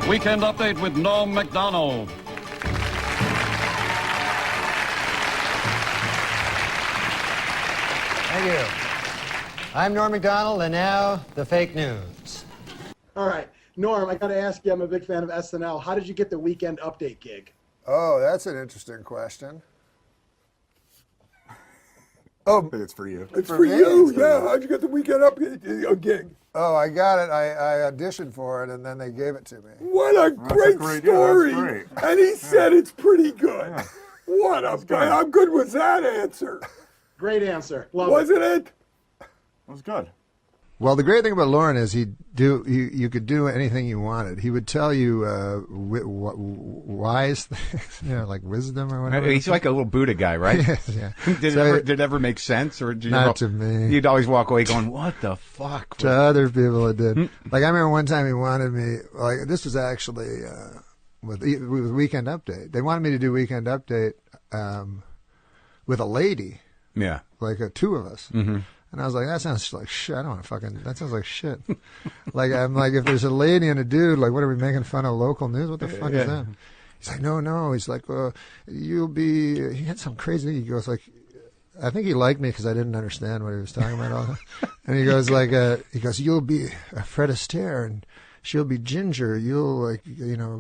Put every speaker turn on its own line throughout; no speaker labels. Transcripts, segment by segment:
Weekend Update with NORM MACDONALD.
Thank you. I'm Norm MacDonald, and now the fake news.
All right, Norm, I got to ask you, I'm a big fan of SNL. How did you get the Weekend Update gig?
Oh, that's an interesting question.
I think it's for you.
It's for you, yeah. How'd you get the Weekend Update gig? Oh, I got it. I auditioned for it, and then they gave it to me. What a great story!
Yeah, that's great.
And he said it's pretty good. Yeah. What a guy! How good was that answer?
Great answer. Love
Wasn't it?
It was good.
Well, the great thing about Lauren is you could do anything you wanted. He would tell you wise things, like wisdom or whatever.
He's like a little Buddha guy, right?
Yes, yeah.
Did it ever make sense, or
not to me?
You'd always walk away going, "What the fuck?"
To other people, it did. Like I remember one time he wanted me. Like this was actually with Weekend Update. They wanted me to do Weekend Update with a lady.
Yeah,
like two of us.
Mm-hmm.
And I was like, that sounds like shit. I don't want to fucking, that sounds like shit. I'm like, if there's a lady and a dude, like, what are we making fun of local news? What the fuck is that? He's like, no. He's like, you'll be, he had some crazy, he goes like, I think he liked me because I didn't understand what he was talking about all the time. And he goes like, you'll be Fred Astaire and she'll be Ginger. You'll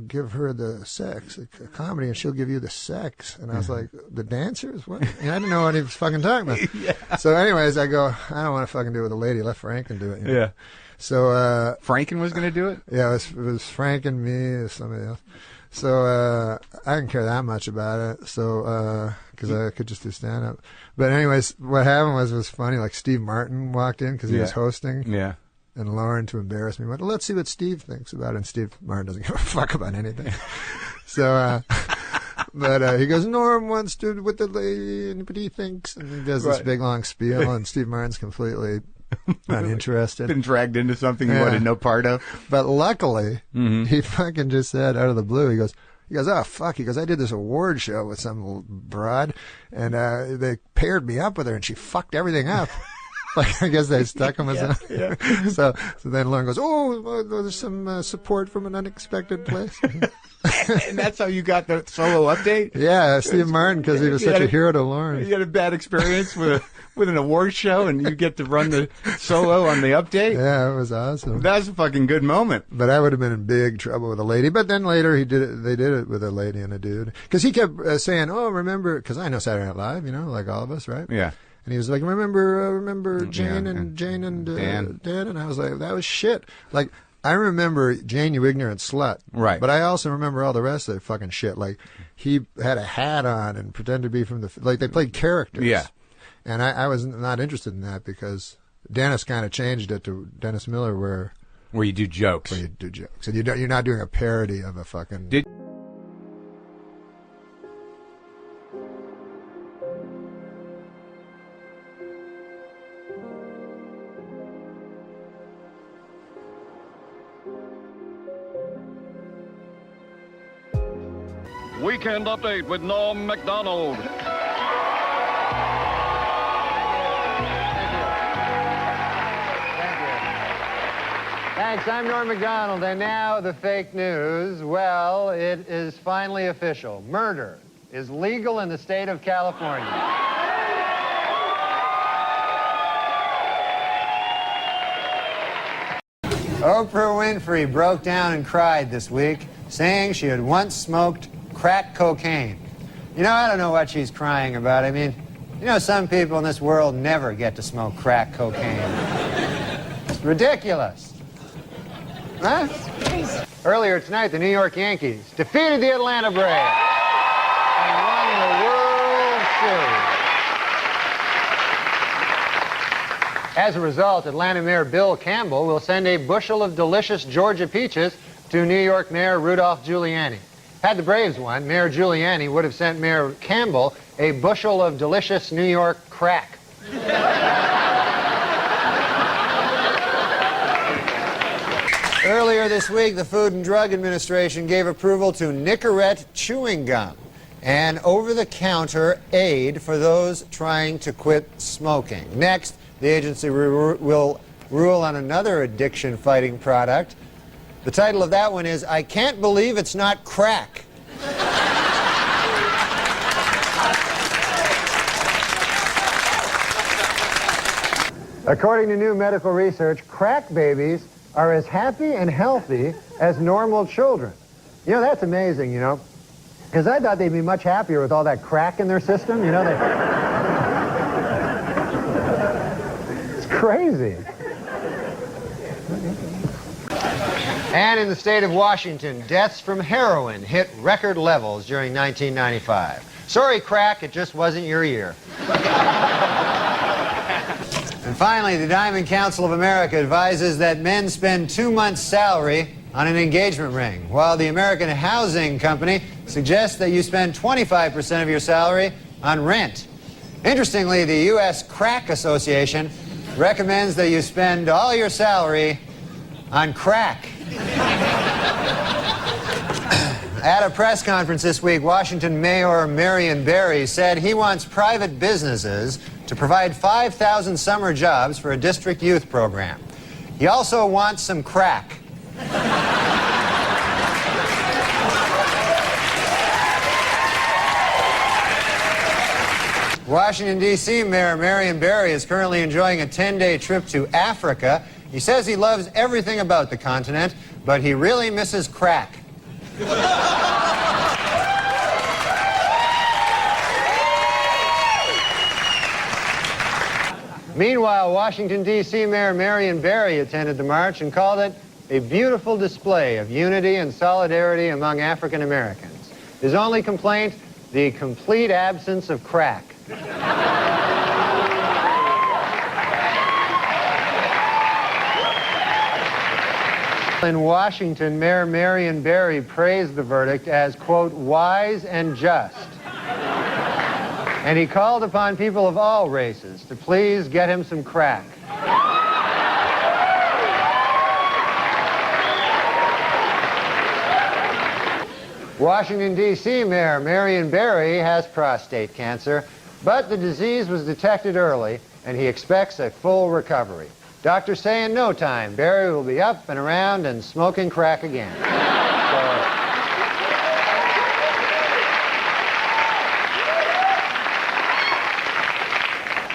give her the sex, a comedy, and she'll give you the sex. And I was like, the dancers? What? And I didn't know what he was fucking talking about. Yeah. So anyways, I go, I don't want to fucking do it with a lady. Let Franken do it.
Yeah.
So
Franken was going to do it?
Yeah, it was Frank and me and somebody else. So I didn't care that much about it. So because I could just do stand up. But anyways, what happened was funny. Like Steve Martin walked in because he was hosting.
Yeah.
And Lauren, to embarrass me, went, let's see what Steve thinks about it. And Steve Martin doesn't give a fuck about anything. So, but he goes, Norm wants to with the lady, and what he thinks. And he does this big, long spiel, and Steve Martin's completely uninterested.
Been dragged into something he wanted no part of.
But luckily, he fucking just said out of the blue, he goes, oh, fuck. He goes, I did this award show with some broad, and they paired me up with her, and she fucked everything up. Like, I guess they stuck him as So then Lauren goes, oh, there's some support from an unexpected place.
And that's how you got the solo update?
Yeah, Steve Martin, because he was such a hero to Lauren.
You had a bad experience with an award show, and you get to run the solo on the update?
Yeah, it was awesome.
That's a fucking good moment.
But I would have been in big trouble with a lady. But then later they did it with a lady and a dude. Because he kept saying, oh, remember, because I know Saturday Night Live, like all of us, right?
Yeah.
And he was like, remember Jane and Dan? And I was like, that was shit. Like, I remember Jane, you ignorant slut.
Right.
But I also remember all the rest of the fucking shit. Like, he had a hat on and pretended to be from like, they played characters.
Yeah.
And I was not interested in that because Dennis kind of changed it to Dennis Miller
where you do jokes.
Where you do jokes. And you're not doing a parody of a fucking...
Weekend Update with NORM MACDONALD.
Thanks, I'm Norm MacDonald, and now the fake news. Well, it is finally official. Murder is legal in the state of California. Oprah Winfrey broke down and cried this week, saying she had once smoked crack cocaine. I don't know what she's crying about. I mean, some people in this world never get to smoke crack cocaine. It's ridiculous. Huh? Earlier tonight, the New York Yankees defeated the Atlanta Braves and won the World Series. As a result, Atlanta Mayor Bill Campbell will send a bushel of delicious Georgia peaches to New York Mayor Rudolph Giuliani. Had the Braves won, Mayor Giuliani would have sent Mayor Campbell a bushel of delicious New York crack. Earlier this week, the Food and Drug Administration gave approval to Nicorette chewing gum, an over-the-counter aid for those trying to quit smoking. Next, the agency will rule on another addiction-fighting product, The title of that one is, I Can't Believe It's Not Crack. According to new medical research, crack babies are as happy and healthy as normal children. You know, that's amazing, you know, because I thought they'd be much happier with all that crack in their system, you know. It's crazy. And in the state of Washington, deaths from heroin hit record levels during 1995. Sorry, crack, it just wasn't your year. And finally, the Diamond Council of America advises that men spend 2 months' salary on an engagement ring, while the American Housing Company suggests that you spend 25% of your salary on rent. Interestingly, the U.S. Crack Association recommends that you spend all your salary on crack. At a press conference this week, Washington Mayor Marion Barry said he wants private businesses to provide 5,000 summer jobs for a district youth program. He also wants some crack. Washington, D.C. Mayor Marion Barry is currently enjoying a 10-day trip to Africa. He says he loves everything about the continent, but he really misses crack. Meanwhile, Washington, D.C. Mayor Marion Barry attended the march and called it a beautiful display of unity and solidarity among African Americans. His only complaint, the complete absence of crack. In Washington, Mayor Marion Barry praised the verdict as, quote, wise and just. And he called upon people of all races to please get him some crack. Washington, D.C. Mayor Marion Barry has prostate cancer, but the disease was detected early, and he expects a full recovery. Doctors say in no time, Barry will be up and around and smoking crack again.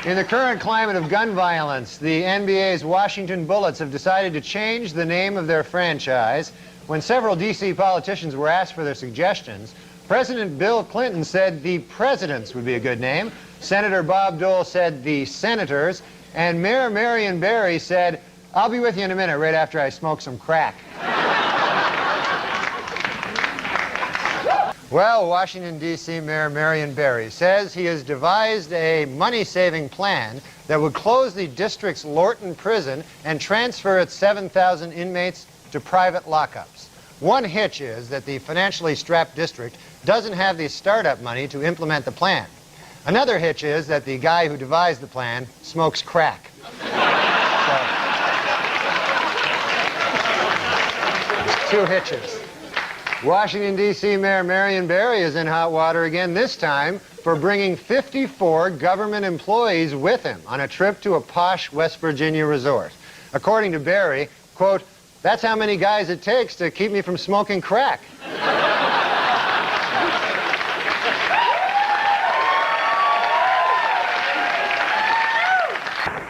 In the current climate of gun violence, the NBA's Washington Bullets have decided to change the name of their franchise. When several D.C. politicians were asked for their suggestions, President Bill Clinton said the Presidents would be a good name. Senator Bob Dole said the Senators. And Mayor Marion Barry said, I'll be with you in a minute right after I smoke some crack. Well, Washington, D.C. Mayor Marion Barry says he has devised a money-saving plan that would close the district's Lorton prison and transfer its 7,000 inmates to private lockups. One hitch is that the financially strapped district doesn't have the startup money to implement the plan. Another hitch is that the guy who devised the plan smokes crack. So, 2 hitches. Washington, D.C. Mayor Marion Barry is in hot water again, this time for bringing 54 government employees with him on a trip to a posh West Virginia resort. According to Barry, quote, that's how many guys it takes to keep me from smoking crack.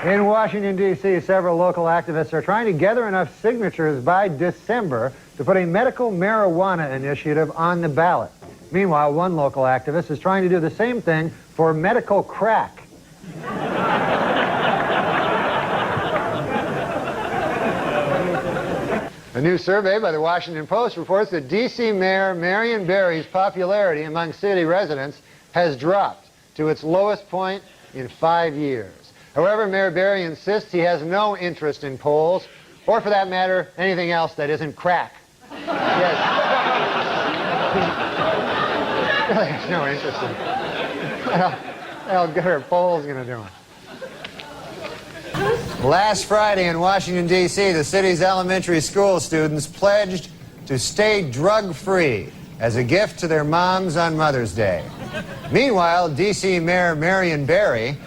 In Washington, D.C., several local activists are trying to gather enough signatures by December to put a medical marijuana initiative on the ballot. Meanwhile, one local activist is trying to do the same thing for medical crack. A new survey by the Washington Post reports that D.C. Mayor Marion Barry's popularity among city residents has dropped to its lowest point in 5 years. However, Mayor Barry insists he has no interest in polls, or for that matter, anything else that isn't crack. Yes. He really has no interest in it. How good are polls going to do him? Last Friday in Washington, D.C., the city's elementary school students pledged to stay drug-free as a gift to their moms on Mother's Day. Meanwhile, D.C. Mayor Marion Barry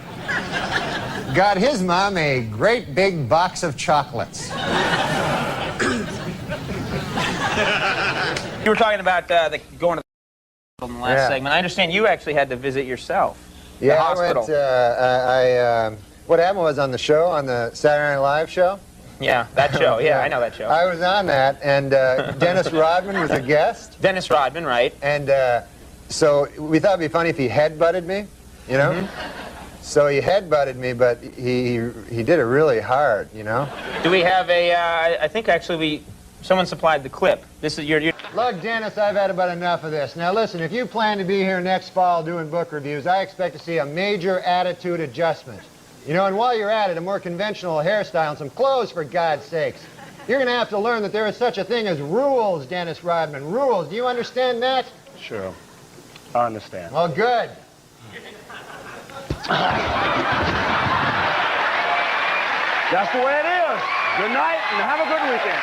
got his mom a great big box of chocolates.
You were talking about going to the in the last segment. I understand you actually had to visit yourself.
Yeah,
the hospital.
I went, what happened was on the show, on the Saturday Night Live show.
Yeah, that show. Yeah, I know that show.
I was on that, and Dennis Rodman was a guest.
Dennis Rodman, right.
And so we thought it'd be funny if he headbutted me, you know? So he headbutted me, but he did it really hard, you know?
Do we have a, I think actually someone supplied the clip. This is your...
Look, Dennis, I've had about enough of this. Now listen, if you plan to be here next fall doing book reviews, I expect to see a major attitude adjustment. You know, and while you're at it, a more conventional hairstyle and some clothes, for God's sakes. You're going to have to learn that there is such a thing as rules, Dennis Rodman. Rules. Do you understand that?
Sure. I understand.
Well, good.
That's the way it is. Good night and have a good weekend.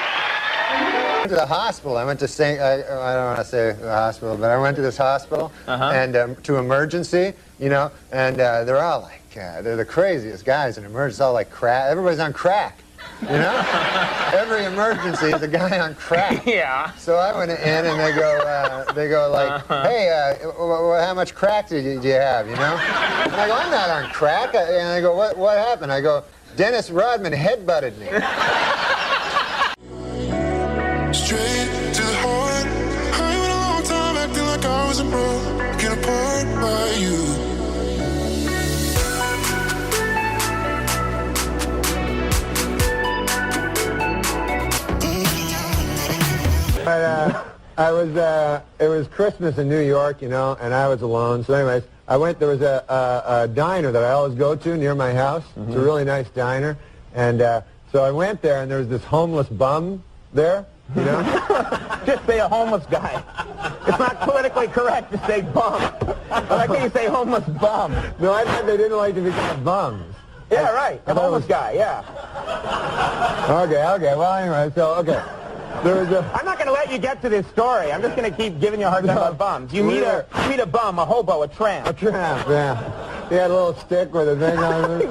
I went to the hospital. I went to St. I don't want to say the hospital, but I went to this hospital and to emergency, you know, and they're all like, they're the craziest guys in emergency, all like crack. Everybody's on crack, you know? Every emergency is a guy on crack.
Yeah.
So I went in and they go like, hey, how much crack do you have, you know? And I go, I'm not on crack. And they go, what happened? I go, Dennis Rodman headbutted me.
Straight to the heart. I went a long time acting like I was broken apart by you.
But it was Christmas in New York, you know, and I was alone. So anyways, I went, there was a diner that I always go to near my house. It's a really nice diner. And so I went there, and there was this homeless bum there, you know.
Just say a homeless guy. It's not politically correct to say bum. Why can't you say homeless bum?
No, I thought they didn't like to be called bums.
Yeah, right. A homeless guy, yeah.
Okay. Well, anyway, so, okay. There was
I'm not going to let you get to this story. I'm just going to keep giving you a hard time about bums. You meet a bum, a hobo, a tramp.
A tramp, yeah. He had a little stick with a thing on it.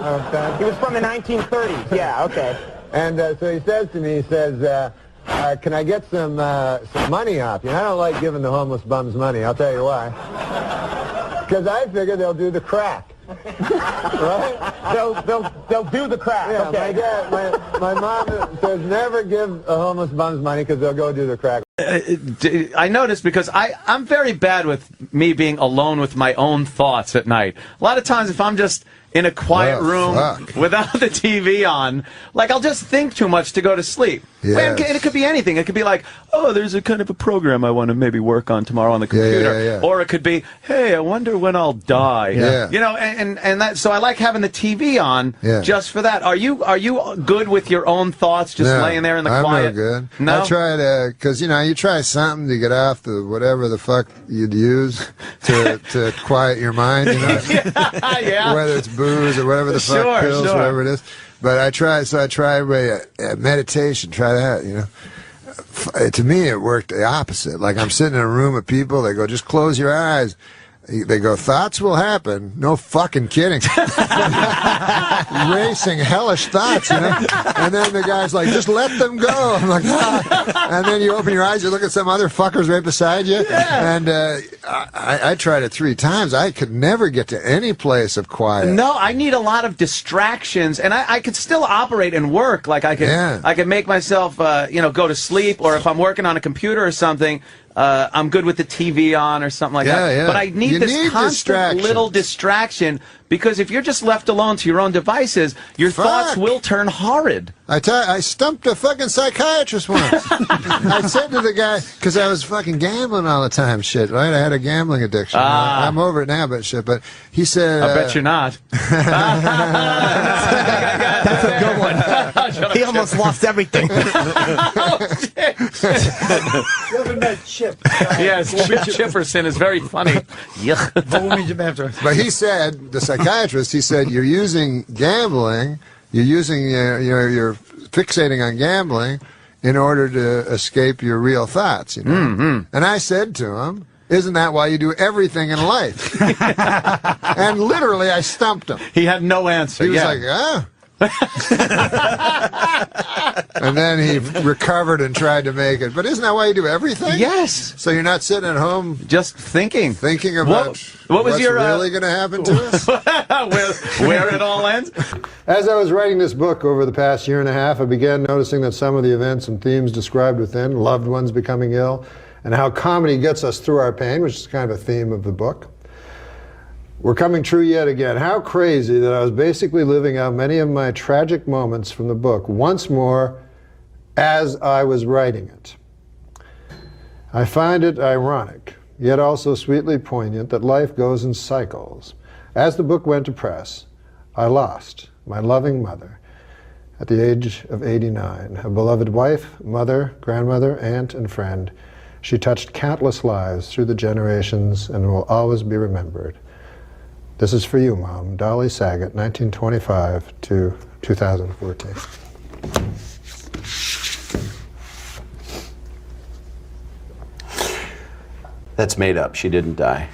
He was from the 1930s. Yeah, okay.
And so he says to me, he says, can I get some money off you? And I don't like giving the homeless bums money. I'll tell you why. Because I figure they'll do the crack. Right?
They'll do the crack.
Yeah,
okay.
my mom says never give a homeless bums money because they'll go do the crack.
I noticed because I'm very bad with me being alone with my own thoughts at night. A lot of times if I'm just in a quiet room without the TV on, like I'll just think too much to go to sleep.
Yes.
And it could be anything. It could be like, oh, there's a kind of a program I want to maybe work on tomorrow on the computer. Or it could be, hey, I wonder when I'll die. You know, and that, so I like having the TV on just for that. Are you good with your own thoughts, just laying there in the quiet?
I'm no good.
No?
I try to, because, you know, you try something to get off the whatever the fuck you'd use to quiet your mind, you know? Whether it's booze or whatever the fuck, pills, whatever it is. But I try meditation, try that, you know. To me, it worked the opposite. Like I'm sitting in a room with people, they go, just close your eyes. They go, thoughts will happen. No fucking kidding. Racing, hellish thoughts, you know? And then the guy's like, just let them go. I'm like, ah. And then you open your eyes, you look at some other fuckers right beside you. And I tried it 3 times. I could never get to any place of quiet.
No, I need a lot of distractions, and I could still operate and work. Like I could make myself, you know, go to sleep, or if I'm working on a computer or something, I'm good with the TV on or something like that. But I need this constant little distraction, because if you're just left alone to your own devices, your thoughts will turn horrid.
I stumped a fucking psychiatrist once. I said to the guy, because I was fucking gambling all the time, shit, right? I had a gambling addiction. I'm over it now, but shit. But he said...
I bet you're not.
That's a good one. He almost lost everything.
Oh, shit.
You haven't met Chip.
Yes, Chip Chipperson is very funny.
But he said, the psychiatrist, he said, you're using gambling, you're fixating on gambling in order to escape your real thoughts, you know? And I said to him, isn't that why you do everything in life? And literally, I stumped him.
He had no answer.
He was like, And then he recovered and tried to make it. But isn't that why you do everything?
Yes.
So you're not sitting at home
just thinking
about
what was
what's
your,
really going to happen to us?
where it all ends?
As I was writing this book over the past year and a half, I began noticing that some of the events and themes described within, loved ones becoming ill, and how comedy gets us through our pain, which is kind of a theme of the book, were coming true yet again. How crazy that I was basically living out many of my tragic moments from the book once more as I was writing it. I find it ironic, yet also sweetly poignant, that life goes in cycles. As the book went to press, I lost my loving mother at the age of 89, a beloved wife, mother, grandmother, aunt, and friend. She touched countless lives through the generations and will always be remembered. This is for you, Mom. Dolly Saget, 1925 to 2014.
That's made up. She didn't die.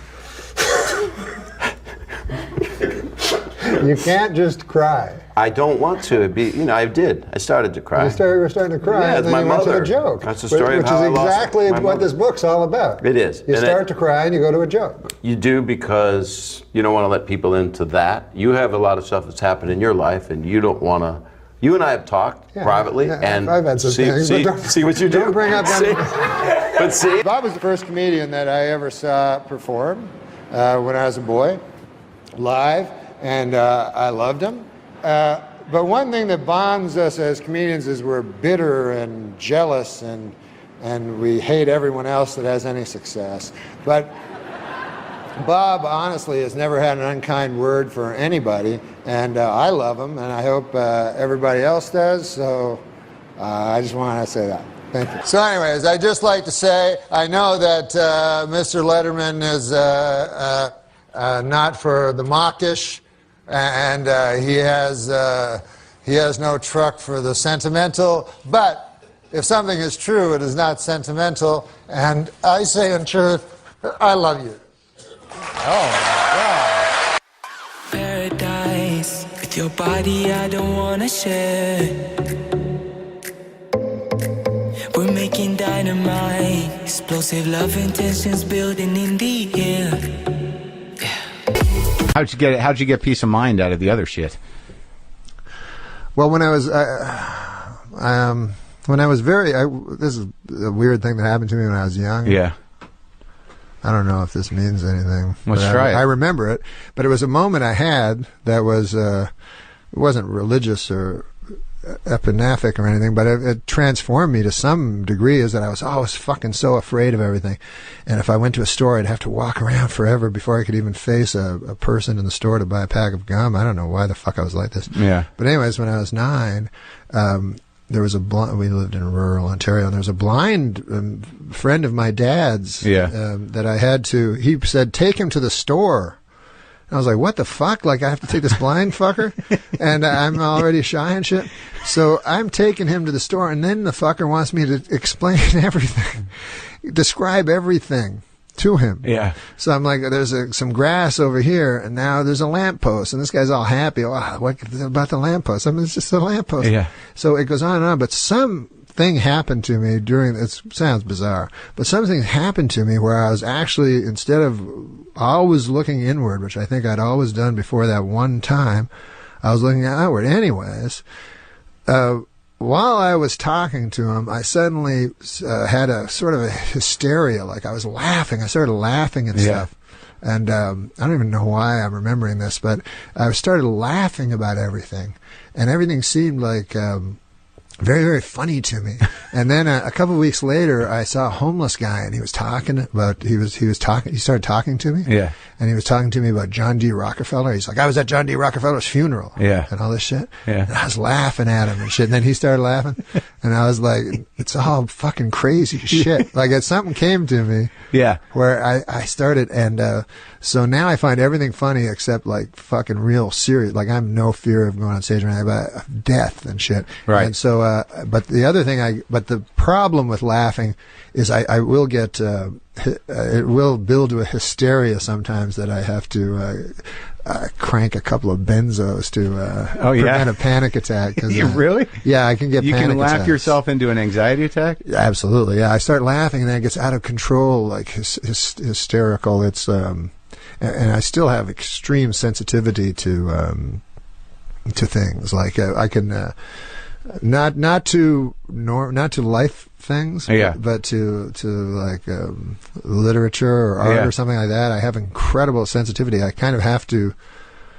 You can't just cry.
I don't want to. I did. I started to cry.
You were starting to cry,
yeah,
and then
my
you
mother.
went to the joke.
That's the story
which
of how
is exactly
my
what
mother.
this book's all about.
It is.
You start to cry and you go to a joke.
You do, because you don't want to let people into that. You have a lot of stuff that's happened in your life, and you don't want to. You and I have talked privately, and
I've had some things,
see what you do.
Don't bring up that.
But see,
Bob was the first comedian that I ever saw perform when I was a boy, live, and I loved him. But one thing that bonds us as comedians is we're bitter and jealous, and we hate everyone else that has any success. But Bob, honestly, has never had an unkind word for anybody, and I love him, and I hope everybody else does, so I just want to say that. Thank you. So anyways, I'd just like to say, I know that Mr. Letterman is not for the mawkish, and he has no truck for the sentimental, but if something is true, it is not sentimental, and I say in truth, I love you. Oh my God.
Paradise with your body, I don't wanna share. We're making dynamite, explosive love intentions building in the air.
How'd you get peace of mind out of the other shit?
Well, when I was this is a weird thing that happened to me when I was young.
Yeah.
I don't know if this means anything.
Let's try it.
I remember it, but it was a moment I had that was it wasn't religious or epinaphic or anything, but it transformed me to some degree. Is that I was fucking so afraid of everything, and if I went to a store, I'd have to walk around forever before I could even face a person in the store to buy a pack of gum. I don't know why the fuck I was like this.
Yeah.
But anyways, when I was 9, there was we lived in rural Ontario, and there was a blind friend of my dad's that I had to. He said, "Take him to the store." I was like, what the fuck? Like, I have to take this blind fucker? And I'm already shy and shit. So I'm taking him to the store, and then the fucker wants me to explain everything, describe everything to him.
Yeah.
So I'm like, there's some grass over here, and now there's a lamppost, and this guy's all happy. Oh, what about the lamppost? I mean, it's just a lamppost.
Yeah.
So it goes on and on, but something happened to me it sounds bizarre, but something happened to me where I was actually, instead of always looking inward, which I think I'd always done before that one time, I was looking outward. Anyways, while I was talking to him, I suddenly had a sort of a hysteria, like I was laughing. I started laughing and stuff. And I don't even know why I'm remembering this, but I started laughing about everything, and everything seemed like very, very funny to me. And then a couple of weeks later, I saw a homeless guy, and he was talking about, he started talking to me.
Yeah.
And he was talking to me about John D. Rockefeller. He's like, I was at John D. Rockefeller's funeral.
Yeah.
And all this shit.
Yeah.
And I was laughing at him and shit. And then he started laughing. And I was like, it's all fucking crazy shit. Like, something came to me.
Yeah.
Where I started, and so now I find everything funny except like fucking real serious. Like, I have no fear of going on stage or anything, but death and shit.
Right.
And so but the other thing but the problem with laughing is I will get, it will build to a hysteria sometimes that I have to, crank a couple of benzos to prevent a panic attack.
Really?
Yeah, I can get
you
panic
can laugh
attacks.
yourself into an anxiety attack?
Absolutely, yeah. I start laughing and then it gets out of control, like hysterical. It's and I still have extreme sensitivity to things. Like I can not to life things, but to like literature or art or something like that. I have incredible sensitivity. I kind of have to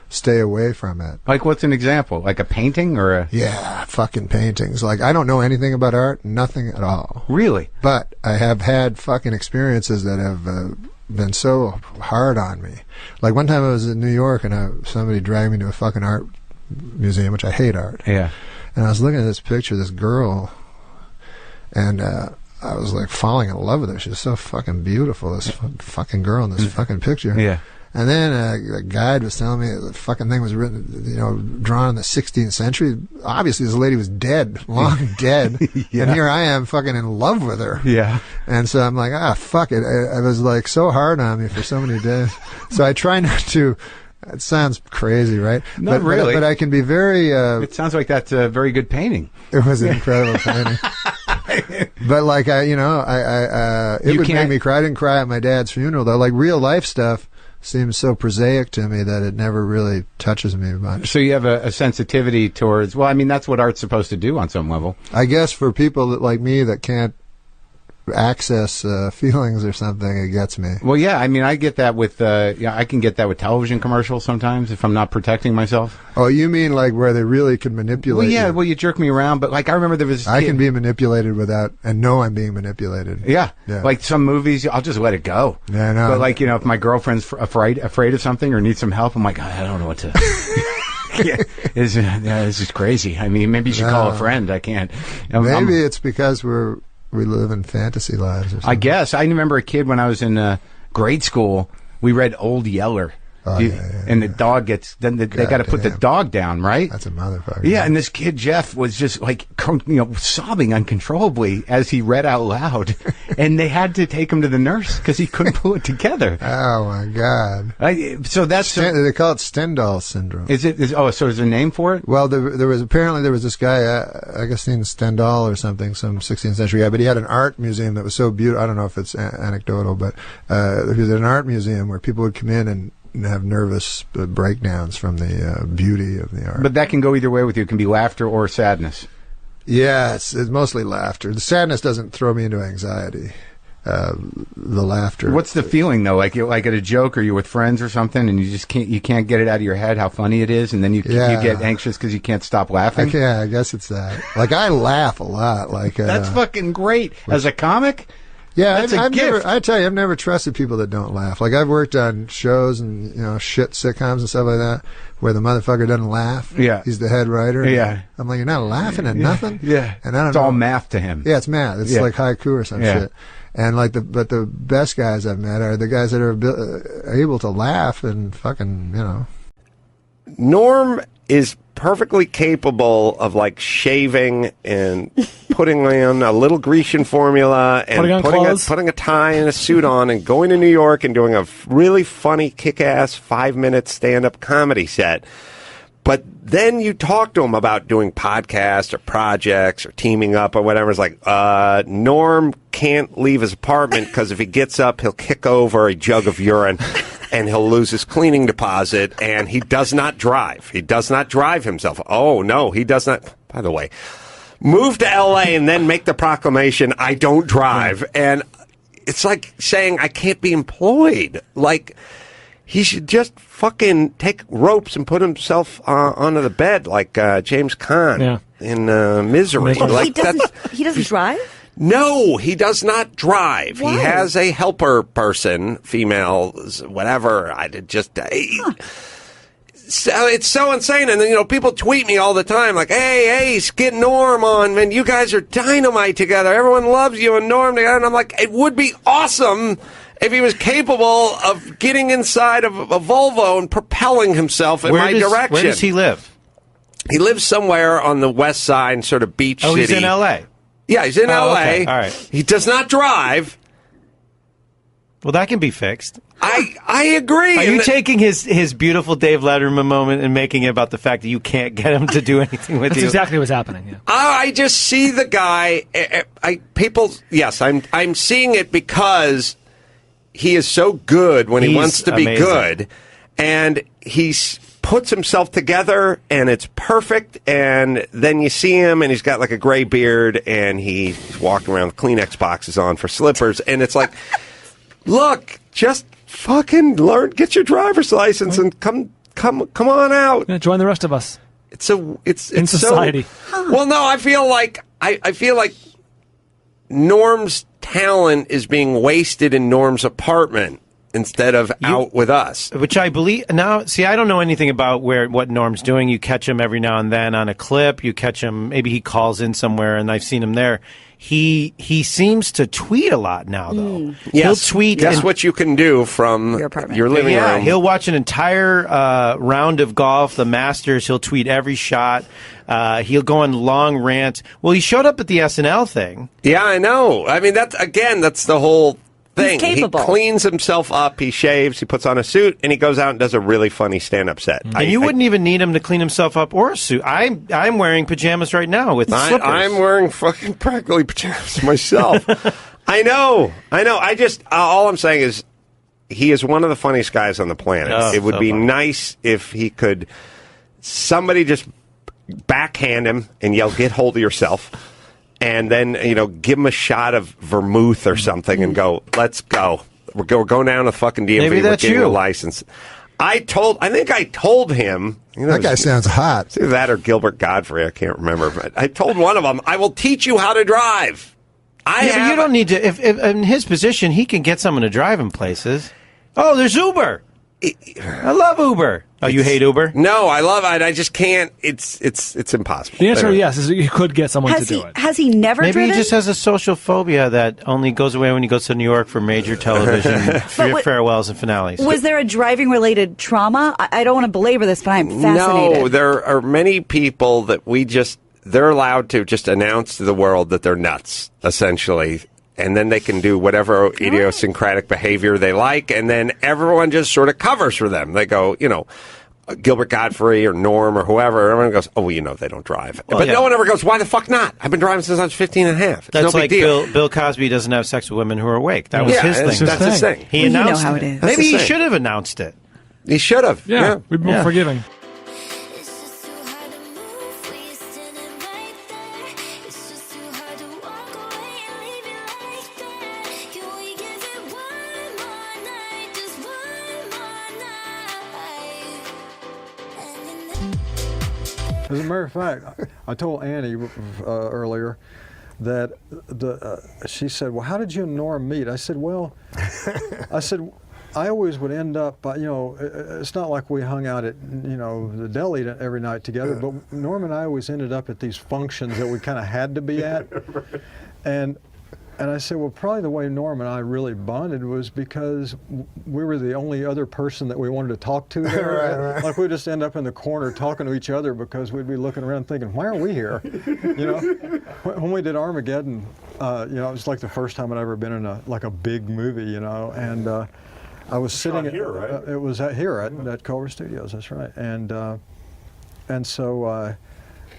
stay away from it.
Like, what's an example? Like a painting or a...
Yeah, fucking paintings. Like, I don't know anything about art, nothing at all.
Really?
But I have had fucking experiences that have been so hard on me. Like, one time I was in New York and somebody dragged me to a fucking art museum, which I hate art.
Yeah.
And I was looking at this picture of this girl, and I was like falling in love with her. She was so fucking beautiful, this fucking girl in this fucking picture.
Yeah.
And then a guide was telling me the fucking thing was written, drawn in the 16th century. Obviously, this lady was dead, long dead.
Yeah.
And here I am fucking in love with her.
Yeah.
And so I'm like, fuck it. I was like so hard on me for so many days. So I try not to. It sounds crazy, right?
Not really.
But I can be very...
it sounds like that's a very good painting.
It was an incredible painting. But like, it would make me cry. I didn't cry at my dad's funeral, though. Like, real life stuff seems so prosaic to me that it never really touches me much.
So you have a sensitivity towards... Well, I mean, that's what art's supposed to do on some level.
I guess for people like me that can't access feelings or something, it gets me.
Well, yeah, I mean, I get that with I can get that with television commercials sometimes if I'm not protecting myself.
Oh, you mean like where they really can manipulate?
Well, yeah,
you?
Well, you jerk me around, but like I remember there was
I can be manipulated without and know I'm being manipulated.
Yeah. Like some movies, I'll just let it go.
Yeah, I know.
But like, if my girlfriend's afraid of something or needs some help, I'm like, I don't know what to. This is crazy. I mean, maybe you should call a friend. I can't.
Maybe it's because we live in fantasy lives or something.
I guess. I remember a kid when I was in grade school, we read Old Yeller. And the dog gets, then they got to put the dog down, right?
That's a motherfucker.
Yeah, and this kid, Jeff, was just like, sobbing uncontrollably as he read out loud. And they had to take him to the nurse because he couldn't pull it together.
Oh, my God.
So that's...
they call it Stendhal syndrome.
So there's a name for it?
Well, there was this guy, Augustine Stendhal or something, some 16th century guy, but he had an art museum that was so beautiful. I don't know if it's anecdotal, but he was at an art museum where people would come in and have nervous breakdowns from the beauty of the art.
But that can go either way with you. It can be laughter or sadness.
Yeah, it's mostly laughter. The sadness doesn't throw me into anxiety. The laughter.
What's the feeling though? Like at a joke, or you're with friends or something, and you can't get it out of your head how funny it is, and then you get anxious because you can't stop laughing.
I guess it's that. Like I laugh a lot. Like
that's fucking great as a comic.
Yeah,
that's a gift.
I tell you, I've never trusted people that don't laugh. Like I've worked on shows and shit sitcoms and stuff like that where the motherfucker doesn't laugh.
Yeah,
he's the head writer.
Yeah,
I'm like, you're not laughing at nothing.
Yeah,
and I don't
it's
know.
all math to him.
Yeah, it's math. It's like haiku or some shit. And like the best guys I've met are the guys that are able to laugh and fucking
Norm is perfectly capable of like shaving and putting on a little Grecian formula and putting a tie and a suit on and going to New York and doing a really funny kick-ass 5-minute stand-up comedy set. But then you talk to him about doing podcasts or projects or teaming up or whatever. It's like, Norm can't leave his apartment because if he gets up, he'll kick over a jug of urine and he'll lose his cleaning deposit. And he does not drive. He does not drive himself. Oh, no, he does not. By the way, move to L.A. and then make the proclamation, I don't drive. And it's like saying I can't be employed. Like, he should just fucking take ropes and put himself onto the bed like James Caan in Misery. Like
he doesn't drive?
No, he does not drive.
Why?
He has a helper person, female, whatever. So it's so insane. And then, people tweet me all the time like, hey, get Norm on, man. You guys are dynamite together. Everyone loves you and Norm together. And I'm like, it would be awesome if he was capable of getting inside of a Volvo and propelling himself in my direction.
Where does he live?
He lives somewhere on the west side, sort of beach city.
Oh, he's in L.A.?
Yeah, he's in L.A.
Okay. All right.
He does not drive.
Well, that can be fixed.
I agree.
Are you taking his beautiful Dave Letterman moment and making it about the fact that you can't get him to do anything with
That's
you?
exactly what's happening. Yeah.
I just see the guy. I'm seeing it because he is so good when he wants to be
amazing.
good, and he puts himself together, and it's perfect. And then you see him, and he's got like a gray beard, and he's walking around with Kleenex boxes on for slippers, and it's like, look, just fucking learn, get your driver's license, and come on out.
Yeah, join the rest of us.
It's
in society.
Well, no, I feel like Norm's talent is being wasted in Norm's apartment instead of out with us.
Which I believe now. See, I don't know anything about what Norm's doing. You catch him every now and then on a clip. You catch him. Maybe he calls in somewhere, and I've seen him there. He seems to tweet a lot now, though.
Yes.
He'll tweet.
Guess what you can do from your living room.
Yeah, he'll watch an entire round of golf, the Masters. He'll tweet every shot. He'll go on long rants. Well, he showed up at the SNL thing.
Yeah, I know. I mean, that's the whole thing.
He's capable.
He cleans himself up, he shaves, he puts on a suit, and he goes out and does a really funny stand-up set.
And you wouldn't even need him to clean himself up or a suit. I'm wearing pajamas right now with slippers.
I'm wearing fucking practically pajamas myself. I know. I just, all I'm saying is he is one of the funniest guys on the planet.
Oh,
it would
so
be
funny.
nice if he could, somebody just backhand him and yell, get hold of yourself. And then, give him a shot of vermouth or something and go, let's go. We're going down to the fucking DMV.
Maybe that's
we're getting
you.
a license. I think I told him.
That guy sounds hot.
It's either that or Gilbert Godfrey. I can't remember. But I told one of them, I will teach you how to drive.
But you don't need to. If in his position, he can get someone to drive him places. Oh, there's Uber. I love Uber. Oh, you hate Uber?
No, I love it. I just can't. It's impossible.
The answer, yes, is you could get someone to do it.
Has he never
Maybe
driven?
he just has a social phobia that only goes away when he goes to New York for major television farewells and finales.
Was there a driving-related trauma? I don't want to belabor this, but I'm fascinated.
No, there are many people that they're allowed to just announce to the world that they're nuts, essentially. And then they can do whatever idiosyncratic behavior they like, and then everyone just sort of covers for them. They go, Gilbert Godfrey or Norm or whoever, everyone goes, oh, well, they don't drive.
Well,
but
yeah.
no one ever goes, why the fuck not? I've been driving since I was 15 and a half. It's
That's
no
like
big deal.
Bill Cosby doesn't have sex with women who are awake. That was his thing.
That's his thing.
He announced
how
it.
it is.
Maybe
That's
he
his thing.
should have announced it.
He should have.
Yeah, we'd be more forgiving.
As a matter of fact, I told Annie earlier that she said, "Well, how did you and Norm meet?" I said, "Well, I always would end up, it's not like we hung out at, the deli every night together, but Norm and I always ended up at these functions that we kind of had to be at, and I said, well, probably the way Norm and I really bonded was because we were the only other person that we wanted to talk to there. Right. Like we'd just end up in the corner talking to each other because we'd be looking around thinking, why are we here? When we did Armageddon, it was like the first time I'd ever been in a big movie, and I was sitting
here, right?
It was here at Culver Studios. That's right, and so.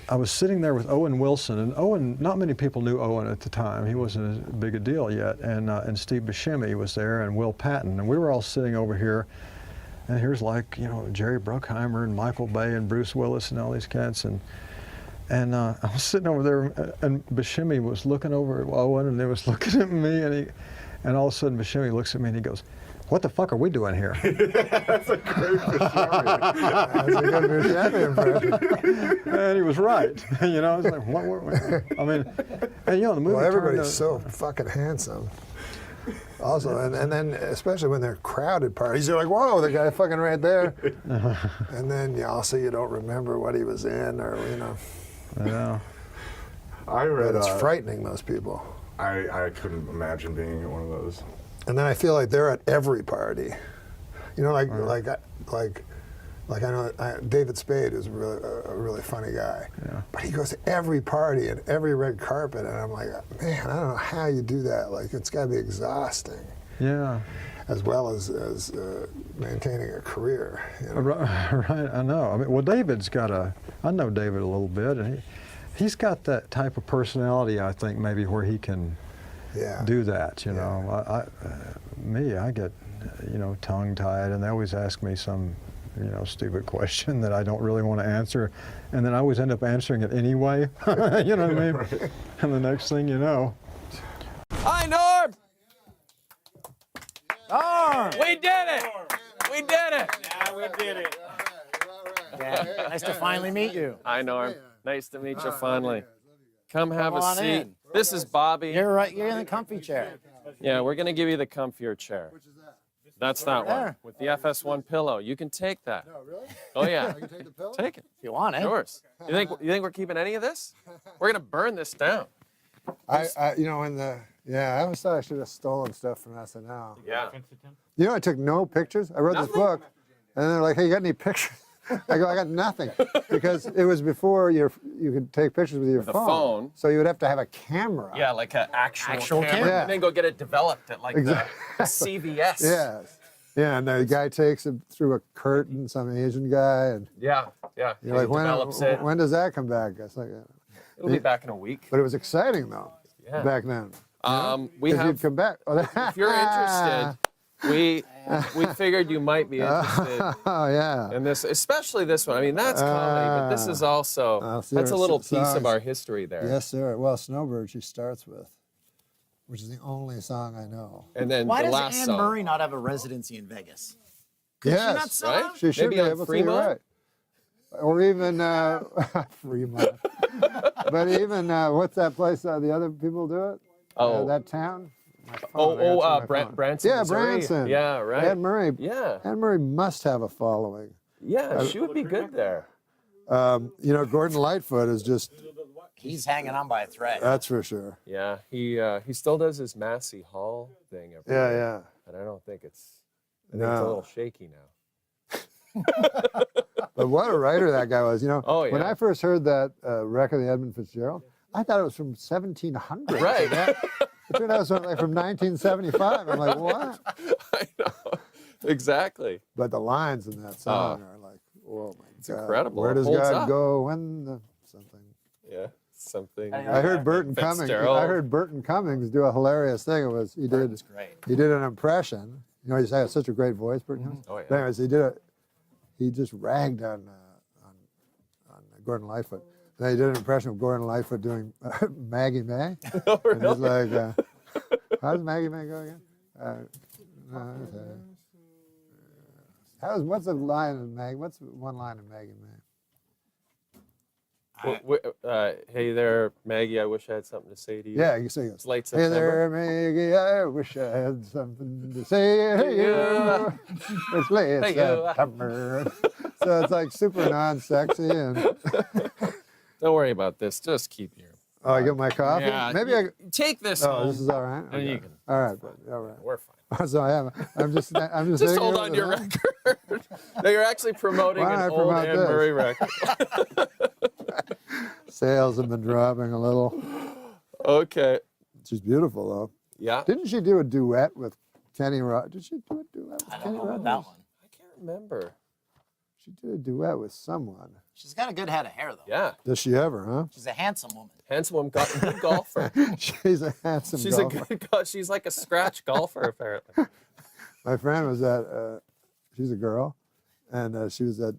I was sitting there with Owen Wilson, and Owen, not many people knew Owen at the time. He wasn't as big a deal yet, and Steve Buscemi was there, and Will Patton, and we were all sitting over here, and here's Jerry Bruckheimer and Michael Bay and Bruce Willis and all these cats, and I was sitting over there, and Buscemi was looking over at Owen, and he was looking at me, and all of a sudden Buscemi looks at me and he goes, what the fuck are we doing here?
That's a great Buscemi.
That's a good Buscemi impression. And he was right. It's like, what were we? I mean, and the movie.
Well, everybody's so fucking handsome. Also, and then especially when they're crowded parties, you're like, whoa, the guy fucking right there. And then also you don't remember what he was in, or
Yeah.
I read.
It's frightening, those people.
I couldn't imagine being at one of those.
And then I feel like they're at every party, like
Like I know David Spade is a really funny guy, but he goes to every party and every red carpet, and I'm like, man, I don't know how you do that. Like it's got to be exhausting.
Yeah.
As well as maintaining a career. You know?
Right, I know. I mean, well, I know David a little bit, and he's got that type of personality, I think, maybe where he can do that, you know. I get, tongue-tied, and they always ask me some, stupid question that I don't really want to answer, and then I always end up answering it anyway, you know what I mean?
Right.
And the next thing you know.
Hi, Norm! Norm! We did it! We did it!
Yeah, we did it. Yeah, nice to finally meet you.
Hi, Norm. Nice to meet you finally. Come have a
on
seat.
in.
This is Bobby.
You're right. You're in the comfy chair.
Yeah, we're going to give you the comfier chair. Which is that? That's that one with the FS1 pillow. You can take that.
No, really?
Oh, yeah.
I can take the pillow?
Take it.
If you want it.
Yours. You think we're keeping any of this? We're going to burn this down.
I always thought I should have stolen stuff from SNL.
Yeah.
I took no pictures. I wrote this book, and they're like, hey, you got any pictures? I go, I got nothing. Because it was before you could take pictures with your phone. So you would have to have a camera.
Yeah, like an actual camera.
Yeah.
And then go get it developed at like the CVS.
Yes. Yeah, and the guy takes it through a curtain, some Asian guy. And
yeah.
You're
He
like,
develops it.
when does that come back? It's like,
It'll be back in a week.
But it was exciting, though, back then.
We have.
You'd come back.
If you're interested, we figured you might be interested.
Oh yeah.
In this, especially this one. I mean, that's comedy, but this is also that's a little piece of our history there.
Yes, sir. Well, Snowbird she starts with, which is the only song I know.
And then
Why
the
does
last
Anne
song.
Murray not have a residency in Vegas? Could
Yes,
she not sell
right?
out?
She should
Maybe
be
on
able to.
Fremont?
Right. Or even Fremont. But even what's that place? The other people do it. That town.
Branson.
Yeah,
Missouri.
Branson.
Yeah, right.
Anne Murray.
Yeah.
Anne Murray must have a following.
Yeah, she would be good there.
Gordon Lightfoot is just.
He's hanging on by a thread.
That's for sure.
Yeah, he still does his Massey Hall thing every
Yeah,
year.
yeah.
And I don't think it's. I think it's a little shaky now.
But what a writer that guy was.
Oh, yeah.
When I first heard that record of the Edmund Fitzgerald, I thought it was from 1700.
Right.
It turned out it was from 1975. I'm like, what?
I know. Exactly.
But the lines in that song are like, oh my
It's
God.
incredible.
Where
It
does
holds
God
up.
go when the something?
Yeah, something.
I heard Burton Cummings.
Fitzgerald.
I heard Burton Cummings do a hilarious thing. It was he did an impression. He's had such a great voice, Burton Cummings.
Oh, yeah.
But anyways, he just ragged on Gordon Lightfoot. Then he did an impression of Gordon Lightfoot doing Maggie May.
Oh, really?
And he's like, how does Maggie May go again? What's the line in Maggie? What's one line in Maggie May?
Hey there, Maggie. I wish I had something to say to you.
Yeah, you sing it.
It's late
Hey
September.
there, Maggie, I wish I had something to say to you. It's late
Hey,
September. So it's like super non-sexy and.
Don't worry about this. Just keep your.
Oh, I get my coffee?
Yeah,
Maybe I.
Take this
Oh,
home.
this is all right?
And you
Okay.
can.
All right, but, all right.
We're fine.
So I'm just
Just
sitting
hold
here
on
with
to your
that.
record. No, you're actually promoting
Why
an
don't I
old
promote
Anne
this?
Murray record.
Sales have been dropping a little.
Okay.
She's beautiful, though.
Yeah.
Didn't she do a duet with Kenny Rogers? Did she do a duet with Kenny Rogers?
That one.
I can't remember.
She did a duet with someone.
She's got a good head of hair, though.
Yeah.
Does she ever, huh?
She's a handsome woman.
Handsome woman, good golfer.
She's a handsome
She's
golfer.
a good golfer. She's like a scratch golfer, apparently.
My friend was at, she's a girl, and she was at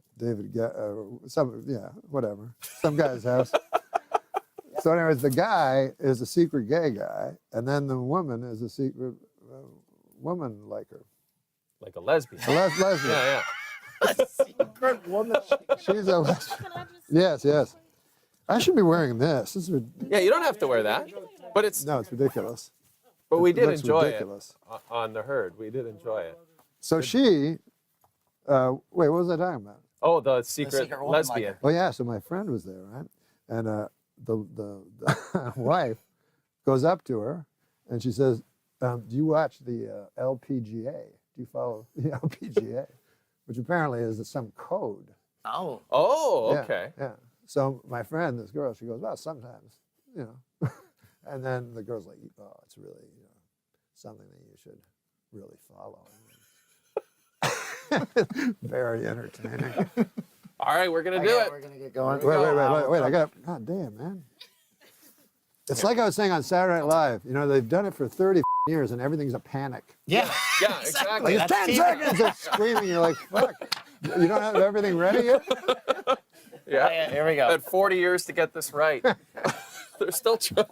some guy's house. So anyways, the guy is a secret gay guy, and then the woman is a secret woman liker.
Like a lesbian.
A lesbian.
Yeah,
A secret woman.
She's a lesbian. Yes. I should be wearing this. This is
yeah. You don't have to wear that, but it's
ridiculous.
But we
It
did
looks
enjoy
ridiculous.
it on the herd. We did enjoy it.
So she, wait, what was I talking about?
Oh, the secret
woman
lesbian.
Oh yeah, so my friend was there, right? And the wife goes up to her, and she says, "Do you watch the LPGA? Do you follow the LPGA?" which apparently is some code.
Oh.
Oh,
Yeah,
okay.
Yeah. So my friend, this girl, she goes, well, sometimes, you know. And then the girl's like, oh, it's really, you know, something that you should really follow. Very entertaining.
All right, we're gonna do it.
We're gonna get going.
Wait, I got, God damn, man. It's like I was saying on Saturday Night Live, you know, they've done it for 30 years and everything's a panic.
Yeah.
Yeah, exactly.
Like, it's 10 seconds, they're screaming, you're like, fuck, you don't have everything ready yet?
Yeah.
Here we go.
Had 40 years to get this right. They're still trying.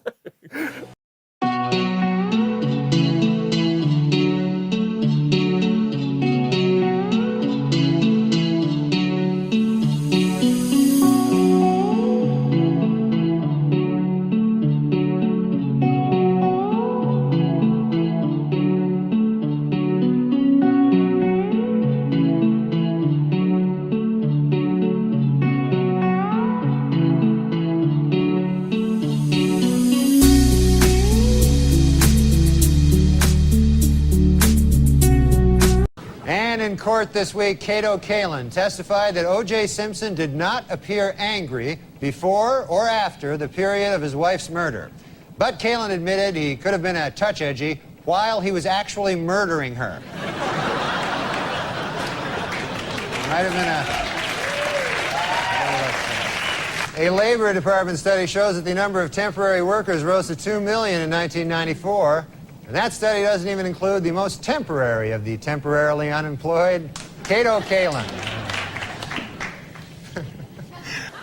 And in court this week, Cato Kalin testified that O.J. Simpson did not appear angry before or after the period of his wife's murder. But Kalin admitted he could have been a touch edgy while he was actually murdering her. Might have been a Labor Department study shows that the number of temporary workers rose to 2 million in 1994. And that study doesn't even include the most temporary of the temporarily unemployed, Cato Kalin.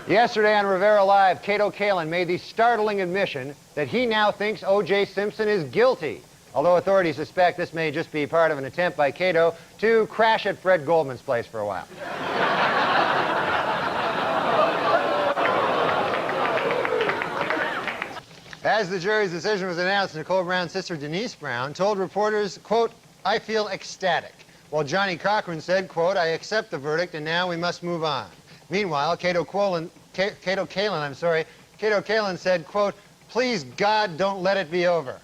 Yesterday on Rivera Live, Cato Kalin made the startling admission that he now thinks O.J. Simpson is guilty, although authorities suspect this may just be part of an attempt by Cato to crash at Fred Goldman's place for a while. As the jury's decision was announced, Nicole Brown's sister Denise Brown told reporters, quote, "I feel ecstatic," while Johnny Cochran said, quote, "I accept the verdict and now we must move on." Meanwhile, Cato Kalin said, quote, "Please God, don't let it be over."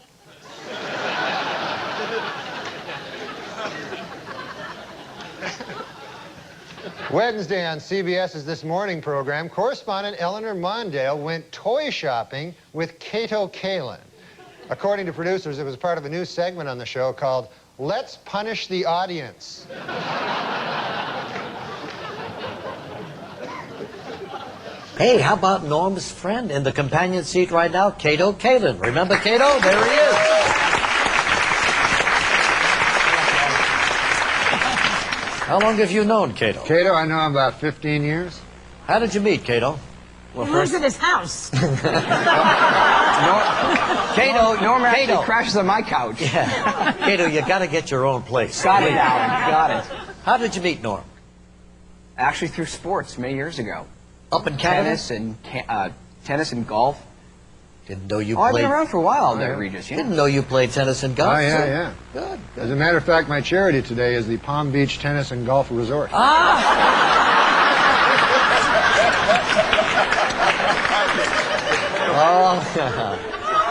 Wednesday on CBS's This Morning program, correspondent Eleanor Mondale went toy shopping with Cato Kalin. According to producers, it was part of a new segment on the show called Let's Punish the Audience.
Hey, how about Norm's friend in the companion seat right now, Cato Kalin? Remember Cato? There he is. How long have you known Cato?
Cato, I know him about 15 years.
How did you meet Cato?
Well, he lives in his house.
Cato,
Norm actually
Cato
crashes on my couch.
Yeah. Cato, you got to get your own place.
Got it, Alan. Got it.
How did you meet Norm?
Actually, through sports many years ago.
Up in Canada?
Tennis and golf.
Didn't know you
I've
played.
been around for a while there, Regis. Yeah.
Didn't know you played tennis and golf.
Oh, yeah,
so-
yeah.
Good.
As a matter of fact, my charity today is the Palm Beach Tennis and Golf Resort.
Oh,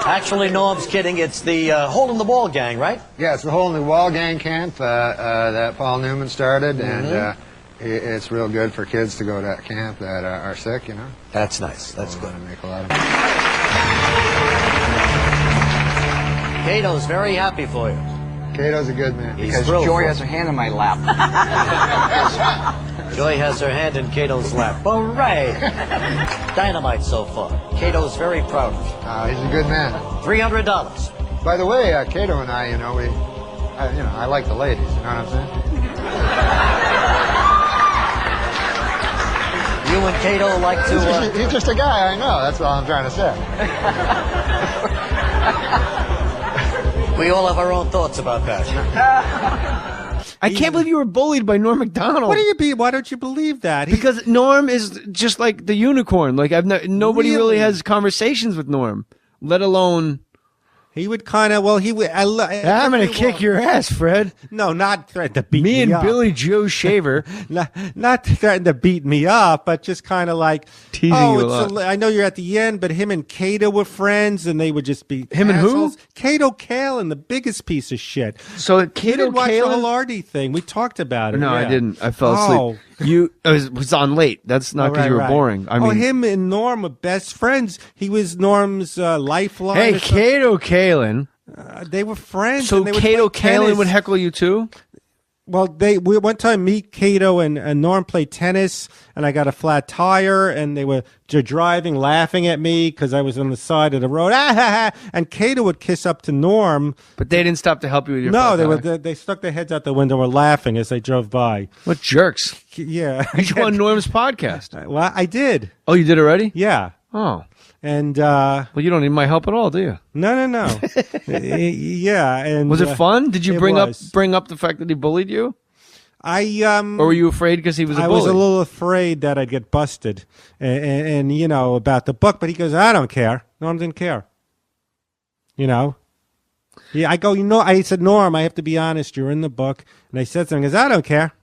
actually, Norm's kidding. It's the Hole in the Wall gang, right?
Yeah, it's the Hole in the Wall gang camp that Paul Newman started, and it's real good for kids to go to that camp that are sick, you know.
That's nice. That's good.
Make a lot of money.
Cato's very happy for you.
Cato's a good man.
He's
Because
thrilled
Joy
for
has her hand on my lap.
Joy has her hand in Cato's lap. All right. Dynamite so far. Cato's very proud of you.
He's a good man.
$300.
By the way, Cato and I, I like the ladies. You know what I'm saying?
You and Cato like to...
He's just a guy, I know. That's all I'm trying to say.
We all have our own thoughts about that.
I can't believe you were bullied by Norm MacDonald.
What do you be? Why don't you believe that?
Because Norm is just like the unicorn. Like nobody really has conversations with Norm, let alone
He would kind of, well, he would.
I'm going to kick your ass, Fred.
No, not threaten to beat me
Me and
up.
Billy Joe Shaver.
not threaten to beat me up, but just kind of like
teasing you a lot.
I know you're at the end, but him and Cato were friends, and they would just be
him and
assholes.
who?
Cato Kalin, the biggest piece of shit.
So
You
Cato
didn't watch the
Kalin?
whole Artie thing. We talked about it.
No, I
yeah.
didn't. I fell
Oh.
asleep. You it was on late. That's not because you were boring. I mean,
him and Norm were best friends. He was Norm's lifeline.
hey,
or something.
Cato Kalin.
They were friends.
So
and they would
Cato
play
Kalin would
tennis.
heckle you too?
Well, we one time me, Cato, and Norm played tennis, and I got a flat tire, and they were driving, laughing at me because I was on the side of the road. And Cato would kiss up to Norm,
but they didn't stop to help you with your.
No,
flat tire.
they stuck their heads out the window, and were laughing as they drove by.
What jerks!
Yeah,
You should go on Norm's podcast.
Well, I did.
Oh, you did already?
Yeah.
Oh.
And
well, you don't need my help at all, do you?
No. Yeah, and
Was it fun? Did you
it
bring
was.
up the fact that he bullied you?
Or
were you afraid because he was a
I
bully?
was a little afraid that I'd get busted, and you know about the book. But he goes, I don't care. Norm didn't care. You know. Yeah, I go. I said, Norm, I have to be honest. You're in the book, and I said something. He goes, I don't care.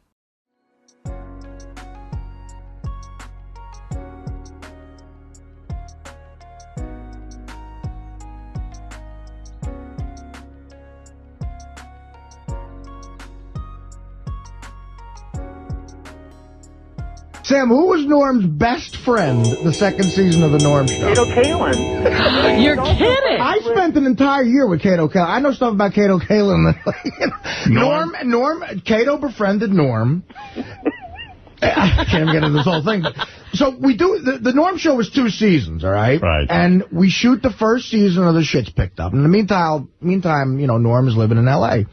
Sam, who was Norm's best friend the second season of the Norm Show?
Cato Kalin.
You're kidding. I spent an entire year with Cato Kalin. I know stuff about Cato Kalin. Norm, Cato befriended Norm. I can't even get into this whole thing. So we do, the Norm Show was 2 seasons, all right?
Right.
And we shoot the first season of the shit's picked up. In the meantime, Norm is living in L.A.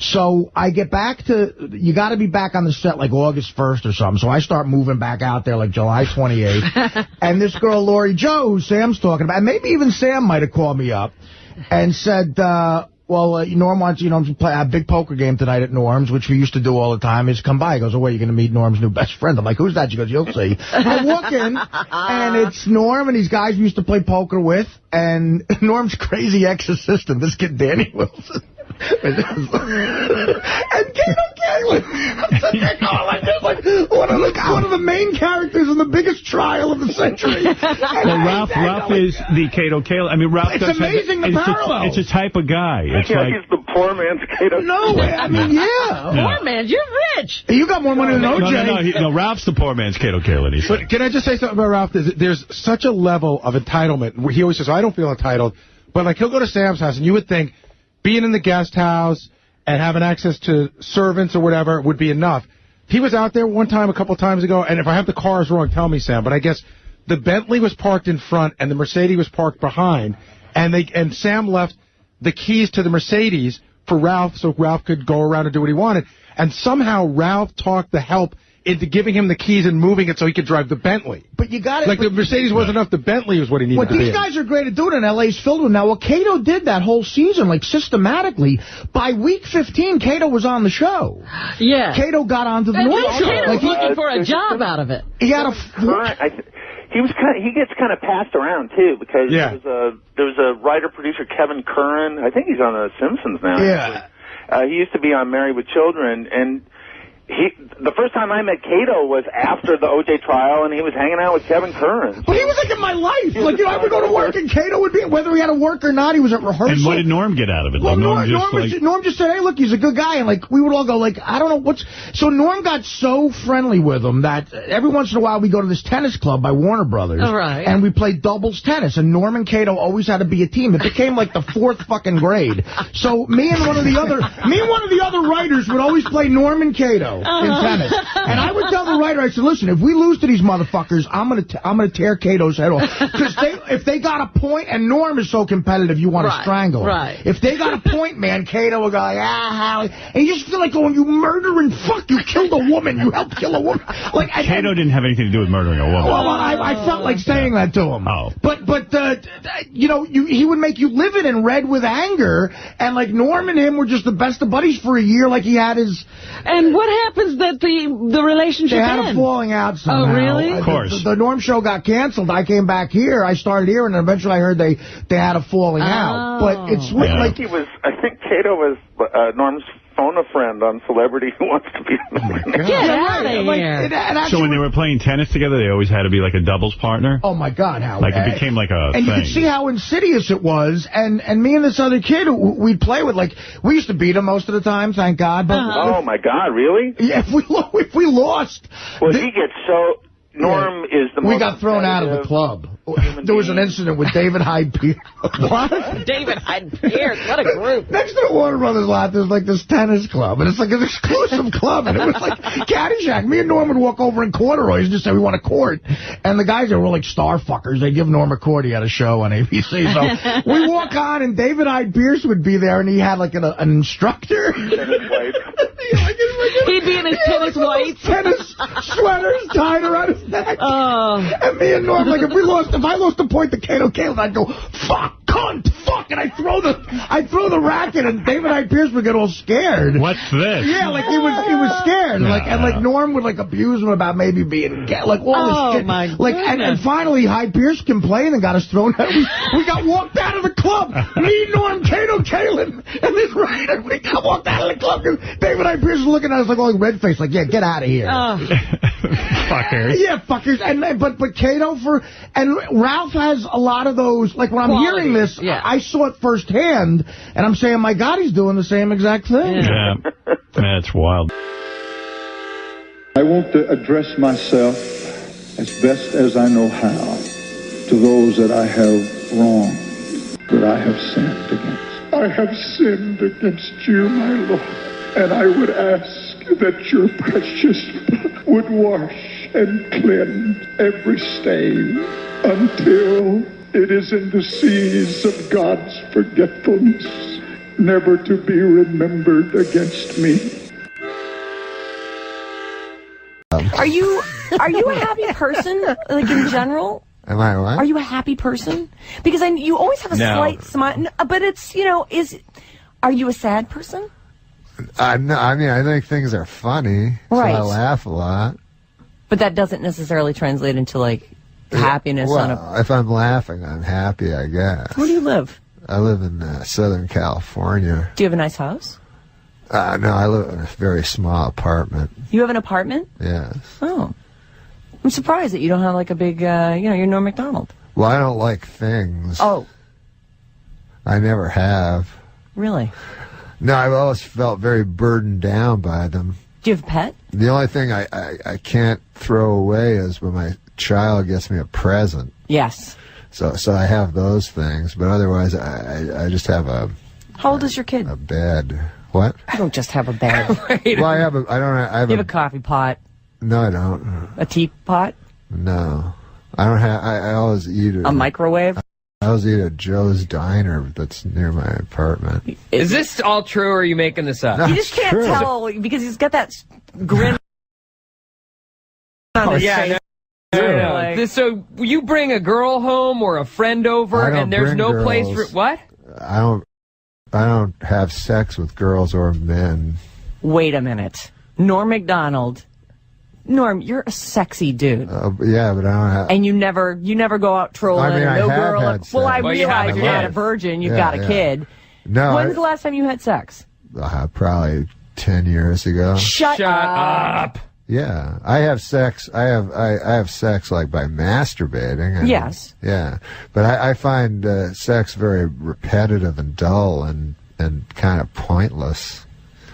So I get back to, you got to be back on the set like August 1st or something. So I start moving back out there like July 28th. And this girl, Lori Jo, who Sam's talking about, and maybe even Sam might have called me up and said, Norm wants, to play a big poker game tonight at Norm's, which we used to do all the time. Is come by. He goes, oh, wait, you're going to meet Norm's new best friend. I'm like, who's that? She goes, you'll see. I walk in, and it's Norm and these guys we used to play poker with, and Norm's crazy ex-assistant, this kid Danny Wilson. And Cato Kalin. One of the main characters in the biggest trial of the century.
Well, Ralph is the Cato Kalin. I mean, Ralph
It's
does
amazing the parallel.
It's a type of guy. It's like
he's the poor man's Cato.
No, I mean, yeah.
Poor man, you're rich.
You got more money than OJ.
No, Ralph's the poor man's Cato Kalin.
But can I just say something about Ralph? There's such a level of entitlement where he always says, I don't feel entitled. But like he'll go to Sam's house and you would think being in the guest house and having access to servants or whatever would be enough. He was out there one time a couple times ago, and if I have the cars wrong, tell me, Sam, but I guess the Bentley was parked in front and the Mercedes was parked behind, and Sam left the keys to the Mercedes for Ralph so Ralph could go around and do what he wanted. And somehow Ralph talked the help into giving him the keys and moving it so he could drive the Bentley.
But you got it.
Like the Mercedes wasn't enough, the Bentley was what he needed
What
to be
these
in.
guys are great at doing, and LA's filled with now. Well, Cato did that whole season, like, systematically. By week 15, Cato was on the show.
Yeah.
Cato got onto the Norm Show.
Cato's looking for a job out of it.
He had a...
He gets kind of passed around too because there was a writer producer Kevin Curran. I think he's on The Simpsons now.
Yeah.
He used to be on Married with Children, and the first time I met Cato was after the O.J. trial, and he was hanging out with Kevin Curran.
But he was like in my life. Like, I would go to work, and Cato would be, whether he had to work or not, he was at rehearsal.
And what did Norm get out of it?
Well,
Like,
Norm just said, hey, look, he's a good guy. And, like, we would all go, like, I don't know what's... So Norm got so friendly with him that every once in a while we go to this tennis club by Warner Brothers.
All right.
And we played doubles tennis. And Norm and Cato always had to be a team. It became, like, the 4th fucking grade. So me and one of the other writers would always play Norm and Cato in tennis. And I would tell the writer, I said, listen, if we lose to these motherfuckers, I'm gonna tear Cato's head off. Because if they got a point, and Norm is so competitive, you want to strangle him.
Right.
If they got a point, man, Cato would go like, Howie. And you just feel like going, you murdering fuck, you killed a woman, you helped kill a woman. Like,
Cato didn't have anything to do with murdering a woman.
Well, I felt like saying that to him.
Oh.
But he would make you livid and red with anger, and like Norm and him were just the best of buddies for a year, like he had his...
And what happens that the relationship
They had
ends?
a falling out somehow.
Oh, really?
Of course. The Norm show got canceled. I came back here. I started here, and eventually I heard they had a falling out. But it's
I think Cato was Norm's phone a friend on Celebrity Who Wants to Be a Millionaire.
Get out of here.
So when they were playing tennis together, they always had to be like a doubles partner?
Oh, my God, Howard.
Like it became like a
And
thing.
you could see how insidious it was. And me and this other kid who we'd play with, like, we used to beat him most of the time, thank God. But
Oh, my God, really?
Yeah, if we lost...
Well, he gets so... Norm is the most...
We got thrown out of the club. There was an incident with David Hyde Pierce. What?
David Hyde Pierce, what a group.
Next to the Warner Brothers lot, there's like this tennis club, and it's like an exclusive club, and it was like Caddyshack. Me and Norm would walk over in corduroys and just say, we want a court. And the guys there were like star fuckers. They give Norm a court. He had a show on ABC. So we walk on, and David Hyde Pierce would be there, and he had like an instructor.
He'd be in his tennis whites.
Tennis sweaters tied around his neck. And me and Norm, like, if I lost a point to Cato Caleb, I'd go, fuck, cunt, fuck, and I'd throw the racket, and David Hyde Pierce would get all scared.
What's this?
Yeah, like he was scared. And Norm would like abuse him about maybe being gay, like all this shit.
My
like and finally Hyde Pierce complained and got us thrown out. We got walked out of the club. Me, Norm, Cato Kalin, and this writer, we got walked out of the club. David Hyde Pierce was looking at us like all red faced, like, yeah, get out of here.
Fuckers.
Yeah, fuckers. But Cato and Ralph has a lot of those. Like when I'm hearing this, I saw it firsthand, and I'm saying, my God, he's doing the same exact thing.
Yeah, that's wild.
I want to address myself as best as I know how to those that I have wronged, that I have sinned against. I have sinned against you, my Lord, and I would ask that your precious blood would wash and cleanse every stain until it is in the seas of God's forgetfulness, never to be remembered against me.
Are you a happy person, like in general?
Am I what?
Are you a happy person? Because you always have a slight smile, but it's, are you a sad person?
No, I mean, I think things are funny, so
Right.
I laugh a lot.
But that doesn't necessarily translate into, like, happiness on a...
Well, if I'm laughing, I'm happy, I guess.
Where do you live?
I live in Southern California.
Do you have a nice house?
No, I live in a very small apartment.
You have an apartment?
Yes.
Oh. I'm surprised that you don't have, like, a big, you're Norm MacDonald.
Well, I don't like things.
Oh.
I never have.
Really?
No, I've always felt very burdened down by them.
Do you have a pet?
The only thing I can't throw away is when my child gets me a present.
Yes.
So I have those things, but otherwise I just have a...
How old is your kid?
A bed. What?
I don't just have a bed.
Well, I have
You have a coffee pot.
No, I don't.
A teapot?
No. I don't have... I always eat
A microwave?
I always eat at Joe's Diner that's near my apartment.
Is this all true, or are you making this up?
No,
You just can't
true.
tell because he's got that grin on his face.
No. So you bring a girl home or a friend over,
I don't
and there's
bring
no place
girls.
for what?
I don't have sex with girls or men.
Wait a minute. Norm MacDonald. Norm, you're a sexy dude.
Yeah, but I don't have...
And you never go out trolling.
I mean, I
no
have
girl.
had
Well, I
sex.
Well, you
realize
have a
you're not
kid.
a virgin. You've
Yeah,
got a
yeah.
kid.
No,
When's the last time you had sex?
probably 10 years ago.
Shut up.
Yeah, I have sex. I have sex like by masturbating. And,
Yes.
Yeah, but I find sex very repetitive and dull and kind of pointless.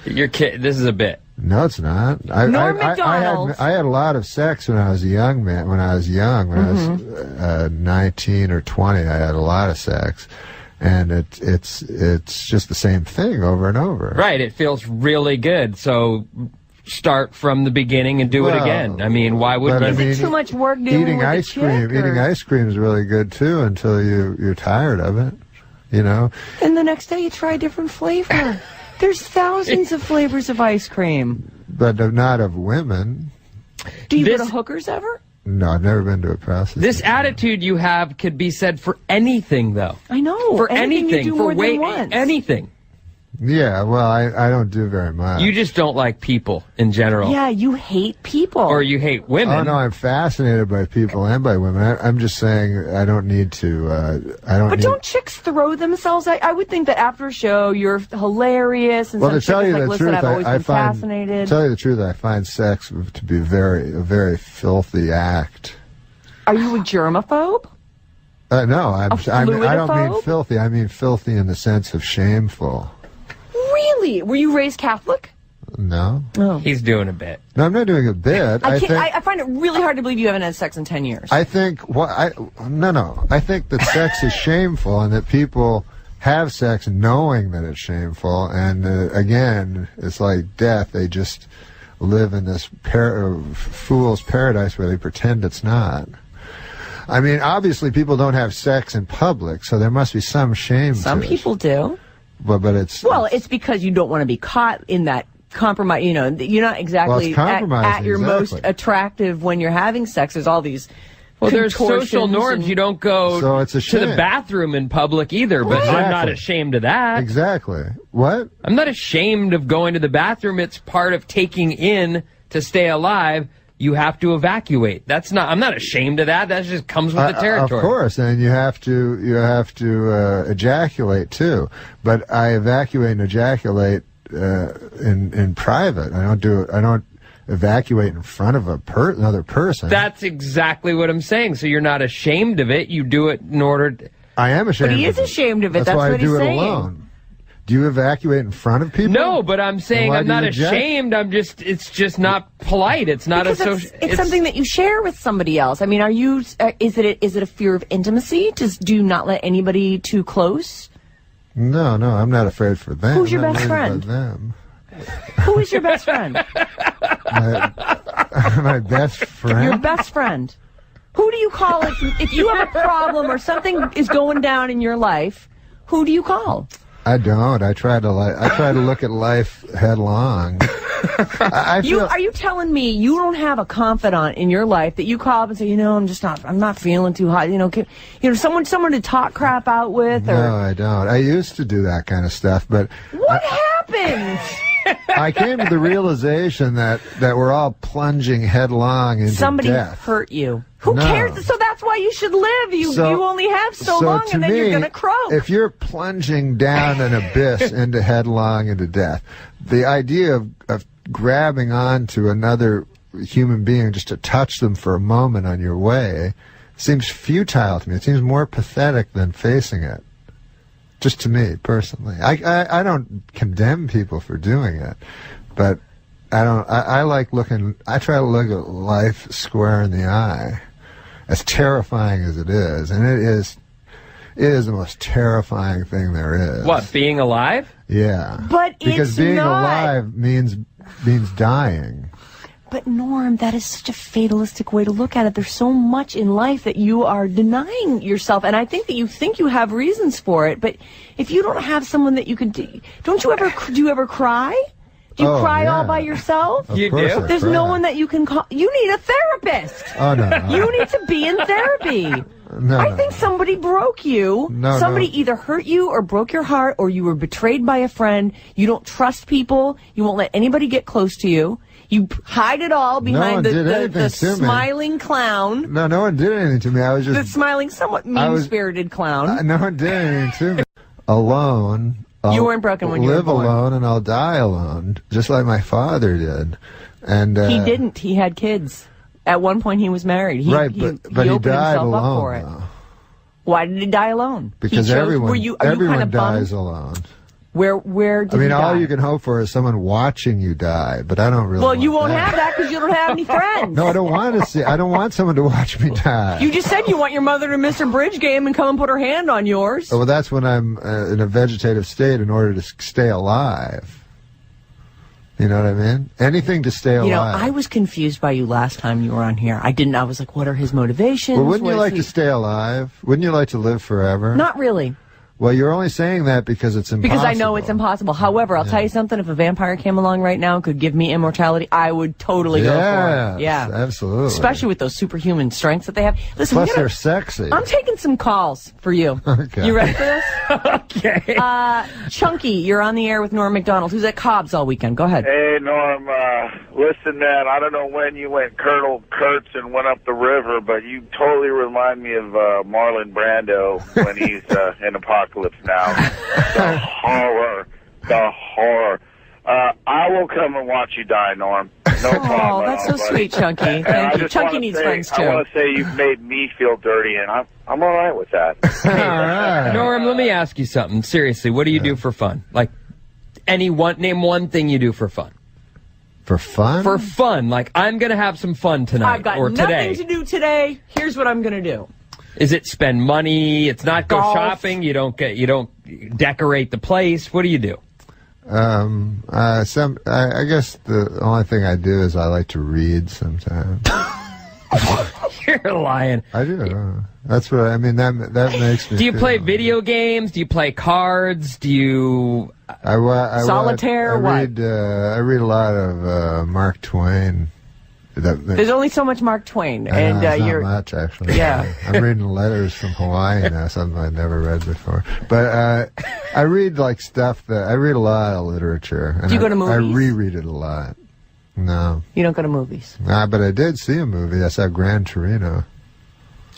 Your kid. This is a bit.
No, it's not.
Norm MacDonald.
I had a lot of sex when I was a young man. When I was 19 or 20, I had a lot of sex, and it's just the same thing over and over.
Right. It feels really good. So start from the beginning and do it again. I mean, why wouldn't you?
Is it too much work dealing
Eating
with
ice
the chick,
cream.
or-
Eating ice cream is really good too until you're tired of it. You know.
And the next day you try a different flavor. There's thousands of flavors of ice cream.
But not of women.
Do you go to hookers ever?
No, I've never been to a prostitute.
This attitude you have could be said for anything, though.
I know.
For
Anything
anything.
you do
for
more than once.
anything.
Yeah, well, I don't do very much.
You just don't like people in general.
Yeah, you hate people.
Or you hate women.
Oh, no, I'm fascinated by people and by women. I'm just saying I don't need to,
But don't chicks throw themselves? I would think that after a show, you're hilarious. And
well,
some
to tell
chick
you
is like,
the
listen,
truth,
I've always
I
been
find,
fascinated.
to tell you the truth, I find sex to be a very filthy act.
Are you a germaphobe?
No, I don't mean
fluidophobe?
filthy. I mean filthy in the sense of shameful.
Really? Were you raised Catholic?
No.
Oh.
He's doing a bit.
No, I'm not doing a bit.
I find it really hard to believe you haven't had sex in 10 years.
I think I think that sex is shameful and that people have sex knowing that it's shameful. And again, it's like death. They just live in this fool's paradise where they pretend it's not. I mean, obviously, people don't have sex in public, so there must be some shame.
Some people do.
But it's
because you don't want to be caught in that compromise. You know, you're not exactly at your most attractive when you're having sex. There's all these.
Well, there's social norms. You don't go
to
the bathroom in public either, but
Exactly.
I'm not ashamed of that.
Exactly. What?
I'm not ashamed of going to the bathroom. It's part of taking in to stay alive. You have to evacuate. I'm not ashamed of that. That just comes with the territory.
Of course, and you have to ejaculate too. But I evacuate and ejaculate in private. I don't evacuate in front of another person.
That's exactly what I'm saying. So you're not ashamed of it. You do it in order to...
I am ashamed.
But he is ashamed of it. That's
why
what
I do
he's
it
saying.
alone. Do you evacuate in front of people?
No, but I'm saying I'm not ashamed. It's just not polite. It's not
Because
a social...
It's something that you share with somebody else. I mean, are you? Is it a fear of intimacy? Do you not let anybody too close?
No, I'm not afraid for them.
Who's your
I'm
best
not worried
friend?
about them.
Who is your best friend?
My best friend?
Your best friend. Who do you call if you have a problem or something is going down in your life? Who do you call?
I don't. I try to look at life headlong. I feel,
Are you telling me you don't have a confidant in your life that you call up and say, I'm not feeling too hot, someone to talk crap out with? Or...
No, I don't. I used to do that kind of stuff, but
what happened?
I came to the realization that we're all plunging headlong into
Somebody
death.
hurt you. Who cares? So that's why you should live. You only have so long, and then you're going to croak.
If you're plunging down an abyss into headlong into death, the idea of grabbing onto another human being just to touch them for a moment on your way seems futile to me. It seems more pathetic than facing it. Just to me, personally. I don't condemn people for doing it, but I try to look at life square in the eye, as terrifying as it is, and it is the most terrifying thing there is.
What, being alive?
Yeah.
But
because
it's
being
not.
alive means dying.
But Norm, that is such a fatalistic way to look at it. There's so much in life that you are denying yourself, and I think that you have reasons for it. But if you don't have someone that you can, do you ever cry? Do you cry all by yourself?
You do.
There's no one that you can call. You need a therapist.
Oh no.
You need to be in therapy. I think somebody broke you. Somebody either hurt you or broke your heart, or you were betrayed by a friend. You don't trust people. You won't let anybody get close to you. You hide it all behind the smiling clown.
No one did anything to me. I was just
the smiling, somewhat mean-spirited clown.
No one did anything to me. Alone.
You weren't broken when you were
live
born.
alone, and I'll die alone, just like my father did. And
he didn't. He had kids. At one point, he was married. He
opened
died
himself
alone.
Up
for it. Why did he die alone?
Because everyone dies alone.
Where did he die?
All you can hope for is someone watching you die, but I don't really.
Well, you won't have that because you don't have any friends.
No, I don't want to see. I don't want someone to watch me die.
You just said you want your mother to miss her bridge game and come and put her hand on yours.
Well, that's when I'm in a vegetative state in order to stay alive. You know what I mean? Anything to stay alive.
I was confused by you last time you were on here. I was like, what are his motivations?
Well, wouldn't you like to stay alive? Wouldn't you like to live forever?
Not really.
Well, you're only saying that because it's impossible.
Because I know it's impossible. However, I'll tell you something. If a vampire came along right now and could give me immortality, I would totally go for it. Yeah,
absolutely.
Especially with those superhuman strengths that they have. Listen,
Plus, they're sexy.
I'm taking some calls for you.
Okay.
You ready for this?
Okay.
Chunky, you're on the air with Norm MacDonald, who's at Cobb's all weekend. Go ahead.
Hey, Norm, listen, man, I don't know when you went Colonel Kurtz and went up the river, but you totally remind me of Marlon Brando when he's in Apocalypse Now. The horror. The horror. I will come and watch you die, Norm. No problem.
Oh, that's so sweet, Chunky. Thank you. Chunky needs friends, too.
I want to say you've made me feel dirty, and I'm all right with that.
Norm, let me ask you something. Seriously, what do you do for fun? Like, name one thing you do for fun.
For fun?
For fun. Like, I'm going to have some fun tonight
I've got
or today.
nothing to do today. Here's what I'm going to do.
Is it spend money? It's not go
Golf.
shopping. You don't decorate the place. What do you do?
I guess the only thing I do is I like to read sometimes.
You're lying.
I do. That's what I mean. That makes me.
Do you play video games? Do you play cards? Do you
solitaire?
I read a lot of Mark Twain.
There's only so much Mark Twain,
and you're not much actually.
Yeah,
I'm reading letters from Hawaii now, something I've never read before. But I read like stuff that I read a lot of literature. And
do you go to movies?
I reread it a lot. No,
you don't go to movies.
Nah, but I did see a movie. I saw Gran Torino.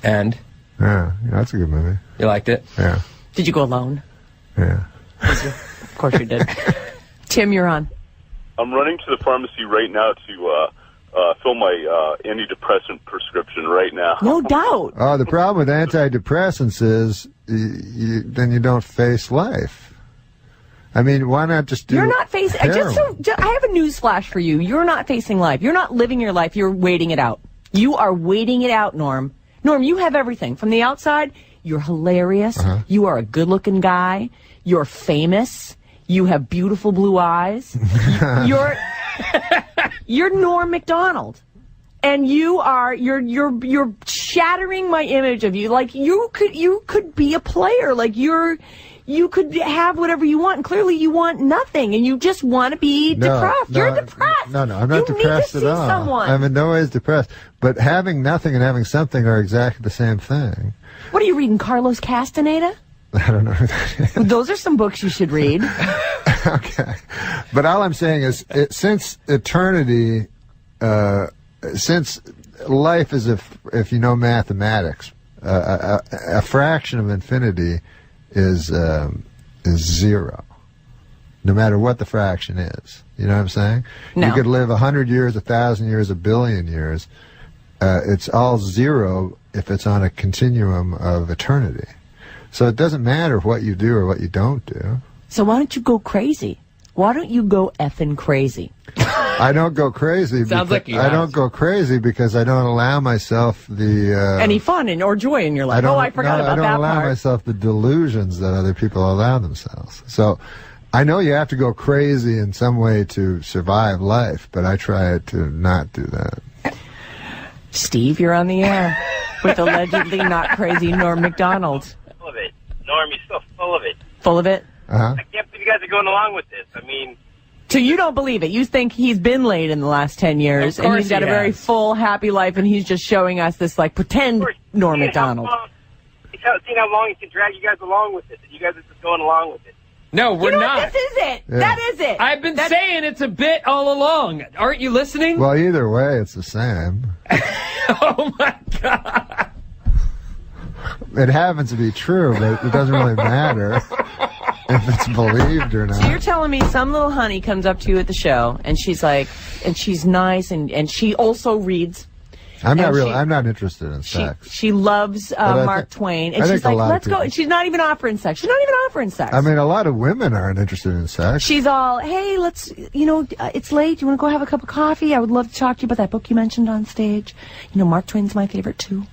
And
yeah, that's a good movie.
You liked it?
Yeah.
Did you go alone?
Yeah.
Of course you did. Tim, you're on.
I'm running to the pharmacy right now to fill my antidepressant prescription right now.
No doubt.
Oh, the problem with antidepressants is then you don't face life. I mean, why not just do?
You're not facing. I have a news flash for you. You're not facing life. You're not living your life. You're waiting it out. You are waiting it out, Norm. Norm, you have everything from the outside. You're hilarious. You are a good-looking guy. You're famous. You have beautiful blue eyes. You're Norm MacDonald, and you're shattering my image of you. Like you could be a player. Like you could have whatever you want, and clearly you want nothing, and you just want to be depressed. You're depressed.
No, I'm not depressed at all.
Someone.
I'm in no ways depressed. But having nothing and having something are exactly the same thing.
What are you reading, Carlos Castaneda?
I don't know who that is.
Those are some books you should read.
Okay. But all I'm saying is, since eternity, since life is, if you know mathematics, a fraction of infinity is zero, no matter what the fraction is. You know what I'm saying?
No.
You could live 100 years, 1,000 years, 1 billion years. It's all zero if it's on a continuum of eternity. So it doesn't matter what you do or what you don't do.
So why don't you go crazy? Why don't you go effing crazy?
I don't go crazy.
Sounds like you
I don't go crazy because I don't allow myself the
any fun or joy in your life. I forgot about that part.
I don't allow myself the delusions that other people allow themselves. So I know you have to go crazy in some way to survive life, but I try to not do that.
Steve, you're on the air with allegedly not crazy Norm MacDonald.
Full of it. Norm, you're still full of it.
Full of it?
Uh-huh.
I can't believe you guys are going along with this. I mean...
So you don't believe it. You think he's been laid in the last 10 years, and he's got a very full, happy life, and he's just showing us this, like, pretend Norm MacDonald.
He's seen how long he can drag you guys along with this, and you guys are just going along with it.
No, we're not.
This is it.
Yeah.
That is it.
I've been saying it's a bit all along. Aren't you listening?
Well, either way, it's the same.
Oh, my God.
It happens to be true, but it doesn't really matter if it's believed or not.
So you're telling me some little honey comes up to you at the show, and she's like, and she's nice, and she also reads.
I'm not interested in sex.
She loves Mark Twain, and she's like, let's go. She's not even offering sex. She's not even offering sex.
I mean, a lot of women aren't interested in sex.
She's all, hey, let's, it's late. You want to go have a cup of coffee? I would love to talk to you about that book you mentioned on stage. Mark Twain's my favorite, too.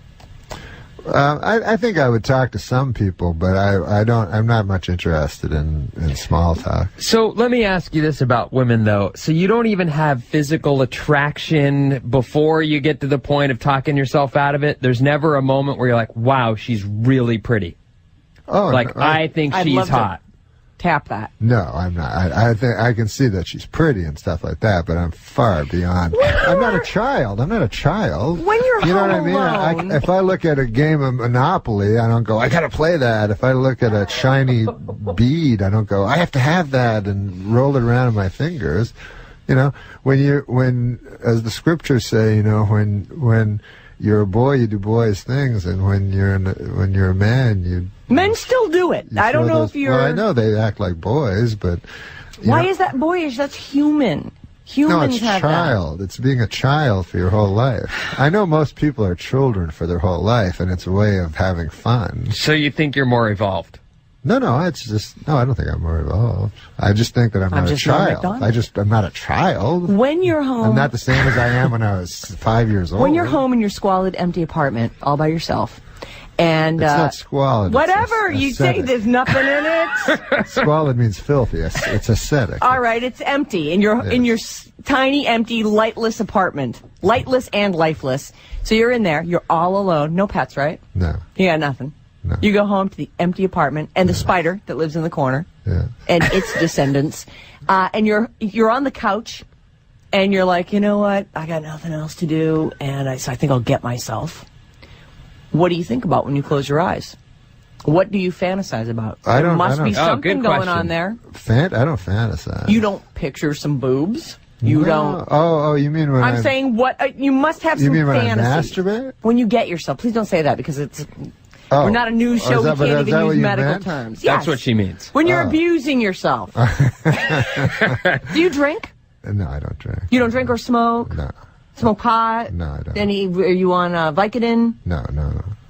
I think I would talk to some people, but I'm not much interested in small talk.
So let me ask you this about women, though. So you don't even have physical attraction before you get to the point of talking yourself out of it? There's never a moment where you're like, wow, she's really pretty.
Oh,
like,
no,
I think
I'd
she's
love to
hot.
Tap that.
No, I'm not. I think I can see that she's pretty and stuff like that, but I'm far beyond. I'm not a child. I'm not a child.
When you're
you know what I
home
mean? If I look at a game of Monopoly, I don't go, I gotta play that. If I look at a shiny bead, I don't go, I have to have that and roll it around in my fingers. You know, when as the scriptures say, you know, when you're a boy, you do boys things, and when you're a man, you.
Men still do it. I don't know if you're.
Well, I know they act like boys, but.
Why is that boyish? That's human. Humans
no, it's
have
child. It's being a child for your whole life. I know most people are children for their whole life, and it's a way of having fun.
So you think you're more evolved?
No, it's just I don't think I'm more evolved. I just think that I'm not a child. I'm not a child.
When you're home,
I'm not the same as I am when I was 5 years old.
When you're home in your squalid, empty apartment, all by yourself, and
it's not squalid.
Whatever you say, there's nothing in it.
Squalid means filthy. It's aesthetic.
All right, it's empty in your tiny, empty, lightless apartment, lightless and lifeless. So you're in there. You're all alone. No pets, right?
No.
You got nothing.
No.
You go home to the empty apartment and the spider that lives in the corner and its descendants, and you're on the couch, and you're like, you know what? I got nothing else to do, and so I think I'll get myself. What do you think about when you close your eyes? What do you fantasize about? There must be something going on there.
I don't fantasize.
You don't picture some boobs. You don't.
Oh, you mean when
I'm saying what? You must have some
fantasy. You mean when I masturbate?
When you get yourself. Please don't say that because it's. We're not a news show. We can't even use medical terms.
That's what she means.
When you're abusing yourself. Do you drink?
No, I don't drink.
You don't drink or smoke?
No.
Smoke pot?
No, I don't.
Are you on Vicodin?
No.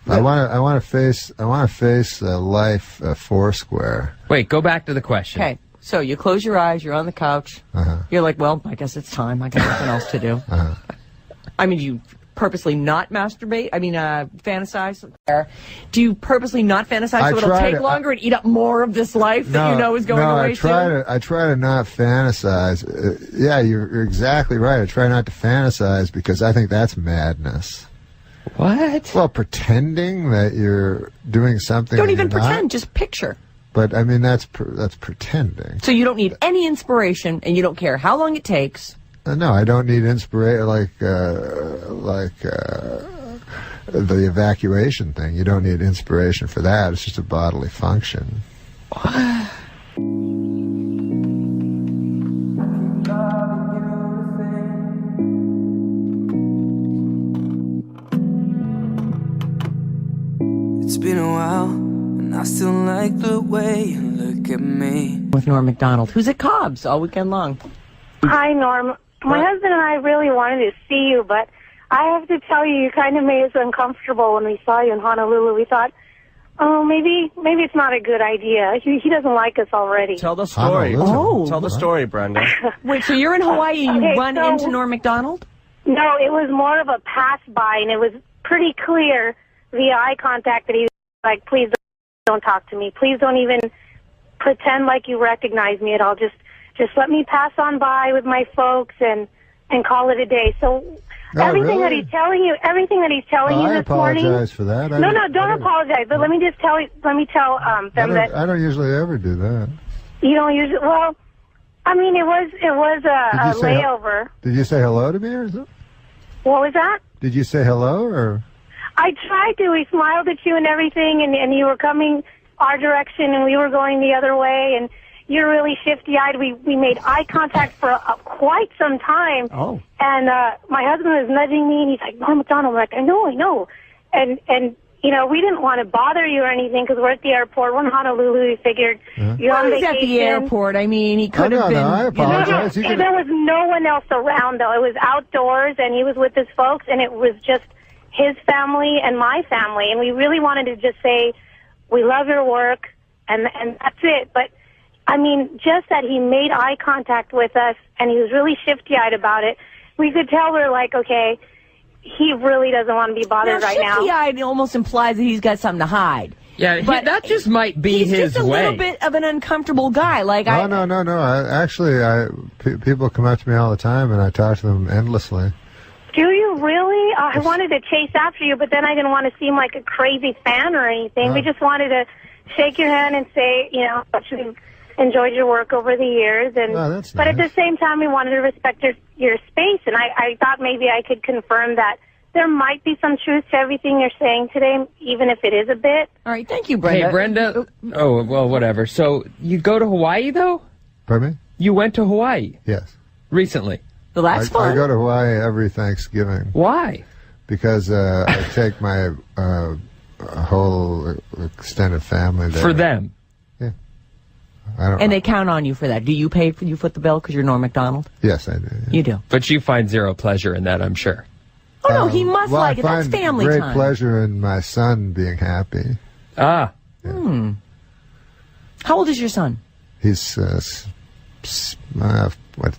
I want to face life foursquare.
Wait, go back to the question.
Okay, so you close your eyes. You're on the couch. You're like, well, I guess it's time. I got nothing else to do. I mean, you purposely not masturbate? I mean, fantasize? Do you purposely not fantasize so it'll take longer and eat up more of this life that you know is going away soon?
I try to not fantasize. Yeah, you're exactly right. I try not to fantasize because I think that's madness.
What?
Well, pretending that you're doing something.
Don't even pretend, just picture.
But, I mean, that's pretending.
So you don't need any inspiration, and you don't care how long it takes.
No, I don't need inspiration like the evacuation thing. You don't need inspiration for that. It's just a bodily function.
It's been a while, and I still like the way you look at me.
With Norm MacDonald, who's at Cobb's all weekend long.
Hi, Norm. My husband and I really wanted to see you, but I have to tell you, you kind of made us uncomfortable when we saw you in Honolulu. We thought, oh, maybe it's not a good idea. He doesn't like us already.
Tell the story. Tell the story, Brenda.
Wait, so you're in Hawaii and you run into Norm MacDonald?
No, it was more of a pass-by, and it was pretty clear via eye contact that he was like, please don't talk to me. Please don't even pretend like you recognize me at all. Just let me pass on by with my folks and call it a day. So everything that he's telling you this morning.
I apologize for that.
No, don't apologize. But let me tell them that
I don't usually ever do that.
You don't usually. Well, I mean, it was a layover.
Did you say hello to me or something?
What was that?
Did you say hello or?
I tried to. We smiled at you and everything, and you were coming our direction, and we were going the other way, and you're really shifty-eyed. We made eye contact for quite some time. Oh. And my husband was nudging me, and he's like, Norm MacDonald. I'm like, I know. And you know, we didn't want to bother you or anything because we're at the airport. We're in Honolulu. We figured you're on vacation.
At the airport. I mean, he could have been.
No, I apologize.
There was no one else around, though. It was outdoors, and he was with his folks, and it was just his family and my family. And we really wanted to just say, we love your work, and that's it. But I mean, just that he made eye contact with us, and he was really shifty-eyed about it. We could tell we're like, okay, he really doesn't want to be bothered right now.
Shifty-eyed almost implies that he's got something to hide.
Yeah, but that just might be his way.
He's just a little bit of an uncomfortable guy. Like
No. People come up to me all the time, and I talk to them endlessly.
Do you really? I wanted to chase after you, but then I didn't want to seem like a crazy fan or anything. We just wanted to shake your hand and say, you know, how much we've enjoyed your work over the years. And
that's
but at the same time, we wanted to respect your space. And I thought maybe I could confirm that there might be some truth to everything you're saying today, even if it is a bit.
All right, thank you, Brenda.
Hey, Brenda. Oh, well, whatever. So you go to Hawaii, though?
Pardon me?
You went to Hawaii?
Yes.
Recently?
Well, that's fun.
I go to Hawaii every Thanksgiving.
Why?
Because I take my whole extended family there.
For them?
Yeah. I don't
And they count on you for that. Do you pay for you foot the bill because you're Norm MacDonald?
Yes, I do. Yeah.
You do.
But you find zero pleasure in that, I'm sure.
Oh, no, he must
well,
like
I
it. That's
find
family
great
time.
pleasure in my son being happy.
Ah.
Hmm. How old is your son?
He's,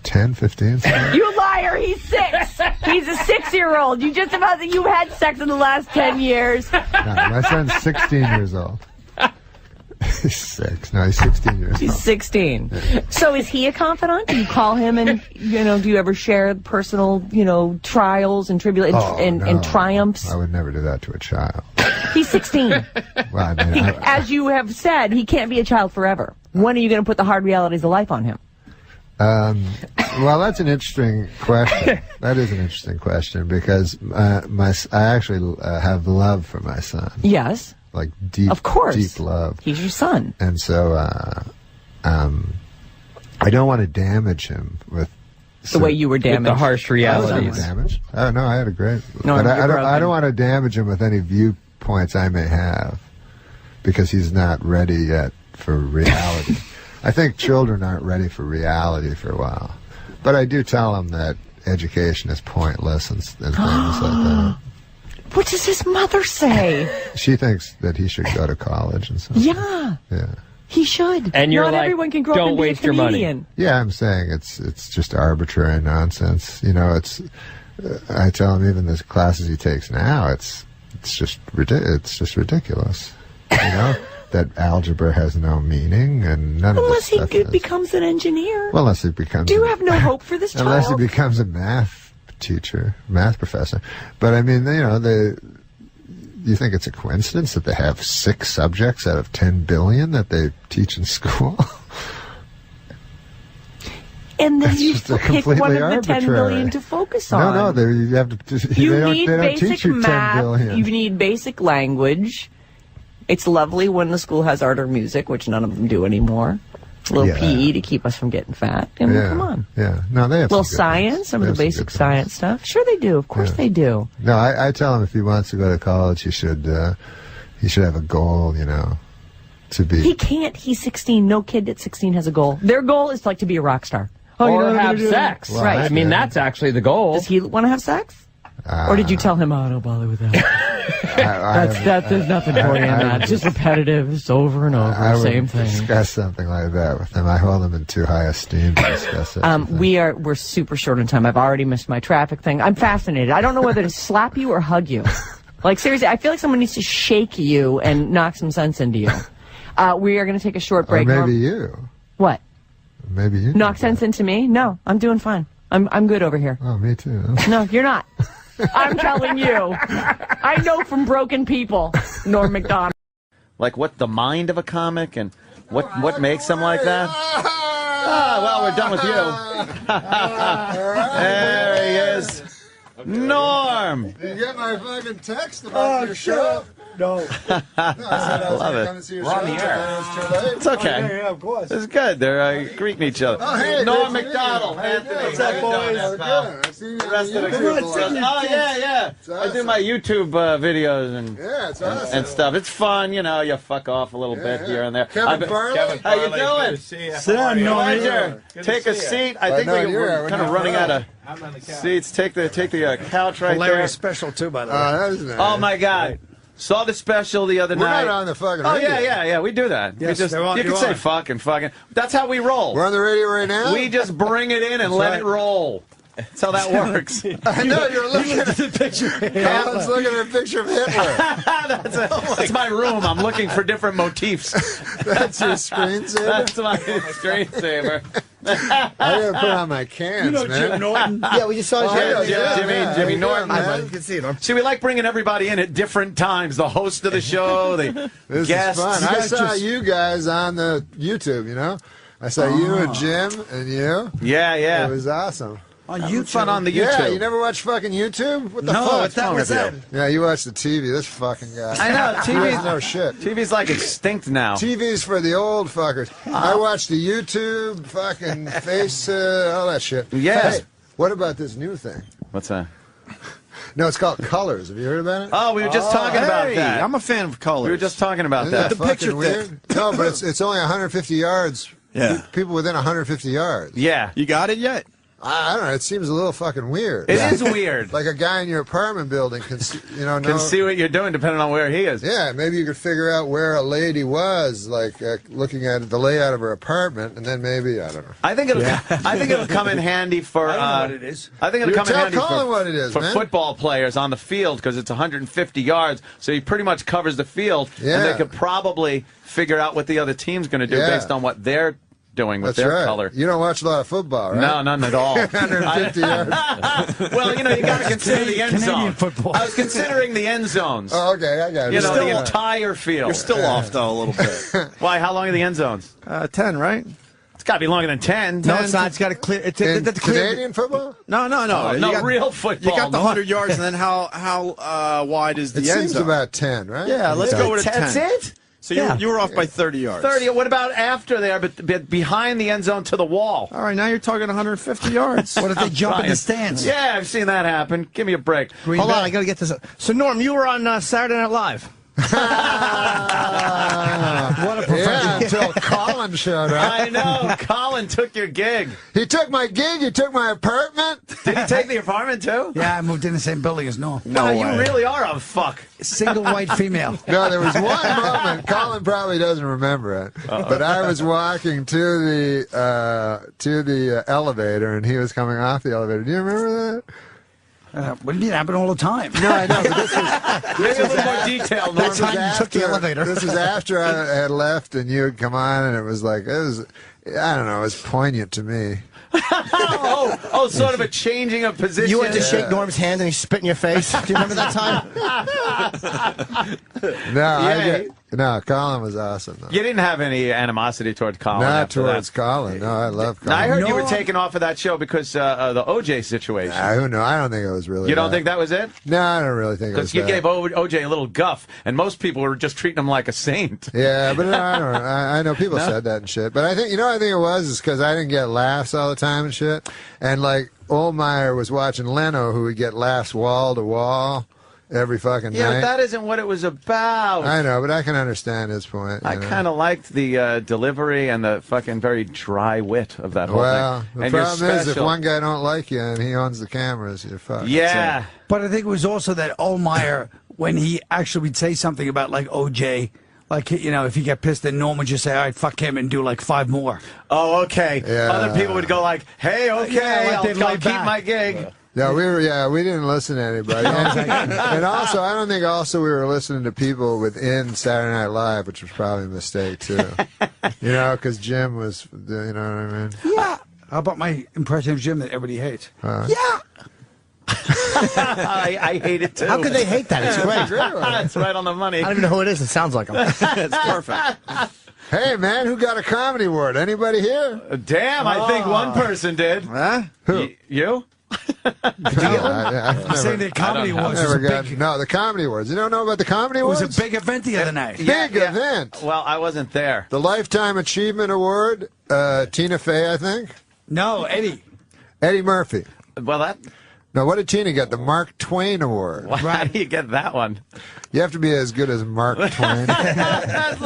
10, 15?
You liar! He's 6. He's a 6-year-old. You just about you've had sex in the last 10 years.
No, my son's 16 years old. He's 6. No, he's 16 years old.
He's 16. So is he a confidant? Do you call him and, you know, do you ever share personal, you know, trials and tribulations and triumphs?
I would never do that to a child.
He's 16.
Well, I mean,
As you have said, he can't be a child forever. When are you going to put the hard realities of life on him?
Well, that's an interesting question. That is an interesting question because I actually have love for my son.
Yes.
Like deep,
of course.
Deep love.
He's your son.
And so I don't want to damage him with
the way you were damaged.
With the harsh realities.
Damaged? Oh, no, I had a great...
No,
but I don't want to damage him with any viewpoints I may have because he's not ready yet for reality. I think children aren't ready for reality for a while. But I do tell them that education is pointless and things like that.
What does his mother say?
She thinks that he should go to college and stuff.
Yeah.
Yeah.
He should.
And you're
Not
like,
everyone can grow up
don't
and be
waste
a
your
comedian.
money.
Yeah, I'm saying it's just arbitrary nonsense. You know, it's. I tell him even the classes he takes now, it's just ridiculous. You know that algebra has no meaning and none
Unless
of this stuff
he becomes an engineer.
Well, unless he becomes.
Do you have no hope for this child?
Unless he becomes a math teacher, math professor. But I mean, you know, you think it's a coincidence that they have 6 subjects out of 10 billion that they teach in school?
And then you
just
pick one of the 10 billion to focus on.
No, you have to.
You
they
need
don't
basic
teach you
math.
10 billion.
You need basic language. It's lovely when the school has art or music, which none of them do anymore. A little PE to keep us from getting fat. I mean, come on.
Yeah, no, they have
a little
some good
science,
things.
some of the basic science stuff. Sure they do. Of course they do.
No, I tell him if he wants to go to college, he should have a goal, you know, to be.
He can't. He's 16. No kid at 16 has a goal. Their goal is like to be a rock star.
Or have sex.
Well,
right. I mean, that's actually the goal.
Does he want to have sex? Or did you tell him, oh, don't bother with that? There's nothing for you in that. It's just repetitive. It's over and over. Same thing.
Discuss something like that with him. I hold him in too high esteem to discuss it.
We're super short on time. I've already missed my traffic thing. I'm fascinated. I don't know whether to slap you or hug you. Like, seriously, I feel like someone needs to shake you and knock some sense into you. We are going to take a short break.
Or maybe you.
What?
Maybe you.
Knock sense into me? No, I'm doing fine. I'm good over here.
Oh, me too.
No, you're not. I'm telling you. I know from broken people, Norm MacDonald.
Like what the mind of a comic and what makes them like that? Well, we're done with you. There he is. Norm!
Did you get my fucking text about your show?
No. I love it.
We're on the air.
It's okay.
Yeah, of course.
It's good. They're greeting each other.
Oh, hey,
Norm
good to
MacDonald,
meet you.
Anthony.
What's up, boys?
Pal?
I've seen you
The rest of the
on
group.
YouTube.
Oh, yeah. I do my YouTube videos
it's awesome.
and stuff. It's fun, you know. You fuck off a little bit here and there.
Kevin Farley?
How you doing?
Sit down,
Norm. Take a seat. I think we're kind of running out of seats. Take the couch right there.
Hilarious special, too, by the way. That is nice.
Oh, my God. Saw the special the other night.
We're not on the fucking
radio.
radio.
Yeah, we do that.
Yes,
you can say fucking. That's how we roll.
We're on the radio right now?
We just bring it in and let it roll. That's how that works.
I know, you're looking at
the picture.
Colin's looking at a picture of Hitler.
That's my room. I'm looking for different motifs.
That's your screensaver?
That's my screensaver.
I gotta put on my cans, man.
Jim Norton.
Yeah, we just saw
Jimmy Norton.
Man. You can see it.
See, we like bringing everybody in at different times. The host of the show, the guests.
Is fun. I saw you guys on the YouTube, you know? I saw you and Jim and you.
Yeah.
It was awesome.
On YouTube.
Fun on the YouTube.
Yeah, you never watch fucking YouTube? What the fuck?
No, what's that?
Yeah, you watch the TV. This fucking guy.
I know, TV.
He doesn't know shit.
TV's like extinct now.
TV's for the old fuckers. I watch the YouTube, fucking face, all that shit.
Yes.
Hey, what about this new thing?
What's that?
No, it's called Colors. Have you heard about it?
Oh, we were just talking about that.
I'm a fan of Colors.
We were just talking about
Isn't
that.
that fucking weird? No, but it's only 150 yards.
Yeah.
People within 150 yards.
Yeah.
You got it yet?
I don't know. It seems a little fucking weird.
It is weird.
Like a guy in your apartment building can
see what you're doing depending on where he is.
Yeah, maybe you could figure out where a lady was, like looking at the layout of her apartment, and then maybe I don't know.
I think it'll come in handy for.
I don't know what it is.
I think it'll come in handy
what it is,
for
man.
football players on the field because it's 150 yards, so he pretty much covers the field, and they could probably figure out what the other team's going to do based on what they're doing with their color.
You don't watch a lot of football, right?
No, none at all.
150 yards.
Well, you got to consider the end
Canadian
zone.
Football.
I was considering the end zones.
Oh, okay, I got it.
The entire field.
You're still off, though, a little bit.
Why? How long are the end zones?
10, right?
It's got to be longer than 10.
No, it's not. It's got to clear. It's
Canadian football?
No.
No, real football.
You got the 100 yards, and then how wide is the
end
end
seems
zone?
about 10, right?
Yeah, let's go with a 10.
That's it?
So you were off by 30 yards.
30. What about after there, but behind the end zone to the wall?
All right, now you're talking 150 yards.
What if they jump in the stands?
Yeah, I've seen that happen. Give me a break.
Hold on, I got to get this up. So, Norm, you were on Saturday Night Live.
What a professional. Yeah, until Colin showed up.
I know. Colin took your gig.
He took my gig. He took my apartment.
Did he take the apartment, too?
Yeah, I moved in the same building as Norm.
No, you really are a fuck.
Single white female.
No, there was one moment. Colin probably doesn't remember it. But I was walking to the elevator, and he was coming off the elevator. Do you remember that?
What do you mean? It happened all the time.
No, I know, but this was
a little more detail.
That time you took the elevator.
This was after I had left and you had come on, and it was I don't know, it was poignant to me.
Sort of a changing of position.
You went to shake Norm's hand and he spit in your face. Do you remember that time?
No, Colin was awesome, though.
You didn't have any animosity towards Colin?
Not towards Colin. No, I love Colin.
Now, I heard you were taken off of that show because the OJ situation.
Who knows? I don't think it was really
You don't think that was it?
No, I don't really think it was
because you gave OJ a little guff, and most people were just treating him like a saint.
Yeah, but I know people said that and shit. But I think, I think it was because I didn't get laughs all the time and shit. And, Oldmeyer was watching Leno, who would get laughs wall to wall every fucking night.
Yeah, but that isn't what it was about.
I know, but I can understand his point.
I kind of liked the delivery and the fucking very dry wit of that whole thing.
The problem is, if one guy don't like you and he owns the cameras, you're fucked.
Yeah.
But I think it was also that Oldmeyer, when he actually would say something about, OJ, if he got pissed, then Norm would just say, all right, fuck him, and do 5 more.
Oh, okay.
Yeah.
Other people would go hey, okay, I'll keep my gig.
Yeah, we didn't listen to anybody. And also, I don't think we were listening to people within Saturday Night Live, which was probably a mistake, too. Because Jim was, you know what I mean?
Yeah. How about my impression of Jim that everybody hates?
Yeah.
I hate it, too.
How could they hate that? It's great.
It's right on the money.
I don't even know who it is. It sounds like him.
It's perfect.
Hey, man, who got a comedy award? Anybody here?
Damn, I think one person did.
Huh? Who?
You?
I'm
saying the comedy awards.
No, the comedy awards. You don't know about the comedy awards?
It was a big event the other night.
Big event.
Well, I wasn't there.
The Lifetime Achievement Award, Tina Fey, I think.
No, Eddie
Murphy.
Well,
No, what did Tina get? The Mark Twain Award.
Well, how do you get that one?
You have to be as good as Mark Twain.
That's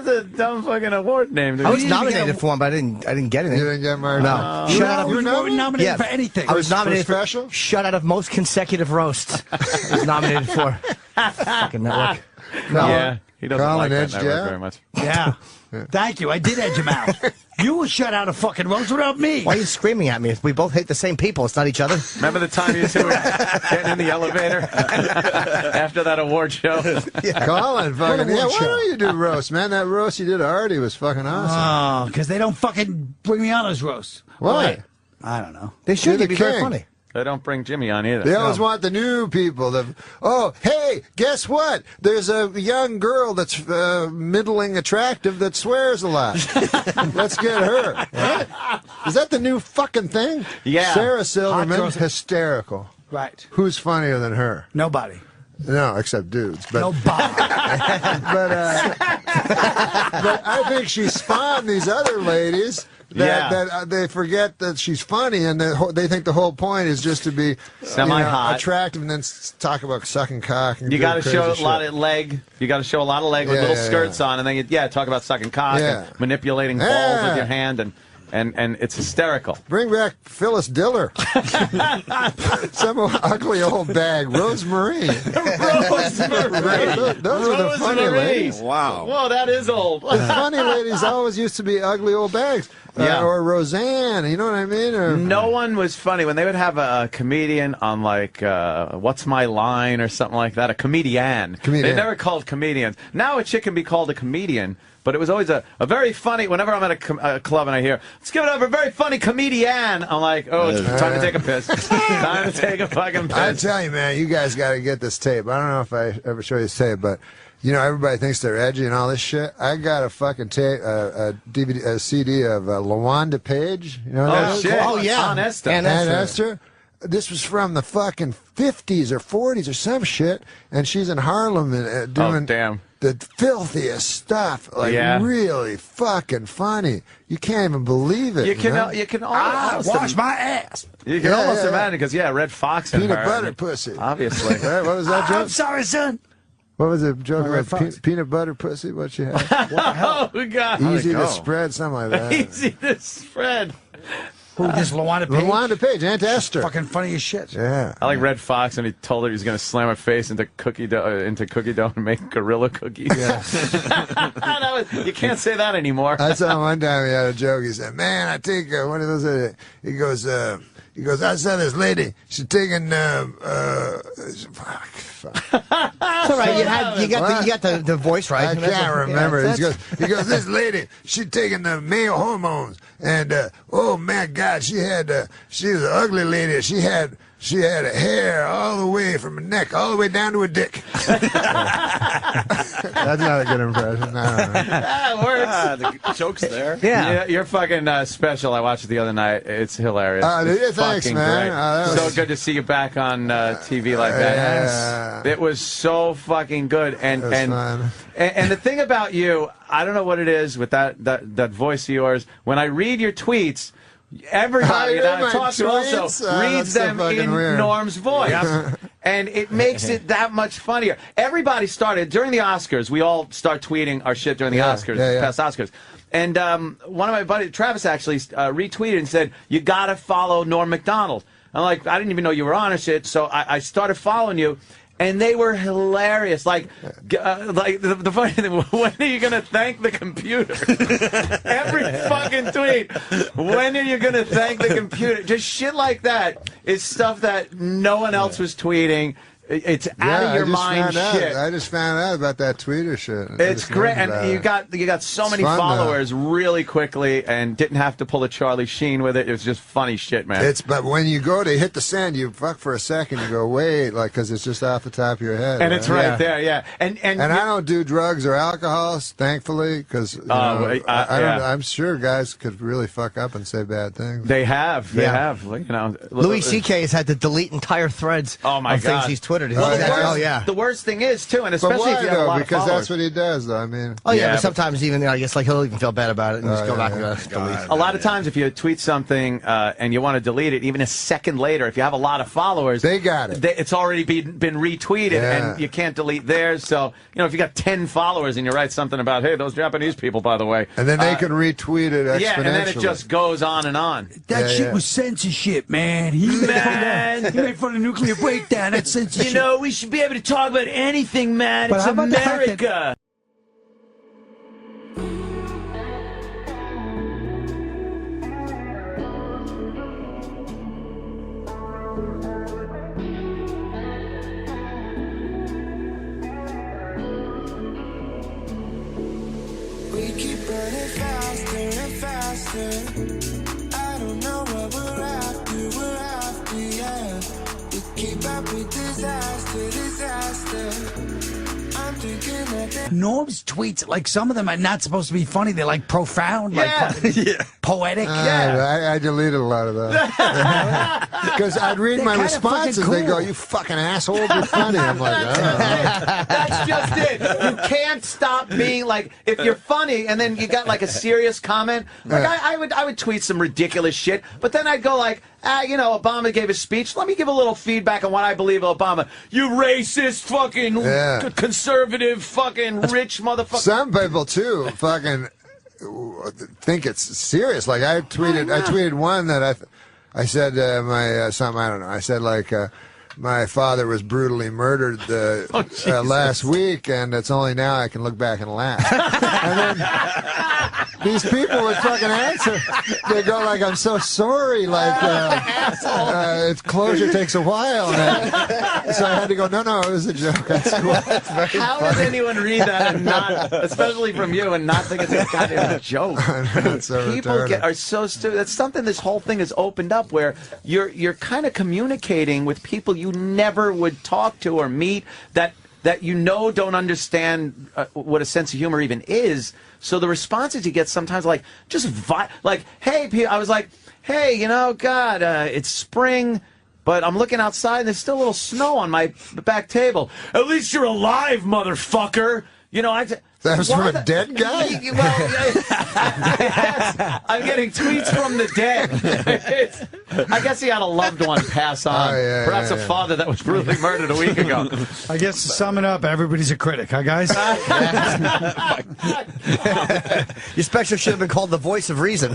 a dumb fucking award name. Dude.
I was nominated for one, but I didn't get anything.
You didn't get Mark?
No.
You
were nominated for anything. I was nominated
for special.
Shut out of most consecutive roasts. I was nominated for. Fucking network.
No. Yeah, he doesn't
Colin
like that
edged
network very much.
Yeah. Thank you. I did edge him out. You will shut out a fucking roast without me.
Why are you screaming at me? If we both hate the same people, it's not each other.
Remember the time you two were getting in the elevator after that award show?
Colin, fucking, why don't you do roast, man? That roast you did already was fucking awesome.
Oh, because they don't fucking bring me on as roast.
Why?
I don't know.
They should.
You're
Be
the
very
king.
funny.
They don't bring Jimmy on either.
They always want the new people. Oh, hey, guess what? There's a young girl that's middling attractive that swears a lot. Let's get her. What? Is that the new fucking thing?
Yeah.
Sarah Silverman, hysterical.
Right.
Who's funnier than her?
Nobody.
No, except dudes. But,
Nobody.
but I think she spawned these other ladies. That they forget that she's funny, and they think the whole point is just to be
semi-hot,
attractive, and then talk about sucking cock. And
you got to show
shit.
a lot of leg. You got to show a lot of leg with little skirts on, and then talk about sucking cock and manipulating balls with your hand, and it's hysterical.
Bring back Phyllis Diller. Some ugly old bag, Rosemary.
Rosemary.
Those are the funny ladies.
Wow. Whoa, that is old.
The funny ladies always used to be ugly old bags. Or Roseanne, you know what I mean? Or,
no one was funny. When they would have a comedian on, like, What's My Line or something like that, a comedian. They never called comedians. Now a chick can be called a comedian, but it was always a very funny, whenever I'm at a club and I hear, let's give it up for a very funny comedian, I'm like, oh, it's time to take a piss. Time to take a fucking piss.
I tell you, man, you guys got to get this tape. I don't know if I ever show you this tape, but... You know, everybody thinks they're edgy and all this shit. I got a fucking tape, a CD of LaWanda Page. You know that?
Shit.
Oh, yeah.
Aunt Esther.
Aunt Esther. This was from the fucking 50s or 40s or some shit, and she's in Harlem doing the filthiest stuff. Like, really fucking funny. You can't even believe it.
You can almost
wash my ass.
You can almost imagine, because, Red Fox and
Peanut
her.
butter pussy.
Obviously.
Right? What was that joke?
I'm sorry, son.
What was the joke about peanut butter pussy? What she had?
Oh, God.
Easy to spread, something like that.
Easy to spread.
Who, this LaWanda Page?
LaWanda Page, Aunt Esther.
Fucking funny as shit.
Yeah.
I like Red Fox, and he told her he was going to slam her face into cookie dough and make gorilla cookies. Yeah. You can't say that anymore.
I saw one time he had a joke. He said, man, I take one of those, he goes, I saw this lady. She's taking,
It's all right. You got the voice right.
I can't remember. He goes, this lady, she's taking the male hormones, and oh my God, she was an ugly lady. She had a hair all the way from her neck all the way down to her dick. That's not a good impression. I don't know.
That works.
The joke's there.
Yeah, you're fucking special. I watched it the other night. It's hilarious.
Dude, thanks,
fucking
man.
great. So good to see you back on TV like that.
Yeah.
It was so fucking good. And
fun.
And the thing about you, I don't know what it is with that voice of yours. When I read your tweets, everybody that I talk to also reads them in Norm's voice. And it makes it that much funnier. Everybody started, during the Oscars, we all start tweeting our shit during the Oscars, past Oscars. And one of my buddies, Travis, actually retweeted and said, you got to follow Norm MacDonald. I'm like, I didn't even know you were on or shit, so I started following you. And they were hilarious. Like the funny thing, when are you going to thank the computer? Every fucking tweet. When are you going to thank the computer? Just shit like that is stuff that no one else was tweeting. It's out of your mind shit.
I just found out about that Twitter shit.
It's great, and you got so many followers really quickly, and didn't have to pull a Charlie Sheen with it. It was just funny shit, man.
But when you go to hit the send, you fuck for a second. You go wait, because it's just off the top of your head,
and it's right there, yeah. And
I don't do drugs or alcohol, thankfully, because I'm sure guys could really fuck up and say bad things.
They have.
Louis C.K. has had to delete entire threads of things he's tweeted.
The worst thing is, too, and especially if you have a lot of followers.
Because that's what he does, though. I mean,
but sometimes even, I guess, he'll even feel bad about it and just go back and delete.
A lot of times, if you tweet something and you want to delete it, even a second later, if you have a lot of followers,
they got it.
It's already been retweeted, and you can't delete theirs. So, if you got 10 followers and you write something about, hey, those Japanese people, by the way,
and then they can retweet it exponentially.
Yeah, and then it just goes on and on.
That shit was censorship, man. He made fun of nuclear breakdown. That's censorship.
We should be able to talk about anything, man. It's America.
disaster. I don't know what we're after, yeah. We keep up with disaster. I'm thinking that
Norm's tweets, like some of them are not supposed to be funny. They're like profound, like fucking poetic.
I deleted a lot of that. Because I'd read my responses, they go, you fucking assholes, you're funny. I'm like, oh.
That's just it. You can't stop being like, if you're funny and then you got like a serious comment, like I would tweet some ridiculous shit, but then I'd go like, you know, Obama gave a speech. Let me give a little feedback on what I believe of Obama. You racist, fucking conservative, fucking rich motherfucker.
Some people, too, fucking think it's serious. Like, I tweeted one that I said something, I don't know. I said, like, my father was brutally murdered last week, and it's only now I can look back and laugh. And then these people would fucking answer. They go like, I'm so sorry. Like, closure takes a while. So I had to go, no, it was a joke. That's cool. That's very
How
funny.
does anyone read that and not, especially from you, and not think it's a goddamn joke?
So
People are so stupid. That's something this whole thing has opened up, where you're kind of communicating with people you never would talk to or meet, that you know don't understand what a sense of humor even is. So the responses you get sometimes, like, just like, hey, I was like, hey, you know, God, it's spring, but I'm looking outside and there's still a little snow on my back table. At least you're alive, motherfucker. You know,
that was from a dead guy?
I'm getting tweets from the dead. I guess he had a loved one pass on. Perhaps a father that was brutally murdered a week ago.
I guess to sum it up, everybody's a critic, huh, guys?
Your special should have been called The Voice of Reason.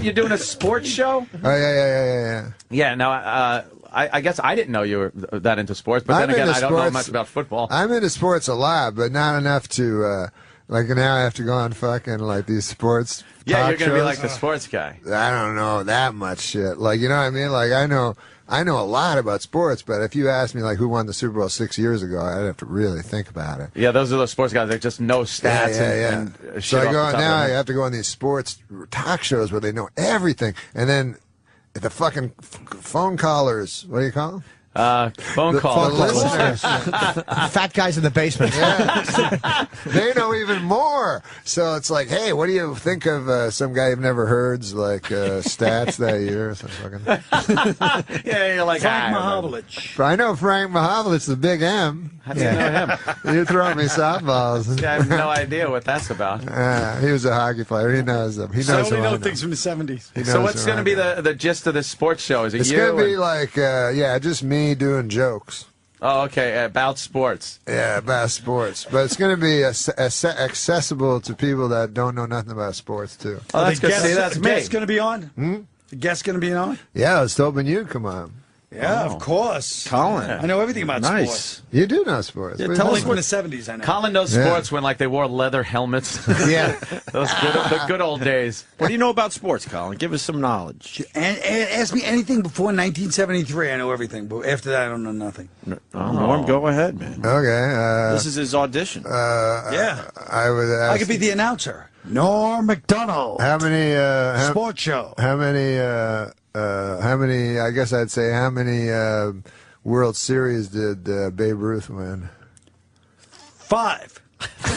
You're doing a sports show?
Oh, yeah.
Yeah, no, I guess I didn't know you were that into sports, but then again, I don't know much about football.
I'm into sports a lot, but not enough to, like, now I have to go on fucking, like, these sports
Yeah, you're
going
to be like the sports guy.
I don't know that much shit. Like, you know what I mean? Like, I know a lot about sports, but if you asked me, like, who won the Super Bowl 6 years ago, I'd have to really think about it.
Yeah, those are those sports guys that just know stats and shit.
So I have to go on these sports talk shows where they know everything, and then the fucking phone callers, what do you call them?
Phone callers.
The listeners.
Fat guys in the basement.
Yeah. They know even more. So it's like, hey, what do you think of some guy you've never heard's like stats that year? So fucking...
Yeah, you're like
Frank Mahovlich.
I know Frank Mahovlich, the big M.
How do you know him?
You're throwing me softballs.
Yeah, I have no idea what that's about.
He was a hockey player. He knows them. He knows.
So we know things from the 70s.
So what's going to be the gist of this sports show? Is it
it's going to be like, just me doing jokes.
Oh, okay, about sports.
Yeah, about sports. But it's going to be accessible to people that don't know nothing about sports, too.
Oh, that's good. See, that's me.
The guest's going to be on? The guest's going to be on?
Yeah, I was hoping you'd come on.
Yeah, of course.
Colin.
I know everything about sports.
You do know sports.
Yeah, tell us from the 70s, I know.
Colin knows sports when, like, they wore leather helmets.
Yeah.
the good old days.
What do you know about sports, Colin? Give us some knowledge.
And ask me anything before 1973. I know everything. But after that, I don't know nothing.
Norm, go ahead, man.
Okay.
This is his audition.
Yeah.
I would ask,
I could be the announcer. Norm MacDonald.
How many...
sports show.
How many... I guess I'd say how many World Series did Babe Ruth win?
5.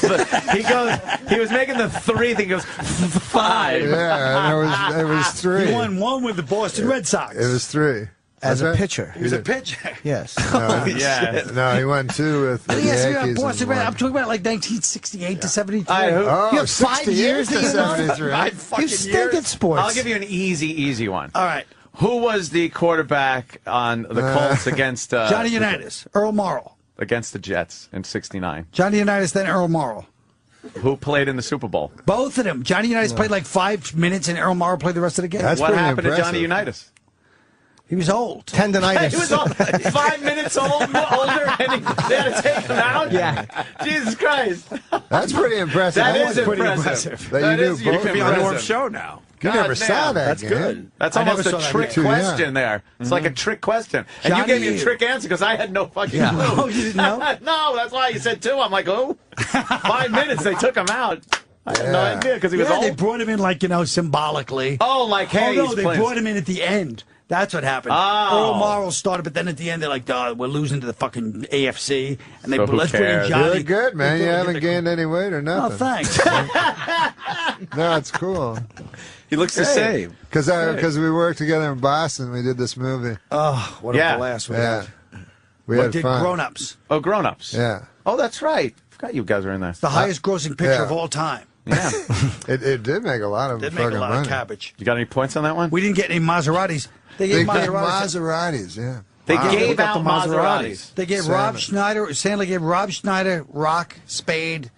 He was making the 3 thing. He goes 5.
Yeah, and it was 3.
He won 1 with the Boston Red Sox.
It was 3.
As a pitcher.
He was a pitcher.
Yes.
No, he won 2 with the Yankees.
Boston Red. I'm talking about like 1968 to 73.
You have 5 years
to 73.
You stink at sports.
I'll give you an easy one.
All right.
Who was the quarterback on the Colts against...
Johnny Unitas. Earl Morrall.
Against the Jets in '69.
Johnny Unitas, then Earl Morrall.
Who played in the Super Bowl?
Both of them. Johnny Unitas played like 5 minutes, and Earl Morrall played the rest of the game.
That's
what happened
impressive.
to Johnny Unitas?
He was old.
Tendonitis.
He was 5 minutes older, and they had to take him out?
Yeah.
Jesus Christ.
That's pretty impressive.
That is
pretty
impressive.
That you
is
do both.
You could be on Norm's show now.
You never saw that.
That's
game.
good. That's
I
almost
never
a
saw that
trick
game.
question there. It's like a trick question. And you
Johnny-
gave me a trick answer because I had no fucking clue.
Oh, you didn't know?
No, that's why you said 2. I'm like, oh, 5 minutes, they took him out. I had no idea because he was
They
old.
brought him in like, symbolically.
Oh, like, hey,
no,
he's
they
playing-
brought him in at the end. That's what happened.
Oh.
All morals started, but then at the end they're like, we're losing to the fucking AFC. And they
So who
let's bring in
cares?
Johnny.
You're good, man. You haven't gained any weight or
Oh,
nothing.
thanks.
No, it's cool.
He looks the same.
Because we worked together in Boston. We did this movie.
Oh, what a blast we had.
We
What
had
did
fun.
Grown Ups?
Oh, Grown Ups.
Yeah.
Oh, that's right. Forgot you guys were in there.
The highest grossing picture of all time.
Yeah.
It did make a lot of
Did
fucking
make a lot
money.
of cabbage.
You got any points on that one?
We didn't get any Maseratis. They
They
gave
got
Maseratis.
Maseratis, yeah.
They
Wow.
gave
Got
out Maseratis.
They gave
Sandler.
Rob Schneider. Sandler gave Rob Schneider, Rock, Spade,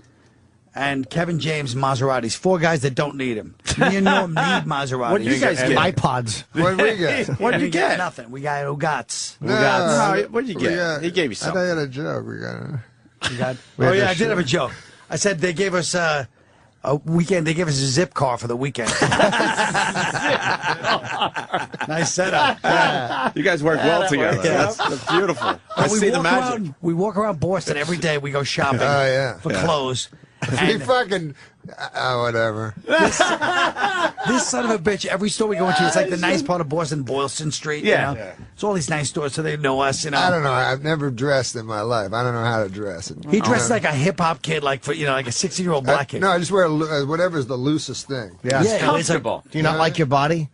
and Kevin James Maseratis. 4 guys that don't need them. Me and Norm need Maseratis.
What did you guys get? iPods.
What did we get?
What did you get?
Nothing. We got Ugats.
No,
what did you get? He gave you
I thought
something.
you had a joke. We got
Oh yeah, I did have a joke. I said they gave us a weekend. They gave us a zip car for the weekend. Nice setup. Yeah.
You guys work well together.
Yeah.
That's beautiful. I
we
see the
walk
magic.
around. We walk around Boston every day. We go shopping for clothes.
We
And
fucking whatever.
this son of a bitch. Every store we go into, it's like the nice part of Boston, Boylston Street.
Yeah.
You know? It's all these nice stores, so they know us.
I don't know. I've never dressed in my life. I don't know how to dress.
He dresses like a hip hop kid, like like a 16-year-old black kid.
No, I just wear whatever's the loosest thing.
Yeah,
Yeah,
it's comfortable. Do you not like your body?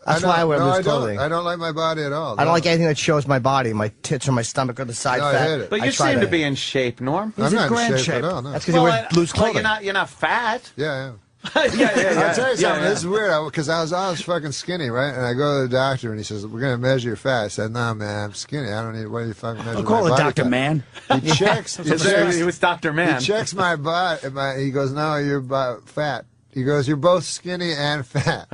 That's why I wear loose clothing.
I don't like my body at all.
I don't like anything that shows my body, my tits or my stomach or the side
No, I
fat.
hate it.
But you seem to be in shape, Norm.
I'm not in shape at all. No.
That's because you wear loose
Well,
clothing.
you're not fat.
Yeah.
yeah.
I'll tell you something.
Yeah.
This is weird because I was fucking skinny, right? And I go to the doctor and he says, "We're gonna measure your fat." I said, "No, man, I'm skinny. I don't need. What are you fucking measuring?"
I'll call
my
it
body
Dr.
fat?"
Man.
He checks.
He was Dr. Man.
He checks my body. He goes, "No, you're fat." He goes, "You're both skinny and fat."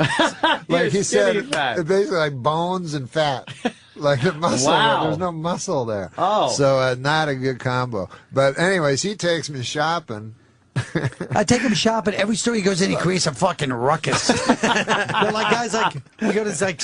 Like he said,
fat.
basically like bones and fat. Like the muscle,
Wow.
there's no muscle there.
Oh.
So not a good combo. But anyways, he takes me shopping.
I take him shopping. Every store he goes in, he creates a fucking ruckus. They're like guys like we go to this like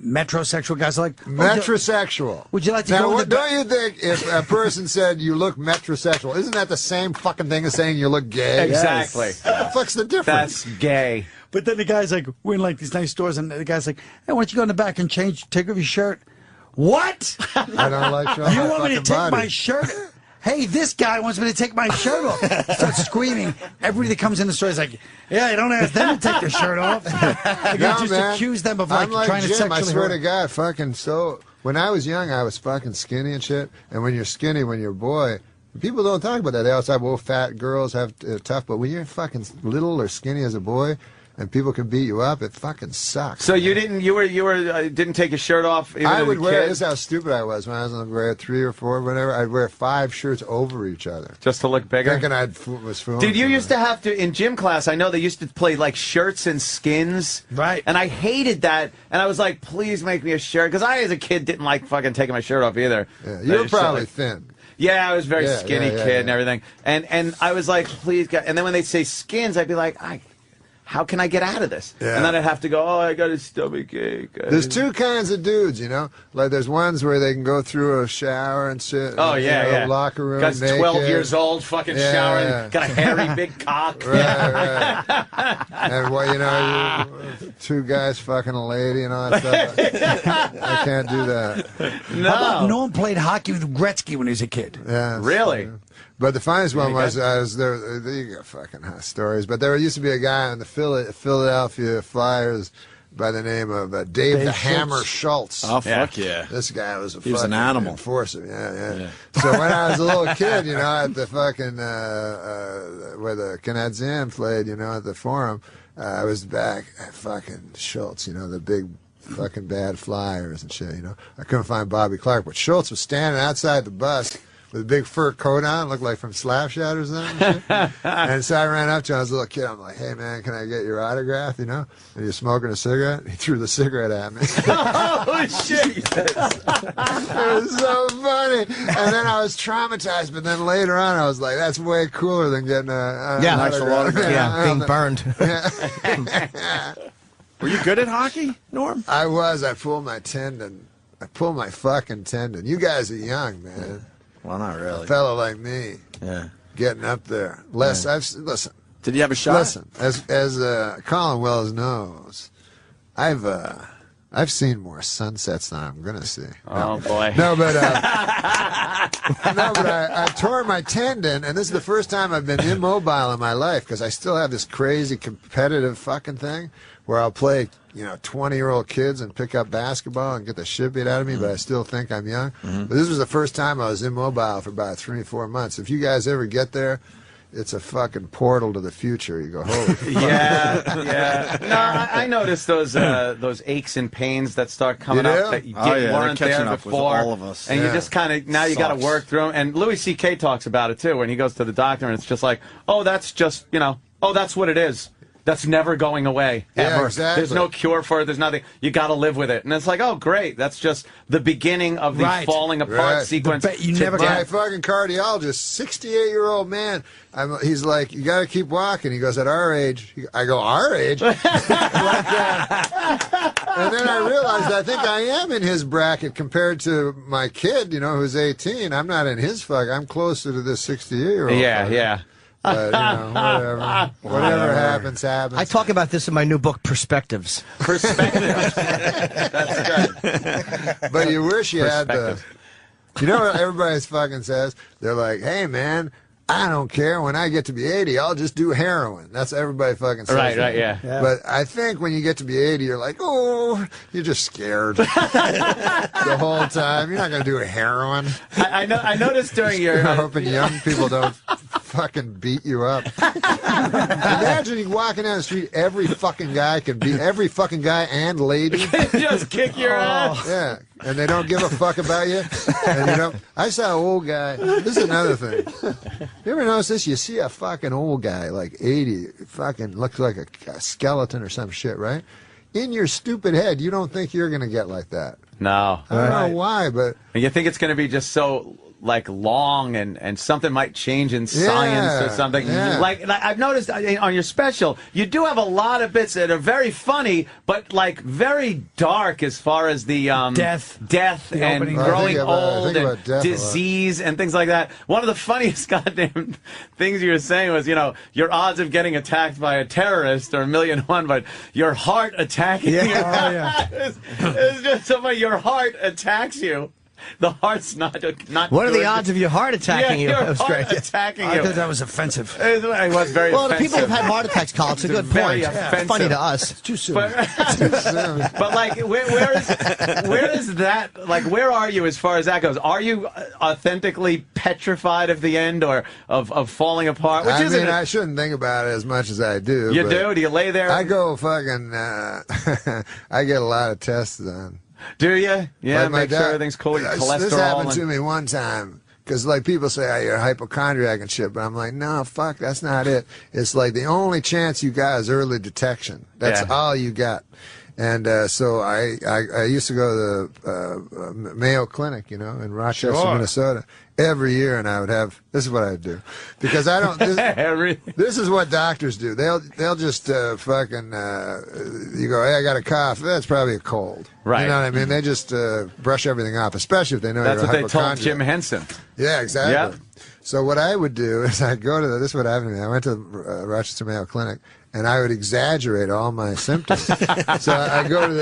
metrosexual guys like
Metrosexual.
Would you like to
now,
go in
what,
the
don't you think if a person said you look metrosexual, isn't that the same fucking thing as saying you look gay?
Exactly.
What the fuck's the difference?
That's gay.
But then the guy's like, we're in like these nice stores, and the guy's like, hey, why don't you go in the back and take off your shirt? What?
I don't like showing
You
my
want me to
fucking
take
body.
my shirt? Hey, this guy wants me to take my shirt off. Starts screaming. Everybody that comes in the store is like, yeah, you don't ask them to take their shirt off. Like,
No,
you just
man.
accuse them of
I'm
like trying to
Jim,
sexually
I swear to
harass-
God, fucking so. When I was young, I was fucking skinny and shit. And when you're skinny, when you're a boy, people don't talk about that. They always say, well, fat girls have tough. But when you're fucking little or skinny as a boy, and people can beat you up, it fucking sucks.
So you didn't didn't take your shirt off. Even
I
as
would
a
wear.
kid?
This is how stupid I was when I was in grade 3 or 4, whatever. I'd wear 5 shirts over each other,
just to look bigger.
thinking was fooling.
Did you
somebody.
used to have to in gym class? I know they used to play like shirts and skins,
right?
And I hated that. And I was like, please make me a shirt because I, as a kid, didn't like fucking taking my shirt off either.
Yeah, you were probably thin.
Yeah, I was a very
Yeah,
skinny
yeah,
kid and everything. And I was like, please, God. And then when they'd say skins, I'd be like, how can I get out of this?
Yeah.
And then I'd have to go, I got a stomach ache.
There's 2 kinds of dudes, you know. Like there's ones where they can go through a shower and shit.
Oh,
you
yeah,
know,
yeah.
Locker room.
Guy's
naked.
12 years old, fucking
Yeah,
showering,
yeah.
got a hairy big cock.
Right. And what you know, 2 guys fucking a lady and all that stuff. I can't do that.
No.
How about Norm played hockey with Gretzky when he was a kid?
Yeah.
Really?
But the funniest one was,
good?
I was there. You got fucking hot stories. But there used to be a guy on the Philadelphia Flyers by the name of Dave the Hammer Schultz.
Oh, fuck yeah.
This guy was
He was an
fucking
animal.
enforcer. Yeah. So when I was a little kid, you know, at the fucking where the Canadiens played, you know, at the Forum, I was back at fucking Schultz, you know, the big fucking bad Flyers and shit. You know, I couldn't find Bobby Clark, but Schultz was standing outside the bus with a big fur coat on, looked like from Slapshot or something. And so I ran up to him. I was a little kid. I'm like, hey, man, can I get your autograph, you know? Are you smoking a cigarette? He threw the cigarette at me.
Oh, shit.
It was so funny. And then I was traumatized, but then later on I was like, that's way cooler than getting an autograph.
Being burned.
Were you good at hockey, Norm?
I was. I pulled my tendon. I pulled my fucking tendon. You guys are young, man.
Well, not really.
A fellow like me.
Yeah.
Getting up there. Listen.
Did you have a shot?
Listen, as Colin Wells knows, I've seen more sunsets than I'm gonna see.
Oh boy.
No, but I tore my tendon, and this is the first time I've been immobile in my life because I still have this crazy competitive fucking thing where I'll play, 20-year-old kids and pick up basketball and get the shit beat out of me, but I still think I'm young. But this was the first time I was immobile for about 3 or 4 months. If you guys ever get there, it's a fucking portal to the future. You go, holy fuck.
Yeah. No, I noticed those aches and pains that start coming up that you weren't there before.
All of us.
And you just kind of, now you got to work through them. And Louis C.K. talks about it, too, when he goes to the doctor, and it's just like, oh, that's just, that's what it is. That's never going away, ever.
Yeah, exactly.
There's no cure for it. There's nothing. You got to live with it. And it's like, oh, great. That's just the beginning of the falling apart sequence.
My fucking cardiologist, 68-year-old man, he's like, you got to keep walking. He goes, at our age. I go, our age? And then I realized I think I am in his bracket compared to my kid, who's 18. I'm not in his I'm closer to this 68-year-old.
Yeah.
But, whatever happens.
I talk about this in my new book, Perspectives.
Perspectives. That's good.
But you wish you had you know what everybody fucking says? They're like, hey, man, I don't care. When I get to be 80, I'll just do heroin. That's what everybody fucking says.
Right, yeah.
But I think when you get to be 80, you're like, oh, you're just scared the whole time. You're not going to do heroin.
I noticed during your...
You're hoping young people don't fucking beat you up. Imagine you walking down the street, every fucking guy and lady
just kick your ass.
Yeah, and they don't give a fuck about you. And I saw an old guy. This is another thing. You ever notice this? You see a fucking old guy, like 80, fucking looks like a skeleton or some shit, right? In your stupid head, you don't think you're gonna get like that.
No.
I don't know why, but
and you think it's gonna be just so long and something might change in science or something.
Yeah.
Like I've noticed on your special, you do have a lot of bits that are very funny, but very dark as far as the death and growing old and disease and things like that. One of the funniest goddamn things you were saying was, your odds of getting attacked by a terrorist are 1,000,001, but your heart attacking you. It's just so funny. Your heart attacks you. The heart's not.
What are the odds of your heart attacking you?
Your heart attacking you.
I thought that was offensive.
It was very
well,
offensive.
the people who've had heart attacks, Carl, it's a good point. It's funny to us.
It's too soon.
But where is that? Like, where are you as far as that goes? Are you authentically petrified of the end or of falling apart?
I shouldn't think about it as much as I do.
You do? Do you lay there?
I go fucking. I get a lot of tests done.
Do you? Yeah, make sure everything's cool. Your cholesterol.
This happened to me one time. Because, people say, oh, you're a hypochondriac and shit. But I'm like, no, fuck, that's not it. It's like the only chance you got is early detection. That's all you got. And so I used to go to the Mayo Clinic, in Rochester, Minnesota, every year, and I would have, this is what I would do. Because I don't, this is what doctors do. They'll just you go, hey, I got a cough. That's probably a cold.
Right.
You know what I mean? They just brush everything off, especially if they know
that's
you're a
what they told
hypochondriac.
Jim Henson.
Yeah, exactly.
Yep.
So what I would do is I'd go to this is what happened to me. I went to Rochester Mayo Clinic, and I would exaggerate all my symptoms. So I go to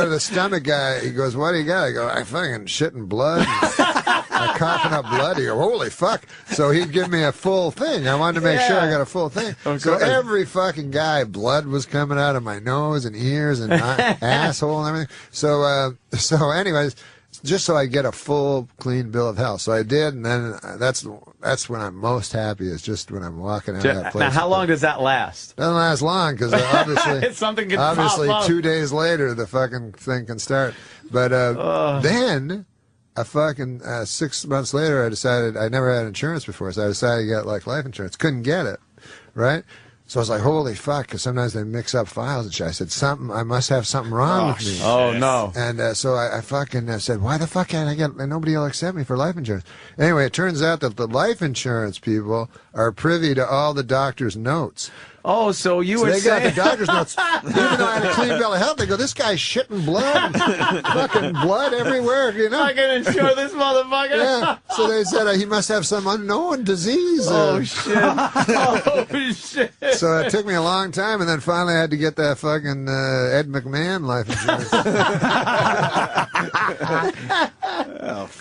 the stomach guy. He goes, "What do you got?" I go, "I fucking shitting blood, I'm coughing up blood." He goes, "Holy fuck!" So he'd give me a full thing. I wanted to make sure I got a full thing. So every fucking guy, blood was coming out of my nose and ears and my asshole and everything. So anyways. Just so I get a full, clean bill of health. So I did, and then that's when I'm most happy, is just when I'm walking out of that place.
Now, how long does that last?
Doesn't last long, because obviously 2 days later, the fucking thing can start. But then I fucking 6 months later, I decided I never had insurance before, so I decided to get like life insurance. Couldn't get it, right? So I was like, holy fuck, because sometimes they mix up files and shit. I said, I must have something wrong with me.
Oh, no.
And so I fucking said, why the fuck can't I get, and nobody will accept me for life insurance. Anyway, it turns out that the life insurance people are privy to all the doctor's notes.
Oh, so you were
they
saying...
got the doctor's notes. Even though I had a clean bill of health, they go, this guy's shitting blood. Fucking blood everywhere, you know.
I can insure this motherfucker.
Yeah. So they said he must have some unknown disease.
Oh, shit. Oh, shit.
So it took me a long time, and then finally I had to get that fucking Ed McMahon life insurance.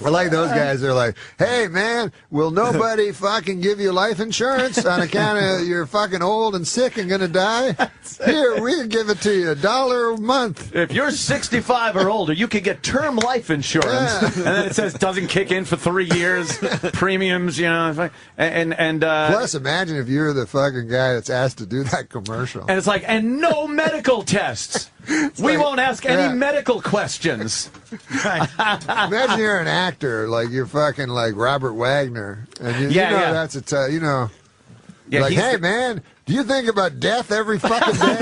I like those guys. They're like, hey, man, will nobody fucking give you life insurance on account of you're fucking old and sick and going to die? Here, we can give it to you $1 a month.
If you're 65 or older, you can get term life insurance.
Yeah.
And then it says doesn't kick in for 3 years, premiums, you know. And
plus, imagine if you're the fucking guy that's asked to do that commercial.
And it's like, and no medical tests. We won't ask any medical questions.
Imagine you're an actor, like you're fucking like Robert Wagner, and you know that's you know, like, hey man, do you think about death every fucking day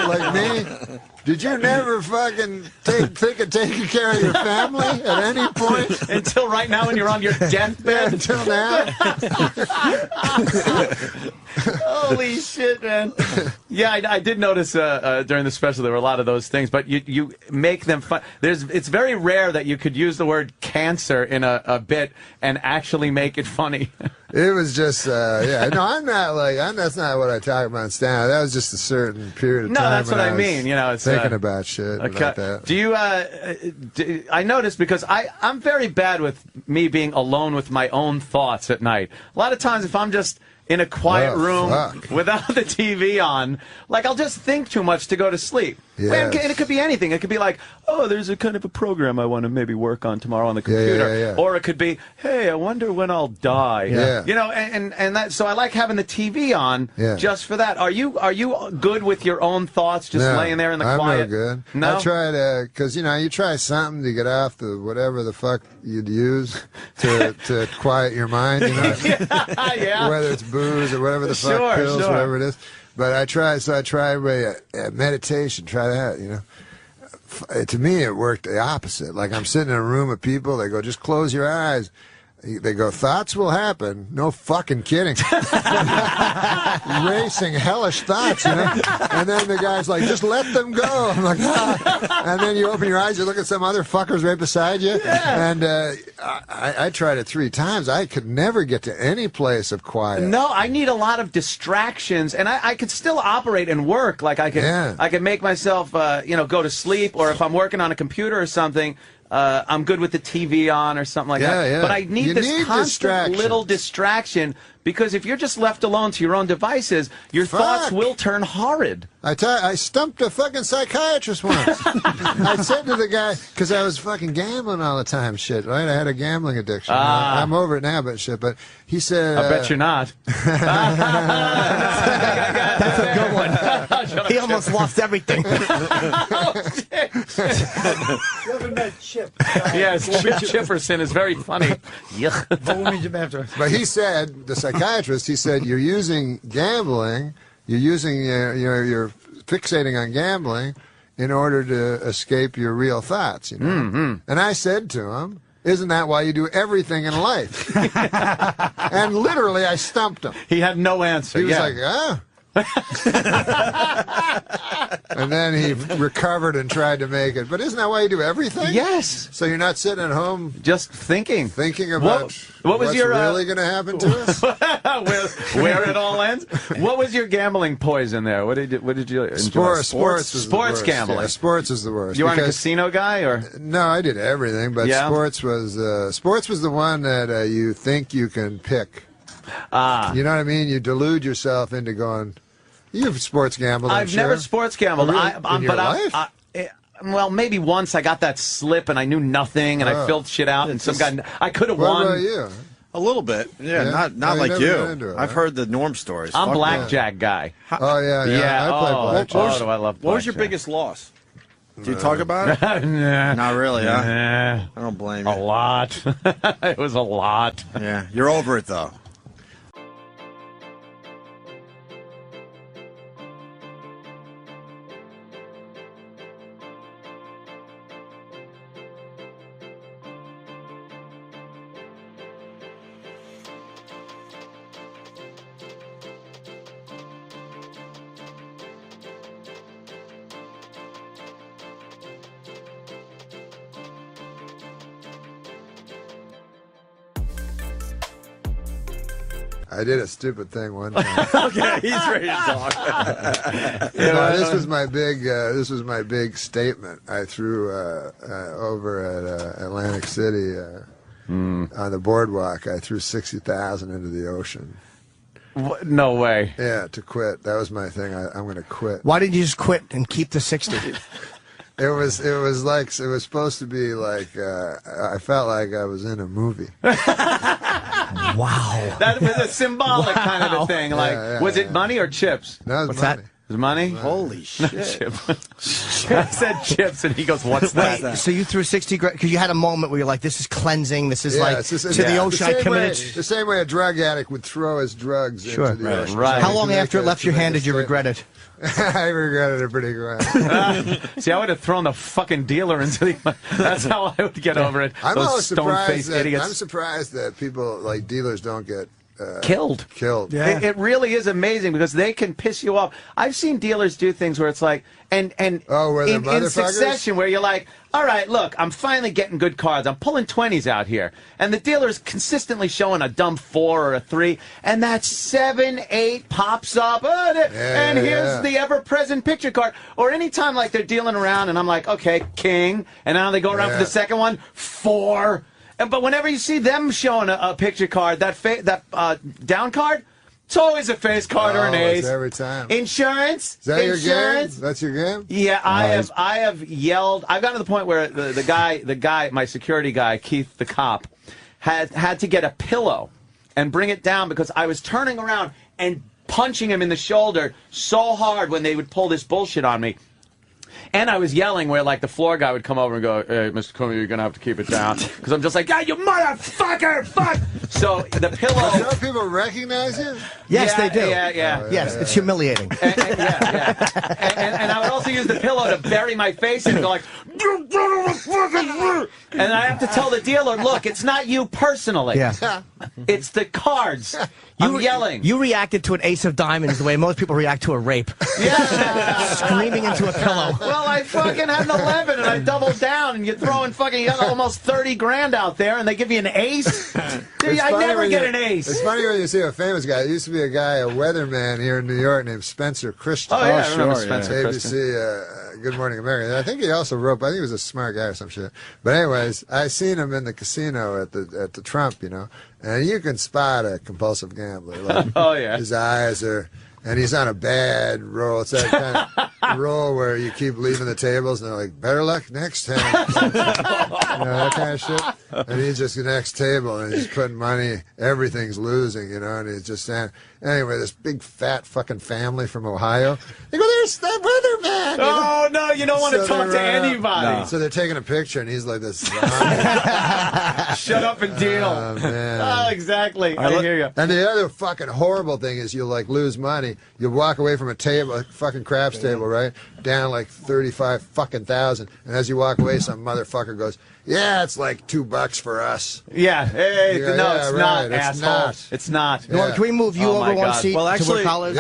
like me? Did you never fucking think of taking care of your family at any point?
Until right now when you're on your deathbed?
Until now?
Holy shit, man. Yeah, I did notice during the special there were a lot of those things, but you make them fun. It's very rare that you could use the word cancer in a bit and actually make it funny.
It was just, yeah. No, I'm not like, that's not what I talk about in stand-up. That was just a certain period of time.
No, that's what I mean. You know, it's
thinking about shit like that.
Do you, I noticed because I'm very bad with me being alone with my own thoughts at night. A lot of times if I'm just in a quiet room without the TV on, like I'll just think too much to go to sleep.
Yes.
And it could be anything. It could be like, oh, there's a kind of a program I want to maybe work on tomorrow on the computer.
Yeah.
Or it could be, hey, I wonder when I'll die.
Yeah.
You know, and that, so I like having the TV on just for that. Are you good with your own thoughts, just laying there in the quiet?
I'm no good.
No?
I try to, because, you know, you try something to get off the whatever the fuck you'd use to quiet your mind, you know?
Yeah.
Whether it's booze or whatever the fuck, pills, whatever it is. But I try meditation, try that, you know. To me, it worked the opposite. Like I'm sitting in a room of people, they go, just close your eyes. They go, thoughts will happen. No fucking kidding. Racing, hellish thoughts, you know? And then the guy's like, just let them go. I'm like, ah. And then you open your eyes, you look at some other fuckers right beside you. Yeah. And I tried it 3 times. I could never get to any place of quiet.
No, I need a lot of distractions. And I could still operate and work. Like I could make myself, you know, go to sleep. Or if I'm working on a computer or something, I'm good with the TV on or something like that.
Yeah.
But I need this constant little distraction because if you're just left alone to your own devices, your thoughts will turn horrid.
I stumped a fucking psychiatrist once. I said to the guy, because I was fucking gambling all the time, shit, right? I had a gambling addiction. I'm over it now, but shit. But he said...
I bet you're not.
That's a good one. He almost lost everything.
Oh, shit.
You haven't met Chip.
Yes, Chip Chipperson is very funny.
But he said, the psychiatrist, he said, you're using gambling, you're fixating on gambling in order to escape your real thoughts, you know?
Mm-hmm.
And I said to him, isn't that why you do everything in life? And literally, I stumped him.
He had no answer.
He was like, ah. And then he recovered and tried to make it. But isn't that why you do everything?
Yes.
So you're not sitting at home
just thinking
about
what was
what's
your,
really going to happen to us?
where it all ends. What was your gambling poison there? What did you enjoy?
Sports
gambling.
Yeah, sports is the worst.
You weren't a casino guy, or
no? I did everything, but sports was the one that you think you can pick. You know what I mean? You delude yourself into going. You've sports gambled.
I've never sports gambled.
In your life?
Well, maybe once I got that slip and I knew nothing and I filled shit out and some guy I could have won.
What about you?
A little bit. Yeah. Not like you. I've heard the Norm stories.
I'm blackjack guy.
Oh yeah. I play blackjack.
I love blackjack.
What was your biggest loss? Do you talk about it?
Nah.
Not really, huh?
Nah.
I don't blame you.
A lot. It was a lot.
Yeah, you're over it, though.
I did a stupid thing one time.
Okay, he's ready to talk.
This was my big. This was my big statement. I threw over at Atlantic City on the boardwalk. I threw 60,000 into the ocean.
What? No way.
Yeah, to quit. That was my thing. I'm going to quit.
Why didn't you just quit and keep the 60?
It was supposed to be like I felt like I was in a movie.
Wow.
That was a symbolic kind of a thing. Like, was it money or chips?
No, it was money.
It was money?
Holy shit.
I said chips, and he goes, what's that?
Wait, so you threw 60 grand, because you had a moment where you're like, this is cleansing, this is like, to the ocean, I committed.
The same way a drug addict would throw his drugs into the ocean.
Right.
How long after it left your hand did you regret it?
I regretted it pretty good.
See, I would have thrown the fucking dealer into the... That's how I would get over it.
I'm
Those
always surprised
stone-faced idiots.
I'm surprised that people, like dealers, don't get...
Killed.
Yeah.
It really is amazing because they can piss you off. I've seen dealers do things where it's like, and
where they're
in succession, where you're like, all right, look, I'm finally getting good cards. I'm pulling 20s out here. And the dealer's consistently showing a dumb 4 or a 3, and that 7, 8 pops up, and here's the ever-present picture card. Or anytime like they're dealing around, and I'm like, okay, king, and now they go around for the second one, 4. But whenever you see them showing a picture card, that down card, it's always a face card or an ace.
It's every time.
Insurance.
Is that
insurance.
your game? That's your game?
Yeah, I have yelled. I've gotten to the point where the guy, my security guy, Keith the cop, had to get a pillow and bring it down because I was turning around and punching him in the shoulder so hard when they would pull this bullshit on me. And I was yelling where, like, the floor guy would come over and go, hey, Mr. Cooney, you're going to have to keep it down. Because I'm just like, yeah, you motherfucker, fuck! So the pillow...
Don't people recognize you?
Yes, they do.
Yeah.
Yes, it's humiliating.
And I would also use the pillow to bury my face and go like, and I have to tell the dealer, look, it's not you personally.
Yeah.
It's the cards. I'm yelling.
You reacted to an ace of diamonds the way most people react to a rape.
Yeah.
Screaming into a pillow.
Well, I fucking had an 11 and I doubled down, and you're throwing fucking almost 30 grand out there, and they give you an ace. Dude, I never get an ace.
It's funny when you see a famous guy. There used to be a guy, a weatherman here in New York named Spencer Christian.
Oh, yeah, I remember Spencer Christian.
ABC, Good Morning America. I think he also wrote, I think he was a smart guy or some shit. But anyways, I seen him in the casino at the Trump, you know, and you can spot a compulsive gambler. Like,
oh, yeah.
His eyes are... And he's on a bad roll. It's that kind of roll where you keep leaving the tables, and they're like, better luck next time. That kind of shit. And he's just the next table, and he's putting money. Everything's losing, you know, and he's just saying, anyway, this big, fat fucking family from Ohio. They go, there's that weatherman.
Oh, no, you don't want to talk to anybody.
No. So they're taking a picture, and he's like this.
Shut up and deal.
Oh, man.
Oh, exactly. I hear you.
And the other fucking horrible thing is you'll, like, lose money. You walk away from a table, a fucking craps table, right? Down like 35 fucking thousand. And as you walk away, some motherfucker goes, yeah, it's like $2 for us.
Yeah. Hey,
Yeah,
no,
yeah,
it's
right.
not,
It's
asshole.
not.
It's not.
Yeah.
Can we move you over one seat
well, actually,
to where Carlos?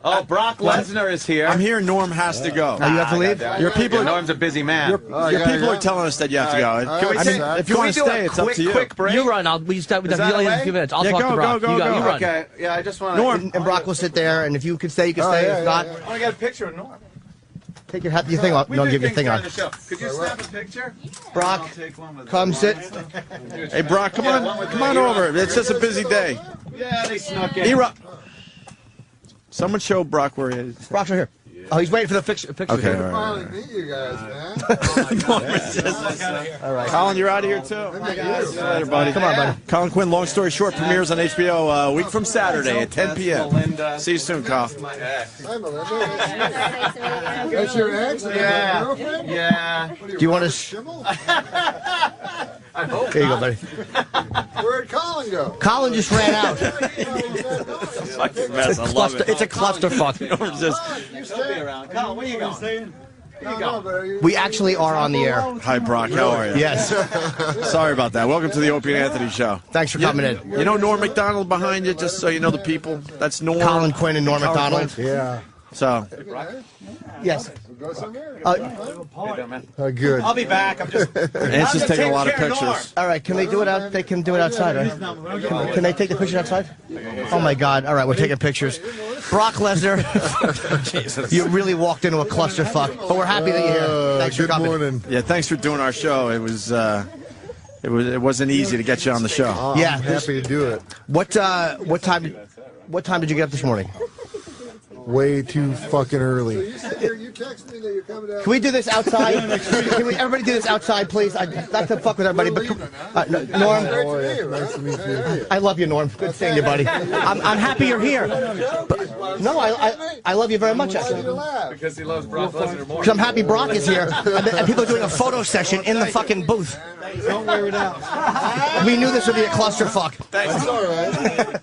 Oh, Brock Lesnar is here.
I'm here. Norm has to go.
Oh, you have to leave?
Your people.
Norm's a busy man.
Your people are telling us that you have to go.
Can we
if you want to stay, it's up to you.
Quick break?
You run. We start with
Is that
in
okay?
a few minutes. I'll
Yeah,
talk to Brock.
go.
You run.
Okay. Yeah, I just want to...
Norm and Brock will sit there, and if you can stay, you can stay. If not,
I want to get a picture of Norm.
take your thing off. No, give your thing on.
Could you snap a picture?
Brock, come sit.
Hey, Brock, come on over. It's just a busy day.
Yeah, they snuck in.
Someone show Brock where he is.
Brock's right here. Oh, he's waiting for the picture.
Okay, all right.
Finally meet you guys, man.
All right.
Colin, you're out of here, too. Later, buddy.
Come on, buddy.
Colin Quinn, Long Story Short, premieres on HBO a week from Saturday at 10 p.m. See you soon, Carl.
Hi, Melinda. That's your ex?
Yeah.
Girlfriend?
Yeah. Do you want to... There you go, buddy.
Where'd Colin go?
Colin just ran out.
Fucking mess. I love it.
It's a clusterfuck.
You stay around. Colin, where you going?
We actually are on the air.
Hi, Brock. How are you?
Yes.
Sorry about that. Welcome to the Opie and Anthony Show.
Thanks for coming in.
You know Norm MacDonald behind you, just so you know the people? That's Norm.
Colin Quinn and Norm MacDonald.
Yeah.
So.
Yes.
Good.
I'll be back. I'm just
taking a lot of pictures.
All right, can they do it out? They can do it outside, right? Can they take the picture outside? Oh my God! All right, we're taking pictures. Brock Lesnar, you really walked into a clusterfuck, but we're happy that you're here. Thanks for coming.
Good morning.
Yeah, thanks for doing our show. It wasn't easy to get you on the show.
Yeah,
I'm happy to do it.
What time did you get up this morning?
Way too fucking early. You text me that you're coming down.
Can we do this outside? Can we everybody do this outside, please? Not to fuck with everybody, but Norm.
Nice to meet you.
I love you, Norm. Good seeing you, buddy. I'm happy you're here. But, no, I love you very much, actually.
because he loves Brock Lesnar more.
Because I'm happy Brock is here, and people are doing a photo session in the fucking booth.
Don't wear it out.
We knew this would be a clusterfuck.
That's all right.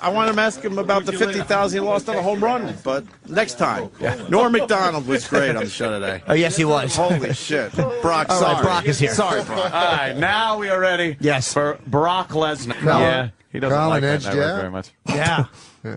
I want to ask him about the 50,000 he lost on a home run, but next time. Yeah. Norm MacDonald was great on the show today.
Oh, yes, he was.
Holy shit. Brock,
all
sorry.
right, Brock is here.
Sorry, Brock.
All right, now we are ready.
Yes.
For Brock Lesnar.
Colin.
Yeah, he doesn't
Colin
like that
edged
network
you out?
very much.
Yeah.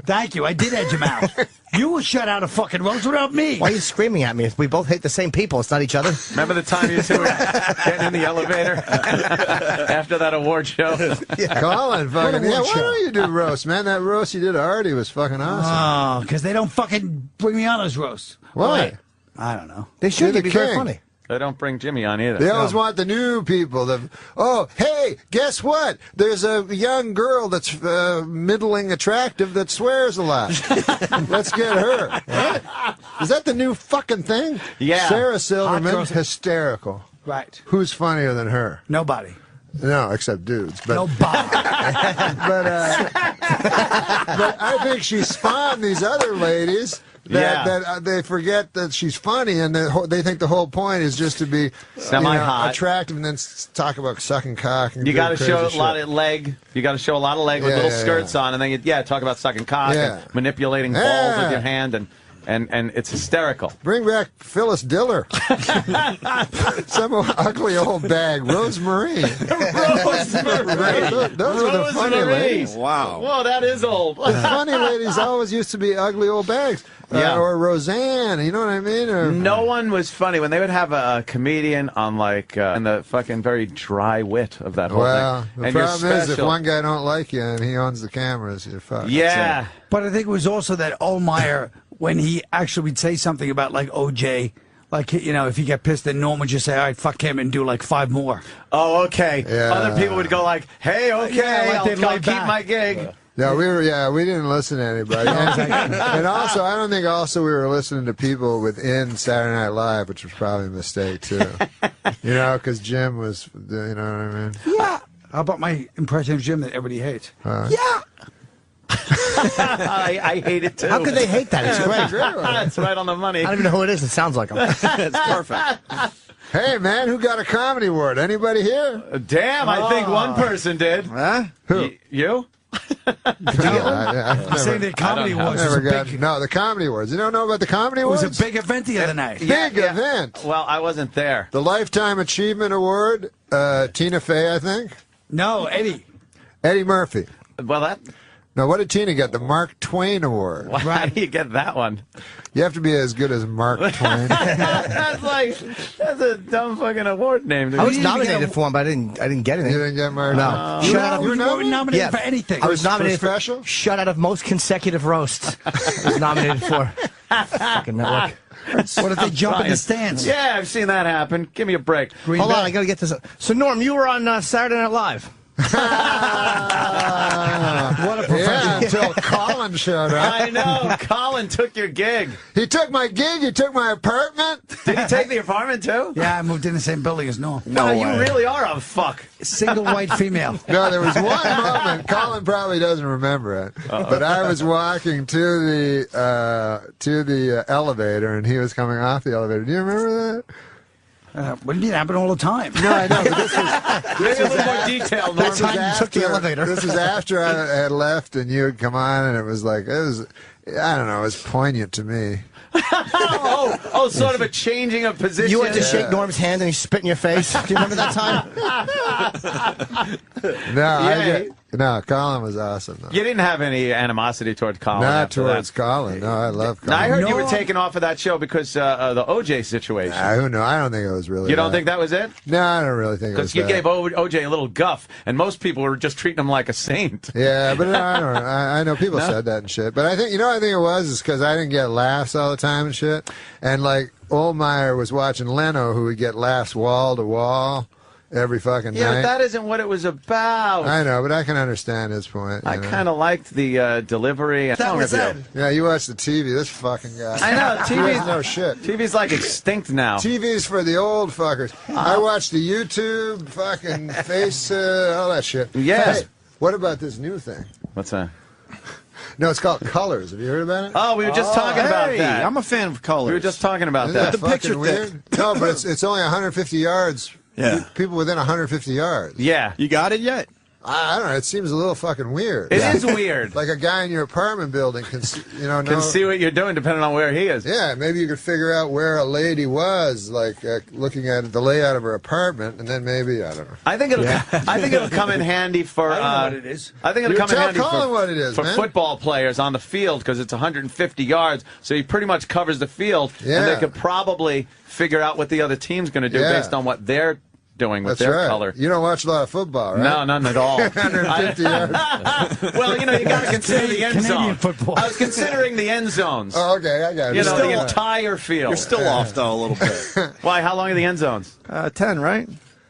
Thank you. I did edge him out. You will shut out a fucking roast without me.
Why are you screaming at me? We both hate the same people. It's not each other.
Remember the time you two were getting in the elevator after that award show?
Yeah. Colin, fucking, why don't you do roast, man? That roast you did to Artie was fucking awesome.
Oh, because they don't fucking bring me on those roasts.
Why?
I don't know.
They should.
You're
Be
the
very
king.
funny.
They don't bring Jimmy on either.
They always want the new people. Oh, hey, guess what? There's a young girl that's middling attractive that swears a lot. Let's get her. What? Is that the new fucking thing?
Yeah.
Sarah Silverman, hysterical.
Right.
Who's funnier than her?
Nobody.
No, except dudes. But,
Nobody.
but I think she spawned these other ladies. That they forget that she's funny, and they think the whole point is just to be
semi-hot,
attractive, and then talk about sucking cock. And
you got to show
shit.
a lot of leg. You got to show a lot of leg with little skirts on, and then talk about sucking cock and manipulating balls with your hand, and it's hysterical.
Bring back Phyllis Diller. Some ugly old bag. Rosemary.
Rosemary.
Those are the funny ladies.
Wow.
Whoa, that is old.
The funny ladies always used to be ugly old bags. Or Roseanne, you know what I mean? Or,
no one was funny when they would have a comedian on, like, and the fucking very dry wit of that whole thing.
The problem is, if one guy don't like you and he owns the cameras, you're fucked.
Yeah.
But I think it was also that Ohlmeyer, when he actually would say something about, like, OJ, like, if he got pissed, then Norm would just say, all right, fuck him, and do, like, 5 more.
Oh, okay.
Yeah.
Other people would go like, hey, okay, I'll keep my gig.
Yeah, we didn't listen to anybody. And also, I don't think we were listening to people within Saturday Night Live, which was probably a mistake, too. Because Jim was, you know what I mean?
Yeah. How about my impression of Jim that everybody hates?
Yeah.
I hate it, too.
How could they hate that? It's great.
It's right on the money.
I don't even know who it is. It sounds like him.
It's perfect.
Hey, man, who got a comedy award? Anybody here?
Damn, I think one person did.
Huh?
Who? You?
I'm
saying the comedy awards.
The comedy awards. You don't know about the comedy awards?
It was a big event the other night.
Big event.
Well, I wasn't there.
The Lifetime Achievement Award, Tina Fey, I think.
No, Eddie
Murphy.
Well, that.
No, what did Tina get? The Mark Twain Award.
Well, how do you get that one?
You have to be as good as Mark Twain.
That's a dumb fucking award name.
I was nominated for one, but I didn't get anything.
You didn't get Mark?
No.
You were nominated for anything.
I was nominated
for special?
Shut out of most consecutive roasts. I was nominated for. Fucking network.
What if they jump in the stands?
Yeah, I've seen that happen. Give me a break.
Hold on, I got to get this. So, Norm, you were on Saturday Night Live.
What a professional.
until Colin showed up.
I know. Colin took your gig.
He took my gig. He took my apartment.
Did he take the apartment, too?
Yeah, I moved in the same building as Norm.
No, you really are a fuck.
Single white female.
No, there was one moment. Colin probably doesn't remember it, but I was walking to the elevator, and he was coming off the elevator. Do you remember that?
What do you mean? It happened all the time.
No, I know, but this was
a little more detail.
This was
took the elevator.
This was after I had left, and you had come on, and it was I don't know, it was poignant to me.
Sort of a changing of position.
You went to shake Norm's hand and he spit in your face. Do you remember that time?
No, Colin was awesome, though.
You didn't have any animosity toward Colin.
Not towards Colin. No, I love Colin.
Now, I heard you were taken off of that show because the OJ situation.
Who knows? I don't think it was really.
You don't think that was it?
No, I don't really think it was.
Because you gave OJ a little guff, and most people were just treating him like a saint.
Yeah, but I know people said that and shit. But I think I think it was because I didn't get laughs all the time and shit. And like Oldmeyer was watching Leno, who would get laughs wall to wall every fucking night.
Yeah, but that isn't what it was about.
I know, but I can understand his point.
I kind of liked the delivery.
That was it. Yeah, you watch the TV. This fucking guy.
I know. TV's
no shit.
TV's like extinct now.
TV's for the old fuckers. I watch the YouTube, fucking face, all that shit.
Yeah.
Hey, what about this new thing?
What's that?
No, it's called Colors. Have you heard about it?
Oh, we were just talking about that.
I'm a fan of Colors.
We were just talking about
Isn't that
that.
The picture
weird? No, but it's only 150 yards.
Yeah.
People within 150 yards.
Yeah.
You got it yet?
I don't know. It seems a little fucking weird.
It is weird.
Like a guy in your apartment building can
see what you're doing depending on where he is.
Yeah, maybe you could figure out where a lady was, like looking at the layout of her apartment, and then maybe I don't know.
I think it'll come in handy for.
I don't know what it is.
I think it'll come in handy
what it is,
for
man.
football players on the field because it's 150 yards, so he pretty much covers the field, and they could probably figure out what the other team's going to do based on what they're doing with their color.
You don't watch a lot of football, right?
No, none at all.
150 yards.
Well, you got to consider the end zone.
Football.
I was considering the end zones.
Oh, okay, I got it.
The entire field.
You're still off, though, a little bit.
Why? How long are the end zones?
10, right?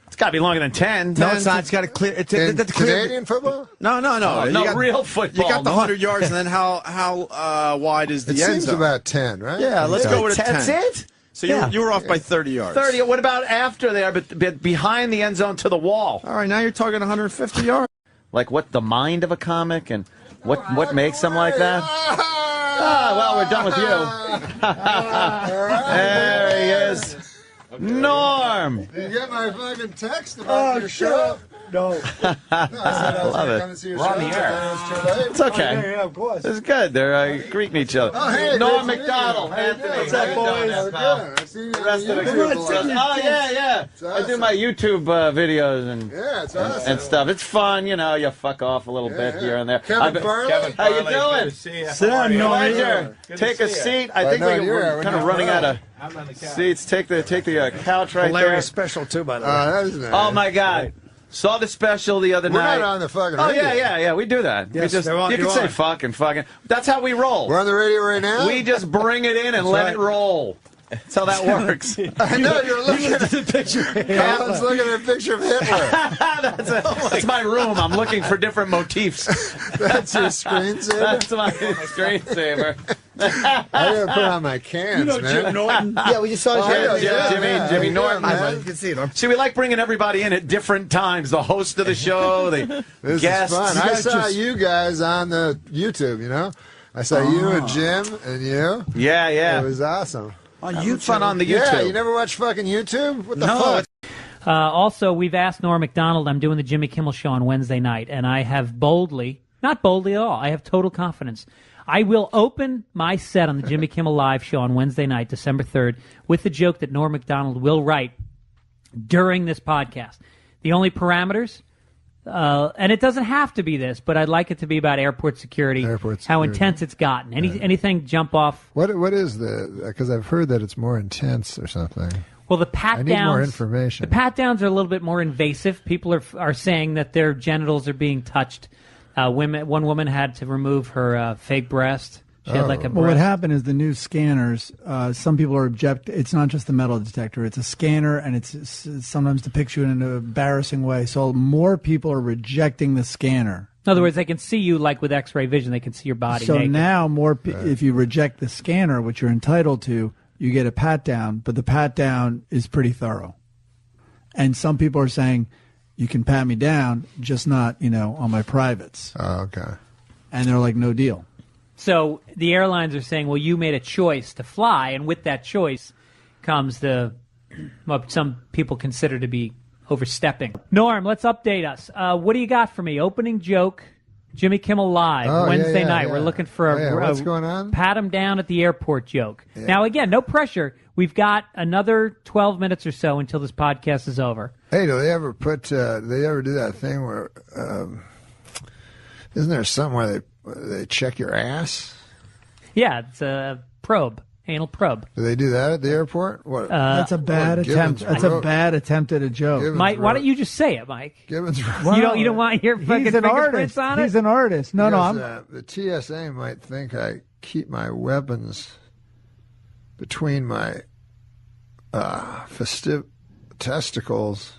It's got to be longer than 10.
No, it's not. It's got to clear. It's
Canadian football?
No.
No, real football.
You got the 100 yards, and then how wide is the end zone?
It seems about 10, right?
Yeah, let's go with a 10.
That's it?
So you were off by 30 yards.
30. What about after there, but behind the end zone to the wall?
All right, now you're talking 150 yards.
Like what the mind of a comic and what makes them like that? Well, we're done with you. There he is. Norm.
Did you get my fucking text about your show?
No.
I love it.
We're on the air.
It's okay.
Yeah, of course.
It's good. They're greeting each other.
Oh, hey,
Norm
good to
MacDonald,
meet you.
Anthony.
What's up, boys?
The rest of the group. Oh, yeah. I do my YouTube videos
it's awesome.
and stuff. It's fun, you fuck off a little bit here and there.
Kevin Farley?
How you doing?
Sit down, Norm.
Pleasure. Take a seat. I think we're kind of running out of seats. Take the couch right there.
Hilarious special, too, by the way.
That is nice.
Oh, my God. Saw the special the other night.
We're not on the fucking
Oh,
radio.
yeah. We do that.
Yes,
you can say fucking. That's how we roll.
We're on the radio right now?
We just bring it in and let it roll. That's how that works.
I know, you're looking at
the picture.
Colin's looking at a picture of Hitler.
That's my room. I'm looking for different motifs.
That's your screensaver?
That's my screensaver.
I gotta put on my cans, man.
Jim Norton.
Yeah, we just saw
Jimmy Norton.
You can see it.
See, we like bringing everybody in at different times. The host of the show, the
This
guests.
is fun. I saw you guys on the YouTube, I saw you and Jim and you.
Yeah.
It was awesome.
On YouTube.
Fun on the YouTube.
Yeah, you never watch fucking YouTube? What the fuck?
Also, we've asked Norm MacDonald. I'm doing the Jimmy Kimmel Show on Wednesday night, and I have not boldly at all, I have total confidence. I will open my set on the Jimmy Kimmel Live Show on Wednesday night, December 3rd, with the joke that Norm MacDonald will write during this podcast. The only parameters, and it doesn't have to be this, but I'd like it to be about airport security, how intense it's gotten. Anything jump off?
What is because I've heard that it's more intense or something.
Well, the pat-downs...
I need more information.
The pat-downs are a little bit more invasive. People are saying that their genitals are being touched. One woman had to remove her fake breast She had like a
Well, what
breast.
happened is the new scanners, some people are it's not just the metal detector, it's a scanner, and it sometimes depicts you in an embarrassing way. So more people are rejecting the scanner.
In other words, they can see you like with X-ray vision. They can see your body
So
naked.
now if you reject the scanner, which you're entitled to, you get a pat down, but the pat down is pretty thorough. And some people are saying, you can pat me down, just not, on my privates.
Oh, okay.
And they're like, no deal.
So the airlines are saying, well, you made a choice to fly, and with that choice comes what some people consider to be overstepping. Norm, let's update us. What do you got for me? Opening joke, Jimmy Kimmel Live, Wednesday night.
Yeah.
We're looking for
What's going on?
Pat him down at the airport joke. Yeah. Now, again, no pressure. We've got another 12 minutes or so until this podcast is over.
Hey, do they ever do that thing where, isn't there something where they check your ass?
Yeah, it's a probe. Anal probe.
Do they do that at the airport? What?
That's a bad attempt. That's a bad attempt at a joke.
Mike, why don't you just say it, Mike?
Gibbons
Wow.
You don't want your fucking
He's an
fingerprints
artist.
on it?
He's an artist. No,
the TSA might think I keep my weapons between my festive testicles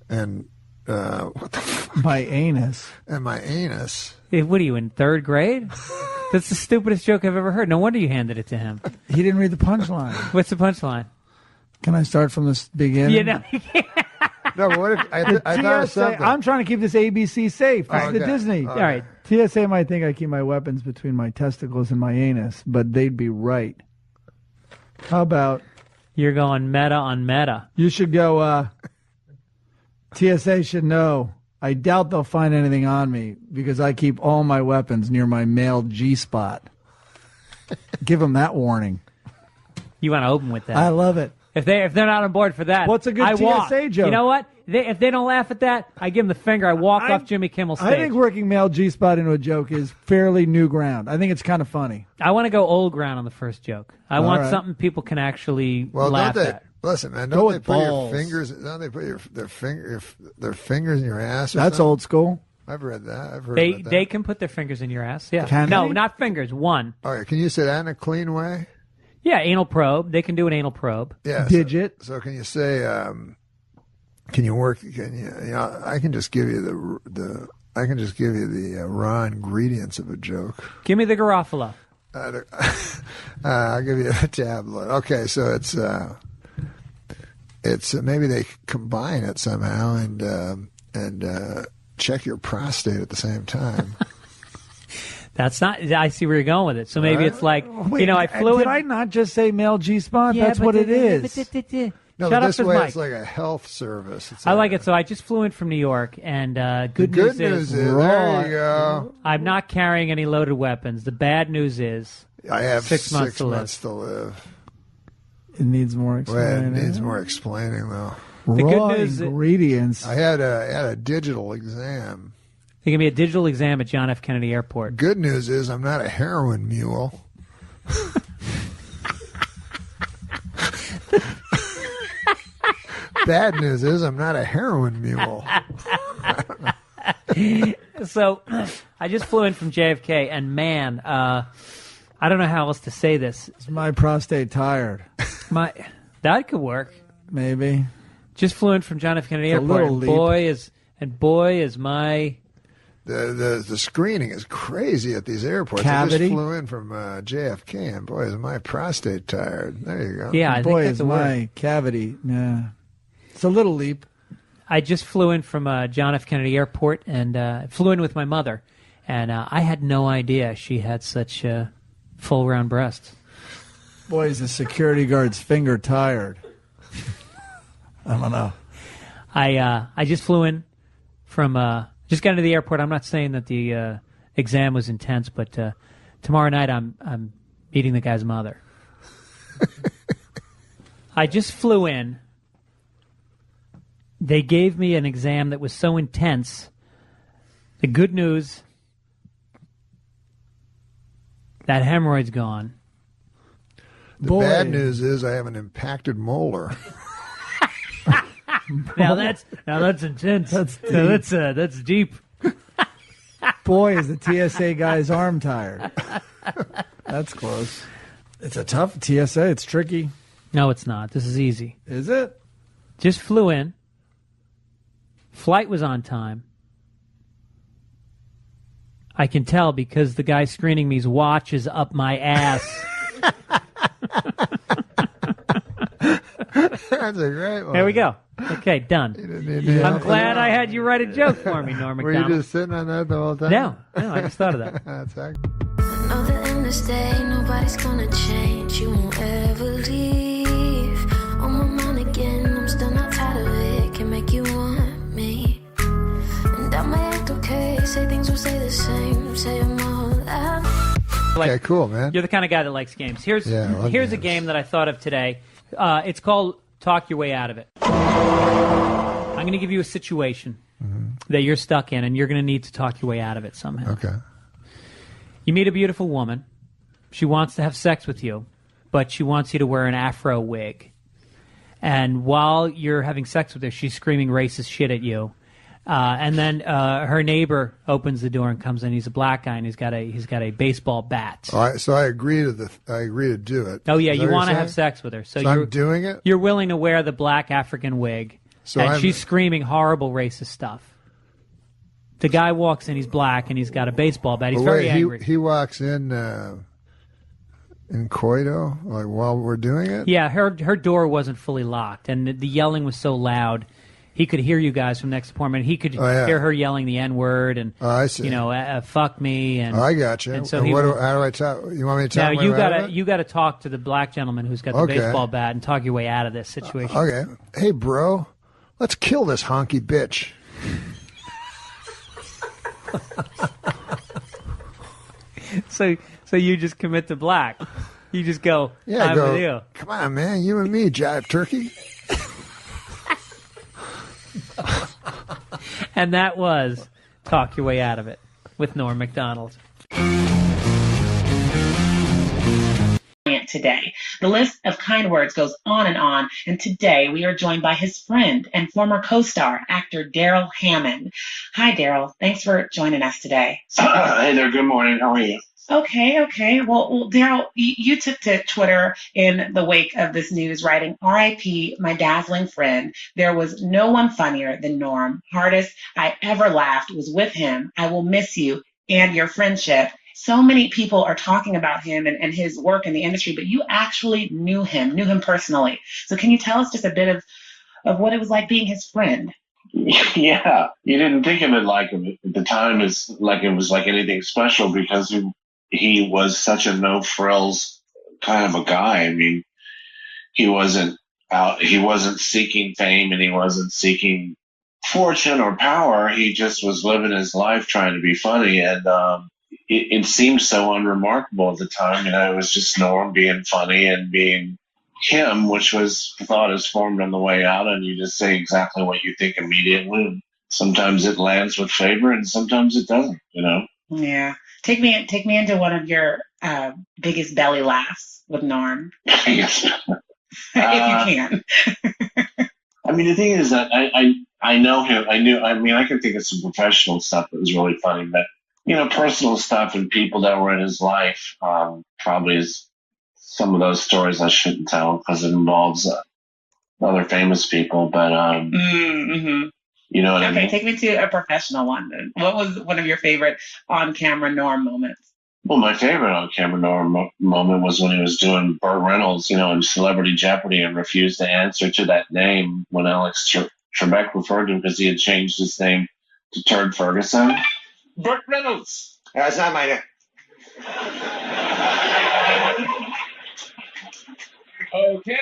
and what the fuck?
My anus.
And my anus.
Hey, what are you, in third grade? That's the stupidest joke I've ever heard. No wonder you handed it to him.
He didn't read the punchline.
What's the punchline?
Can I start from the beginning?
Yeah, no, you can't.
No, but what if I thought of
TSA,
something?
I'm trying to keep this ABC safe. This is the
Okay.
Disney.
Okay.
All right. TSA might think I keep my weapons between my testicles and my anus, but they'd be right. How about
You're going meta on meta.
you should go, TSA should know. I doubt they'll find anything on me because I keep all my weapons near my male G-spot. Give them that warning.
You want to open with that?
I love it.
If they're not on board for that,
What's a good
I
TSA
walk.
joke?
You know what? If they don't laugh at that, I give them the finger. I walk off Jimmy Kimmel stage.
I think working male G-spot into a joke is fairly new ground. I think it's kind of funny.
I want to go old ground on the first joke. I want
right.
something people can actually
Well,
laugh
don't they?
at.
Listen, man,
Go
don't they
with
put
balls.
your fingers? Don't they put their fingers in your ass? Or
That's
something?
old school.
I've read that. I've heard
They
about that.
they can put their fingers in your ass. Yeah.
Can
no,
they?
not fingers. One.
All right, can you say that in a clean way?
Yeah, anal probe. They can do an anal probe.
Yeah.
Digit.
So can you say? Can you work? Can you? I can just give you the. I can just give you the raw ingredients of a joke.
Give me the Garofalo.
I'll give you a tablet. Okay, so it's maybe they combine it somehow and check your prostate at the same time.
That's not. I see where you're going with it. So maybe it's like,
Wait,
I flew
Did
in.
I not just say male G-spot?
Yeah,
That's
but
what it is.
No,
Shut
but
up,
this
his
way
mic.
it's like a health service. It's
I like it. So I just flew in from New York, and good
good
news
news is there you go.
I'm not carrying any loaded weapons. The bad news is
I have
6 months to live.
months to live.
It needs more
Well,
explaining.
it needs more explaining though.
The good
Raw
news-
ingredients.
I had a digital exam.
There can be a digital exam at John F. Kennedy Airport.
Good news is I'm not a heroin mule. Bad news is I'm not a heroin mule.
So I just flew in from JFK, and man, I don't know how else to say this.
Is my prostate tired?
That could work.
Maybe.
Just flew in from John F. Kennedy
It's a
Airport,
little
and boy is my
The screening is crazy at these airports. I
Cavity?
just flew in from JFK, and boy, is my prostate tired. There you go.
Yeah, I
Boy,
think
is
that's a word.
my cavity. Yeah. It's a little leap.
I just flew in from John F. Kennedy Airport and flew in with my mother, and I had no idea she had such full round breasts.
Boy, is the security guard's finger tired. I don't know.
I just flew in from just got into the airport. I'm not saying that the exam was intense, but tomorrow night I'm meeting the guy's mother. I just flew in. They gave me an exam that was so intense. The good news, that hemorrhoid's gone.
The bad news is I have an impacted molar.
Now that's intense. That's deep.
Boy, is the TSA guy's arm tired. That's close. It's a tough TSA. It's tricky.
No, it's not. This is easy.
Is it?
Just flew in. Flight was on time. I can tell because the guy screening me's watch is up my ass.
That's a great one.
There we go. Okay, done. I'm glad I had you write a joke for me, Norm
Were
MacDonald.
you just sitting on that the whole time?
No, I just thought of that.
That's
Know that in this day, nobody's gonna change. You won't ever leave. On my mind again, I'm still not tired of it. Can make you want me. And I may act okay, say things will stay the same. Say I'm all out.
Okay, cool, man.
You're the kind of guy that likes games. Here's
I love
a game that I thought of today. It's called Talk Your Way Out of It. I'm going to give you a situation that you're stuck in, and you're going to need to talk your way out of it somehow.
Okay.
You meet a beautiful woman. She wants to have sex with you, but she wants you to wear an afro wig. And while you're having sex with her, she's screaming racist shit at you. And then her neighbor opens the door and comes in. He's a black guy, and he's got a baseball bat.
All right, so I agree to do it.
Oh yeah,
Is that
you
what
want to
you're
have
saying?
sex with her.
So I'm doing it?
You're willing to wear the black African wig,
So
and
I'm-
she's screaming horrible racist stuff. The guy walks in, he's black, and he's got a baseball bat. He's
But
very
wait,
angry.
He walks in coito, like while we're doing it?
Yeah, her door wasn't fully locked, and the yelling was so loud. He could hear you guys from next apartment. He could hear her yelling the N-word and,
I see.
fuck me. And
I got you.
And so
And
he
how
will-
do I talk? You want me to talk
Now
my way out of it?
you gotta talk to the black gentleman who's got the
Okay.
baseball bat and talk your way out of this situation.
Okay. Hey, bro, let's kill this honky bitch.
So you just commit to black. You just go,
Yeah,
I'm with you.
come on, man, you and me, jive turkey.
And that was Talk Your Way Out of It with Norm MacDonald.
Today. The list of kind words goes on, and today we are joined by his friend and former co-star, actor Daryl Hammond. Hi, Daryl. Thanks for joining us today.
Hey there. Good morning. How are you?
Okay. Well, Daryl, you took to Twitter in the wake of this news, writing, "R.I.P. my dazzling friend. There was no one funnier than Norm. Hardest I ever laughed was with him. I will miss you and your friendship." So many people are talking about him and his work in the industry, but you actually knew him personally. So can you tell us just a bit of what it was like being his friend?
Yeah. You didn't think of it like at the time as like it was like anything special because he was such a no frills kind of a guy. I mean, he wasn't seeking fame and he wasn't seeking fortune or power. He just was living his life trying to be funny. And, it seemed so unremarkable at the time. It was just Norm being funny and being him, which was thought is formed on the way out. And you just say exactly what you think immediately. Sometimes it lands with favor and sometimes it doesn't,
Yeah. Take me into one of your biggest belly laughs with Norm.
Yes.
If you can.
I mean, the thing is that I know him. I can think of some professional stuff that was really funny, but personal stuff and people that were in his life, probably is some of those stories I shouldn't tell because it involves other famous people. But you know what I mean?
Take me to a professional one then. What was one of your favorite on-camera Norm moments?
Well, my favorite on-camera Norm moment was when he was doing Burt Reynolds, in Celebrity Jeopardy and refused to answer to that name when Alex Trebek referred to him because he had changed his name to Turd Ferguson. Burt Reynolds.
That's not my name.
Okay.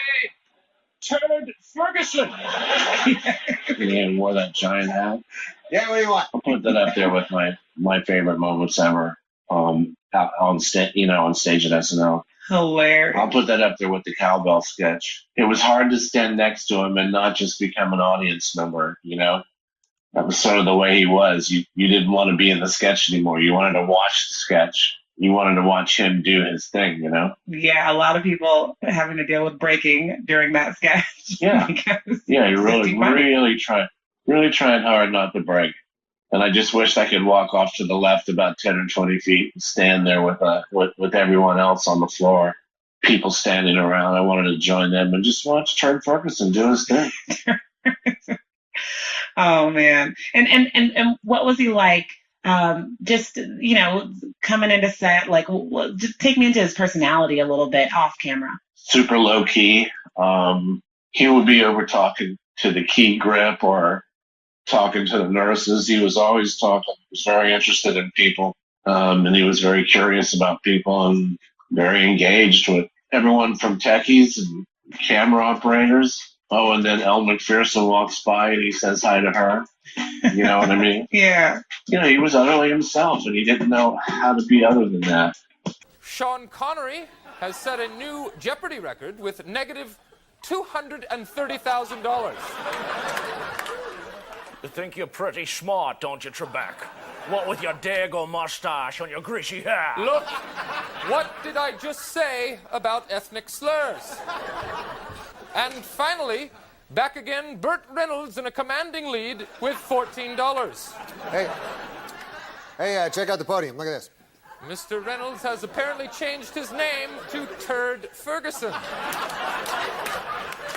Turd Ferguson. He wore that giant hat.
Yeah, what do you want?
I'll put that up there with my favorite moments ever on stage at SNL.
Hilarious.
I'll put that up there with the cowbell sketch. It was hard to stand next to him and not just become an audience member, That was sort of the way he was. You didn't want to be in the sketch anymore. You wanted to watch the sketch. You wanted to watch him do his thing,
Yeah, a lot of people having to deal with breaking during that sketch.
Yeah. Yeah, you really trying hard not to break. And I just wished I could walk off to the left about 10 or 20 feet and stand there with everyone else on the floor, people standing around. I wanted to join them and just watch Turd Ferguson do his thing.
Oh man. And what was he like? Just, coming into set, like, just take me into his personality a little bit off camera.
Super low key. He would be over talking to the key grip or talking to the nurses. He was always talking. He was very interested in people. And he was very curious about people and very engaged with everyone from techies and camera operators. Oh, and then Elle McPherson walks by and he says hi to her. You know what I mean?
Yeah.
He was utterly himself, and he didn't know how to be other than that.
Sean Connery has set a new Jeopardy record with negative $230,000.
You think you're pretty smart, don't you, Trebek? What with your dago mustache and your greasy hair?
Look, what did I just say about ethnic slurs? And finally, back again, Burt Reynolds in a commanding lead with $14.
Hey, check out the podium. Look at this.
Mr. Reynolds has apparently changed his name to Turd Ferguson.
Yeah,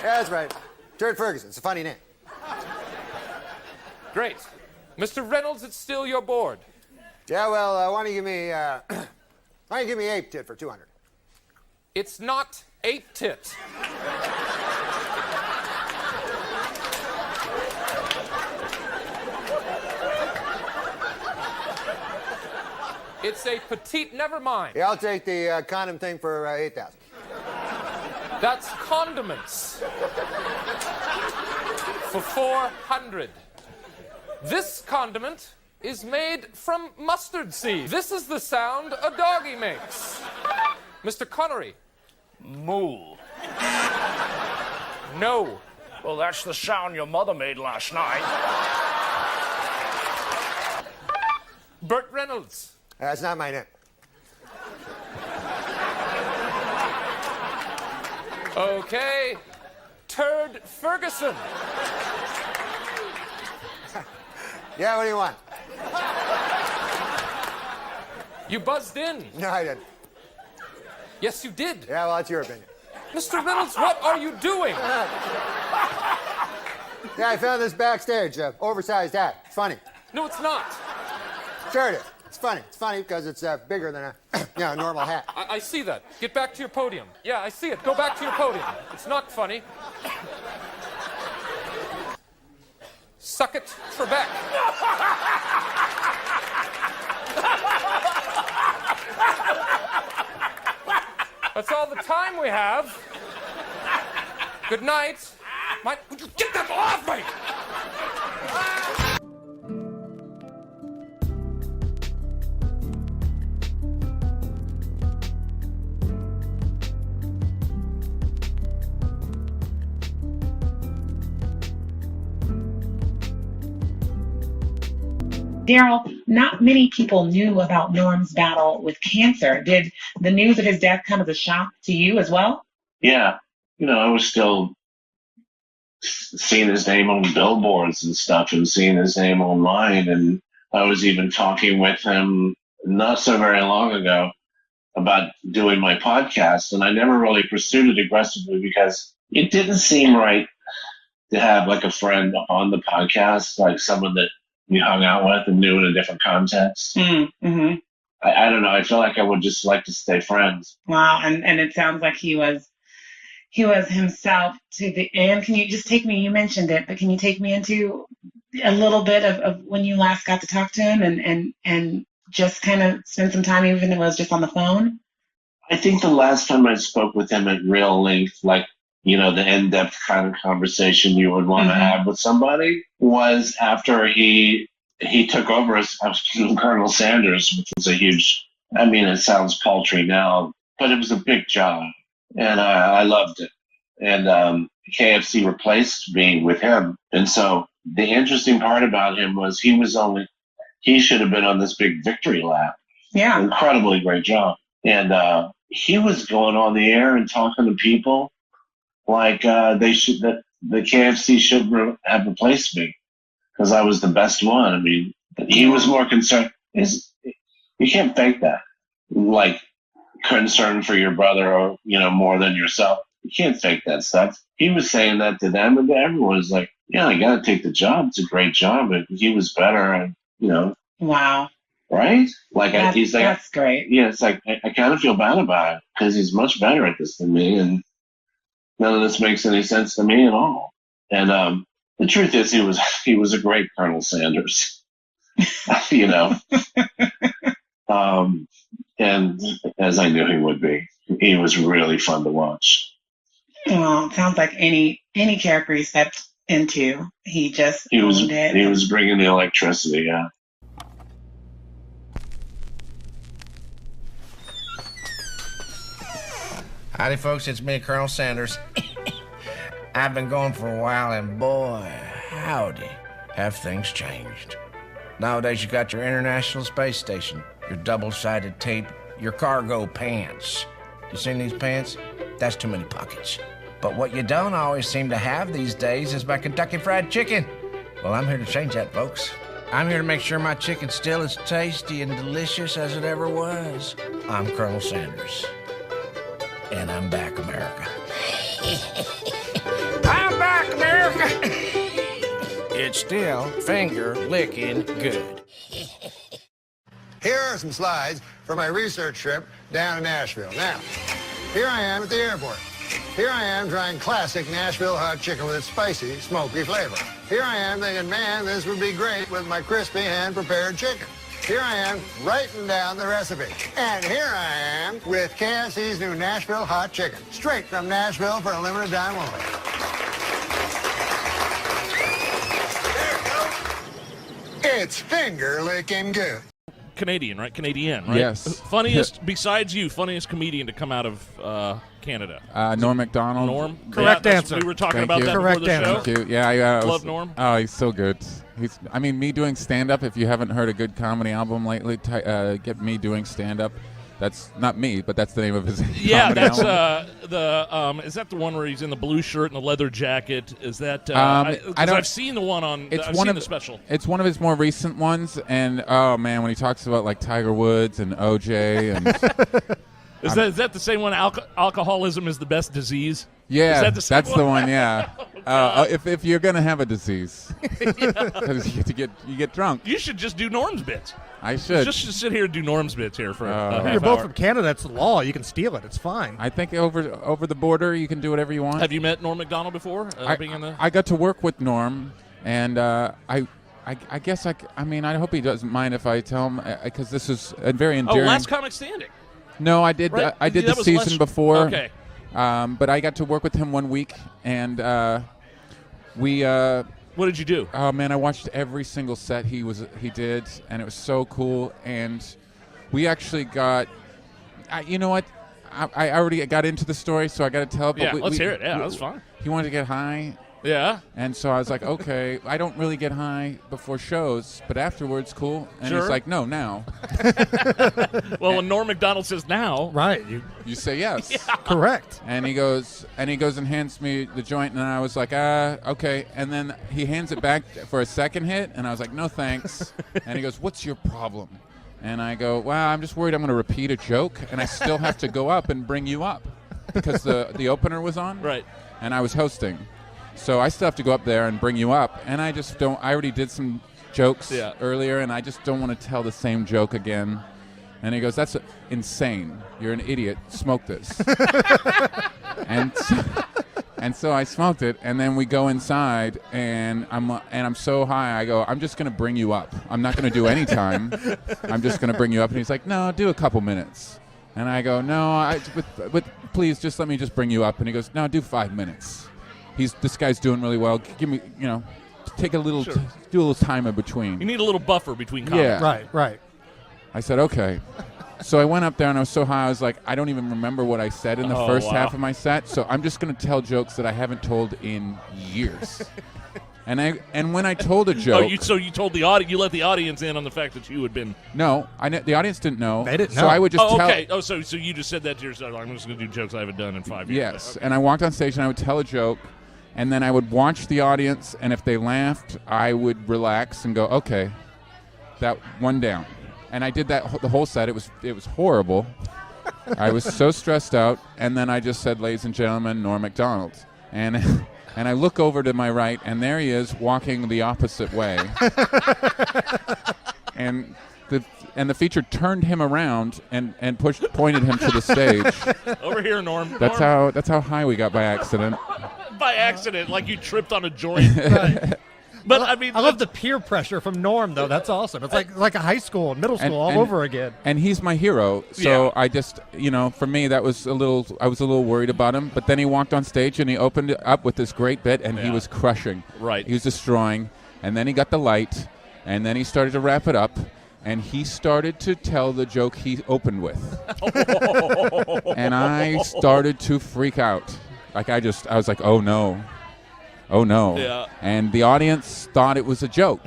that's right. Turd Ferguson. It's a funny name.
Great. Mr. Reynolds, it's still your board.
Yeah, well, why don't you give me 8 tit for 200?
It's not 8 tit. It's a petite never mind.
Yeah, I'll take the condom thing for 8,000.
That's condiments. For 400. This condiment is made from mustard seed. This is the sound a doggy makes. Mr. Connery.
Moo.
No.
Well, that's the sound your mother made last night.
Burt Reynolds.
That's not my name.
Okay. Turd Ferguson.
Yeah, what do you want?
You buzzed in.
No, I didn't.
Yes, you did.
Yeah, well, that's your opinion.
Mr. Reynolds, what are you doing?
Yeah, I found this backstage. Oversized hat. It's funny.
No, it's not.
Sure it is. It's funny. It's funny because it's bigger than a normal hat.
I see that. Get back to your podium. Yeah, I see it. Go back to your podium. It's not funny. Suck it, Trebek. That's all the time we have. Good night. Mike, would you get that off me?
Daryl, not many people knew about Norm's battle with cancer. Did the news of his death come as a shock to you as well?
Yeah. I was still seeing his name on billboards and stuff and seeing his name online. And I was even talking with him not so very long ago about doing my podcast. And I never really pursued it aggressively because it didn't seem right to have like a friend on the podcast, like someone that you hung out with and knew in a different context.
Mm-hmm.
I don't know. I feel like I would just like to stay friends.
Wow, and it sounds like he was himself to the end. Can you just take me? You mentioned it, but can you take me into a little bit of when you last got to talk to him and just kind of spend some time, even if it was just on the phone?
I think the last time I spoke with him at real length, like the in-depth kind of conversation you would want to have with somebody, was after he took over as Colonel Sanders, which was a huge, it sounds paltry now, but it was a big job. And I loved it. And KFC replaced me with him. And so the interesting part about him was he should have been on this big victory lap.
Yeah.
Incredibly great job. And he was going on the air and talking to people like that the KFC should have replaced me because I was the best one. He was more concerned. You can't fake that. Like, concern for your brother or, more than yourself. You can't fake that stuff. He was saying that to them, and everyone was like, yeah, I got to take the job. It's a great job. But he was better, and,
Wow.
Right? Like, he's like,
that's great.
Yeah, it's like, I kind of feel bad about it because he's much better at this than me, and none of this makes any sense to me at all. And the truth is, he was a great Colonel Sanders, and as I knew he would be, he was really fun to watch.
Well, it sounds like any character he stepped into, he owned it.
He was bringing the electricity, yeah.
Howdy, folks. It's me, Colonel Sanders. I've been going for a while, and boy, howdy, have things changed. Nowadays, you got your International Space Station, your double-sided tape, your cargo pants. You seen these pants? That's too many pockets. But what you don't always seem to have these days is my Kentucky Fried Chicken. Well, I'm here to change that, folks. I'm here to make sure my chicken's still as tasty and delicious as it ever was. I'm Colonel Sanders. And I'm back, America. I'm back, America. It's still finger-licking good.
Here are some slides for my research trip down to Nashville. Now, here I am at the airport. Here I am trying classic Nashville hot chicken with its spicy, smoky flavor. Here I am thinking, man, this would be great with my crispy, hand-prepared chicken. Here I am writing down the recipe. And here I am with KFC's new Nashville hot chicken. Straight from Nashville for a limited time only. It's finger-licking good.
Canadian, right? Canadian, right?
Yes.
Funniest, besides you, funniest comedian to come out of Canada?
Norm MacDonald.
Norm?
Correct answer.
We were talking
Thank
about
you.
that
Correct
before the show.
Thank you. Yeah, I
love Norm.
Oh, he's so good. Me doing stand-up, if you haven't heard a good comedy album lately, get me doing stand-up. That's not me, but that's the name of his
Yeah,
comedy
that's
album.
is that the one where he's in the blue shirt and the leather jacket? Is that I've seen the one on I've seen the special.
It's one of his more recent ones, and oh man, when he talks about like Tiger Woods and OJ and
Is that the same one? Alcoholism is the best disease.
Yeah,
is that the same
that's the one. Yeah, if you're gonna have a disease, because you get drunk.
You should just do Norm's bits.
I should
just sit here and do Norm's bits here for a half
You're both
hour.
from Canada. It's the law. You can steal it. It's fine.
I think over the border, you can do whatever you want.
Have you met Norm MacDonald before?
I got to work with Norm, and I guess I mean I hope he doesn't mind if I tell him because this is a very endearing.
Oh, Last Comic Standing.
No, I did.
Right?
I did the season before.
Okay.
But I got to work with him 1 week, and we.
What did you do?
Oh man, I watched every single set he did, and it was so cool. And we actually got. You know what? I already got into the story, so I got to tell it.
Yeah, let's hear it. Yeah, that's fine.
He wanted to get high.
Yeah.
And so I was like, okay, I don't really get high before shows, but afterwards, cool. And
Sure.
he's like, no, now.
Well, when Norm MacDonald says now,
right?
You say yes.
Yeah.
Correct.
And he goes and hands me the joint, and I was like, okay. And then he hands it back for a second hit, and I was like, no thanks. And he goes, what's your problem? And I go, well, I'm just worried I'm going to repeat a joke, and I still have to go up and bring you up because the opener was on,
right?
And I was hosting. So I still have to go up there and bring you up, and I just don't. I already did some jokes earlier, and I just don't want to tell the same joke again. And he goes, "That's insane. You're an idiot. Smoke this." and so I smoked it, and then we go inside, and I'm so high. I go, "I'm just going to bring you up. I'm not going to do any time. I'm just going to bring you up." And he's like, "No, do a couple minutes." And I go, "No, but please, just let me just bring you up." And he goes, "No, do 5 minutes." This guy's doing really well. Give me, take a little,
Sure.
do a little time in between.
you need a little buffer between comics.
Yeah.
Right.
I said, okay. So I went up there and I was so high, I was like, I don't even remember what I said in the
Oh,
first
wow.
half of my set. So I'm just going to tell jokes that I haven't told in years. and when I told a joke,
So you told the audience, you let the audience in on the fact that you had been.
no, the audience didn't know.
They didn't
So
know.
I would just tell.
Okay. Oh, so you just said that to yourself. I'm just going to do jokes I haven't done in 5 years.
Yes, and I walked on stage and I would tell a joke, and then I would watch the audience, and if they laughed, I would relax and go, okay. that one down. And I did that the whole set. It was horrible. I was so stressed out. And then I just said, ladies and gentlemen, Norm MacDonald. And I look over to my right, and there he is walking the opposite way. and the feature turned him around and pointed him to the stage.
Over here, Norm.
That's how high we got by accident.
By accident, like you tripped on a joint. Right. But I mean,
I love the peer pressure from Norm, though. That's awesome. It's like a high school and middle school all over again.
And he's my hero. So I just, for me, I was a little worried about him. But then he walked on stage and he opened it up with this great bit, and he was crushing.
Right.
He was destroying. And then he got the light, and then he started to wrap it up, and he started to tell the joke he opened with. And I started to freak out. I was like, oh no. Oh no.
Yeah.
And the audience thought it was a joke.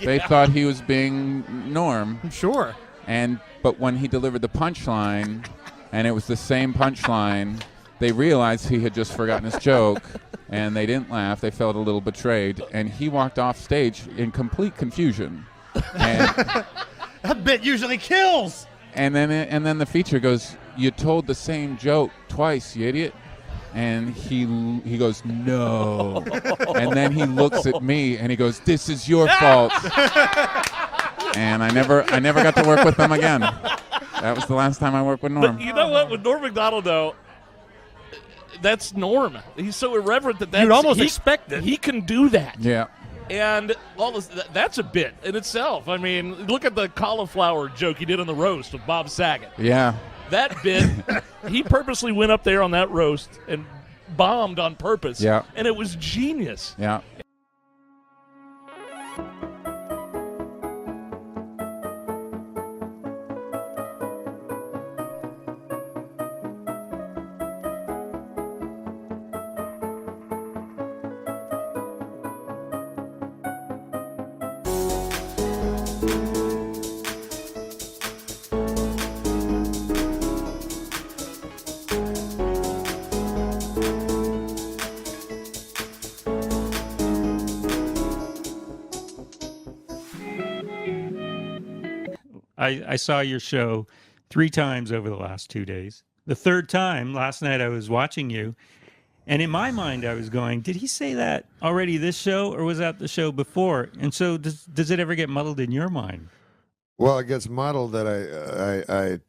They thought he was being Norm.
Sure.
But when he delivered the punchline, and it was the same punchline, they realized he had just forgotten his joke, and they didn't laugh. They felt a little betrayed, and he walked off stage in complete confusion. And
that bit usually kills.
And then the feature goes, "You told the same joke twice, you idiot." And he goes, "No." And then he looks at me and he goes, "This is your fault." And I never got to work with him again. That was the last time I worked with Norm.
But you know what? With Norm MacDonald, though, that's Norm. He's so irreverent that
you'd almost expect it.
He can do that.
Yeah.
And all this, that's a bit in itself. I mean, look at the cauliflower joke he did on the roast of Bob Saget.
Yeah.
That bit, he purposely went up there on that roast and bombed on purpose.
Yeah.
And it was genius.
Yeah.
I saw your show 3 times over the last 2 days. The third time, last night, I was watching you, and in my mind, I was going, did he say that already this show, or was that the show before? And so does it ever get muddled in your mind?
Well, it gets muddled that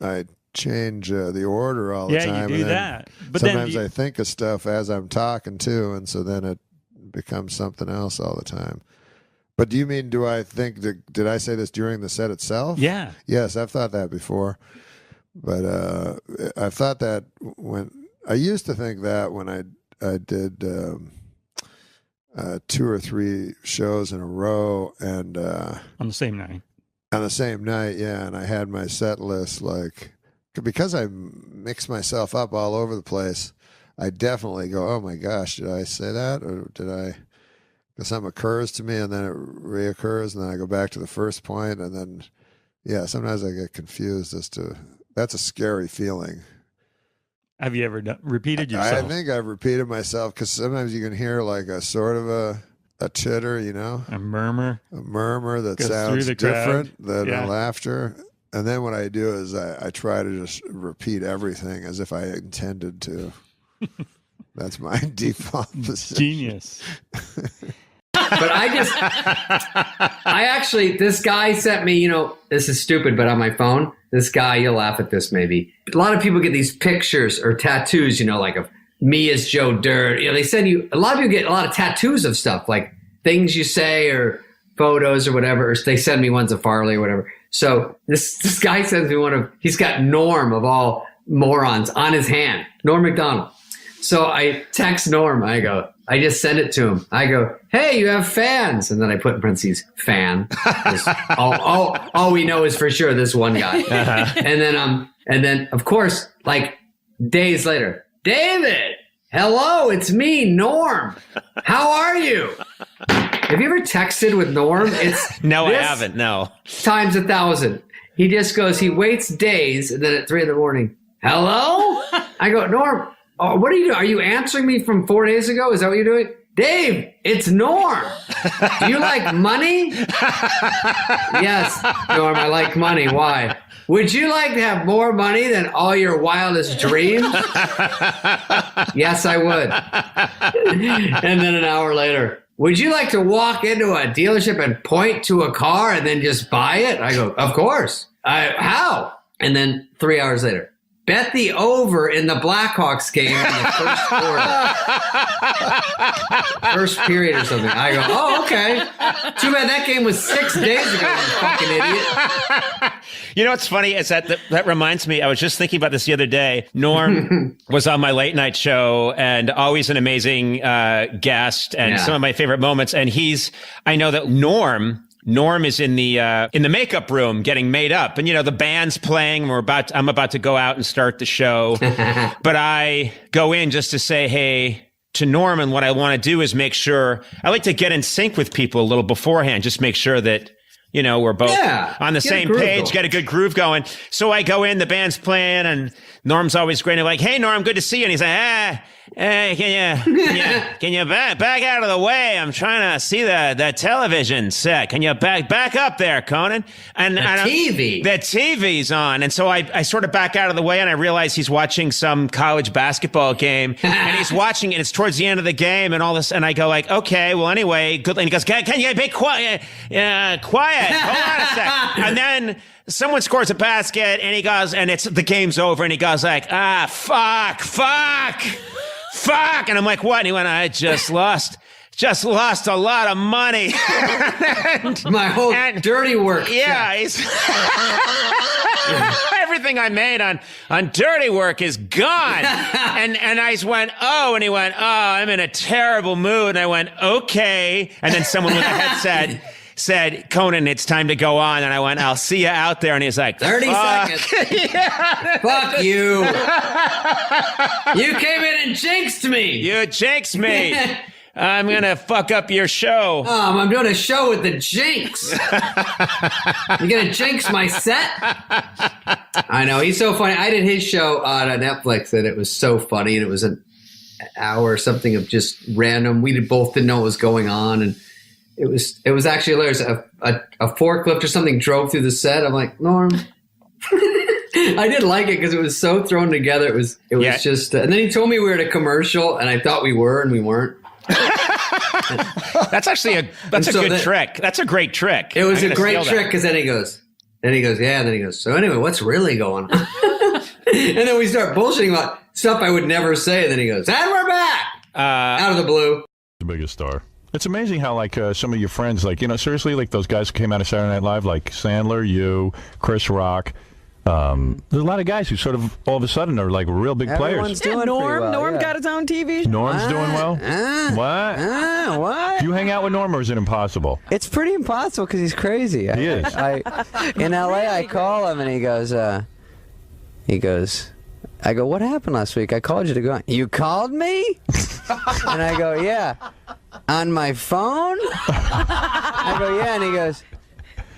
I change the order all the time.
Yeah, you do that. But
sometimes I think of stuff as I'm talking, too, and so then it becomes something else all the time. But do you mean, did I say this during the set itself?
Yeah.
Yes, I've thought that before. But I've thought that I used to think that when I did 2 or 3 shows in a row and
on the same night.
On the same night, yeah, and I had my set list because I mix myself up all over the place. I definitely go, oh my gosh, did I say that, or did I? Something occurs to me, and then it reoccurs, and then I go back to the first point, and then, yeah, sometimes I get confused as to. That's a scary feeling.
Have you ever repeated yourself?
I think I've repeated myself because sometimes you can hear like a sort of a chitter,
a murmur,
that
goes
sounds different than
a
laughter. And then what I do is I try to just repeat everything as if I intended to. That's my default position.
Genius.
But this guy sent me, this is stupid, but on my phone, this guy, you'll laugh at this maybe. A lot of people get these pictures or tattoos, like of me as Joe Dirt. They send you, a lot of people get a lot of tattoos of stuff, like things you say or photos or whatever. Or they send me ones of Farley or whatever. So this guy sends me he's got Norm of all morons on his hand, Norm MacDonald. So I text Norm. I just send it to him. I go, hey, you have fans. And then I put in parentheses, fan. All we know is for sure this one guy. Uh-huh. And then of course, like days later, David, hello, it's me, Norm. How are you? Have you ever texted with Norm?
No, I haven't. No.
Times 1,000. He just goes, he waits days, and then at 3 a.m, hello? I go, Norm. Oh, what are you doing? Are you answering me from 4 days ago? Is that what you're doing? Dave, it's Norm. Do you like money? Yes, Norm, I like money. Why? Would you like to have more money than all your wildest dreams? Yes, I would. And then an hour later, would you like to walk into a dealership and point to a car and then just buy it? I go, of course. How? And then 3 hours later, bet the over in the Blackhawks game in the first quarter. First period or something. I go, oh, okay. Too bad that game was 6 days ago, you fucking idiot.
You know what's funny is that reminds me, I was just thinking about this the other day. Norm was on my late night show and always an amazing guest and some of my favorite moments. And I know that Norm is in the makeup room getting made up, and the band's playing. I'm about to go out and start the show, but I go in just to say hey to Norm, and what I want to do is make sure I like to get in sync with people a little beforehand, just make sure that we're both on the same page, get a good groove going. So I go in, the band's playing, and Norm's always great. Like, hey Norm, good to see you. And he's like, hey, can you back out of the way? I'm trying to see the television set. Can you back up there, Conan? And the TV's on. And so I sort of back out of the way, and I realize he's watching some college basketball game, and he's watching it. It's towards the end of the game and all this. And I go like, okay, well, anyway, good. And he goes, can you be quiet? Quiet. Hold on a sec. And then someone scores a basket, and he goes, and the game's over, and he goes like, fuck. And I'm like, what? And he went, I just lost a lot of money.
My whole dirty work.
Yeah. Everything I made on dirty work is gone. And I just went, oh, and he went, oh, I'm in a terrible mood. And I went, okay. And then someone with a headset said, Conan, it's time to go on. And I went, I'll see you out there. And he's like,
30 seconds. Fuck you. You came in and jinxed me.
You jinxed me. I'm going to fuck up your show.
I'm doing a show with the jinx. You going to jinx my set? I know. He's so funny. I did his show on Netflix, and it was so funny. And it was an hour or something of just random. We both didn't know what was going on. And it was actually hilarious. A forklift or something drove through the set. I'm like, Norm. I did like it because it was so thrown together. It was just. And then he told me we were at a commercial, and I thought we were, and we weren't.
That's actually a good trick. That's a great trick.
It was a great trick because then he goes, yeah. And then he goes, so anyway, what's really going on? And then we start bullshitting about stuff I would never say. And then he goes, and we're back out of the blue.
The biggest star. It's amazing how, like, some of your friends, like, seriously, like those guys who came out of Saturday Night Live, like Sandler, you, Chris Rock. There's a lot of guys who sort of all of a sudden are like real big players.
Yeah, Norm got his own TV show.
Norm's doing well. What?
What?
Do you hang out with Norm, or is it impossible?
It's pretty impossible because he's crazy.
He is.
In L.A., I call him and he goes, I go, what happened last week? I called you to go on. You called me? And I go, yeah. On my phone? I go, yeah. And he goes,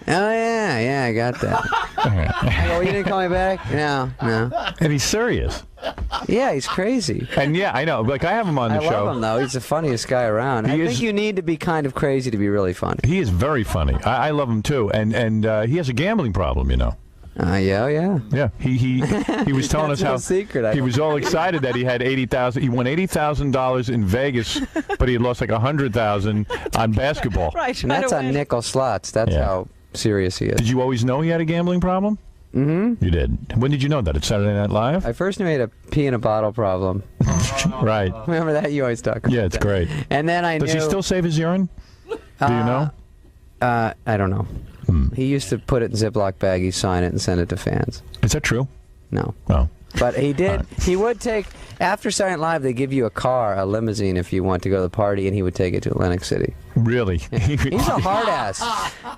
oh, yeah, I got that. I go, well, you didn't call me back? No.
And he's serious.
Yeah, he's crazy.
And yeah, I know. Like, I have him on the show.
I love him, though. He's the funniest guy around. I think you need to be kind of crazy to be really funny.
He is very funny. I love him, too. And he has a gambling problem,
Yeah.
He was telling us how
secret,
he was all excited that he had $80,000. He won $80,000 in Vegas, but he had lost like $100,000 on basketball.
Right.
And that's on nickel slots. That's how serious he is.
Did you always know he had a gambling problem?
Mm-hmm.
You did. When did you know that? At Saturday Night Live?
I first knew he had a pee in a bottle problem.
Right.
Remember that? You always talk about
it's
that.
great.
And then I knew...
Does he still save his urine? Do you know?
I don't know. He used to put it in Ziploc baggies, sign it, and send it to fans.
Is that true?
No.
Oh.
But he did. He would take... After Saturday Night Live, they give you a limousine, if you want to go to the party, and he would take it to Atlantic City.
Really?
Yeah. He's a hard ass.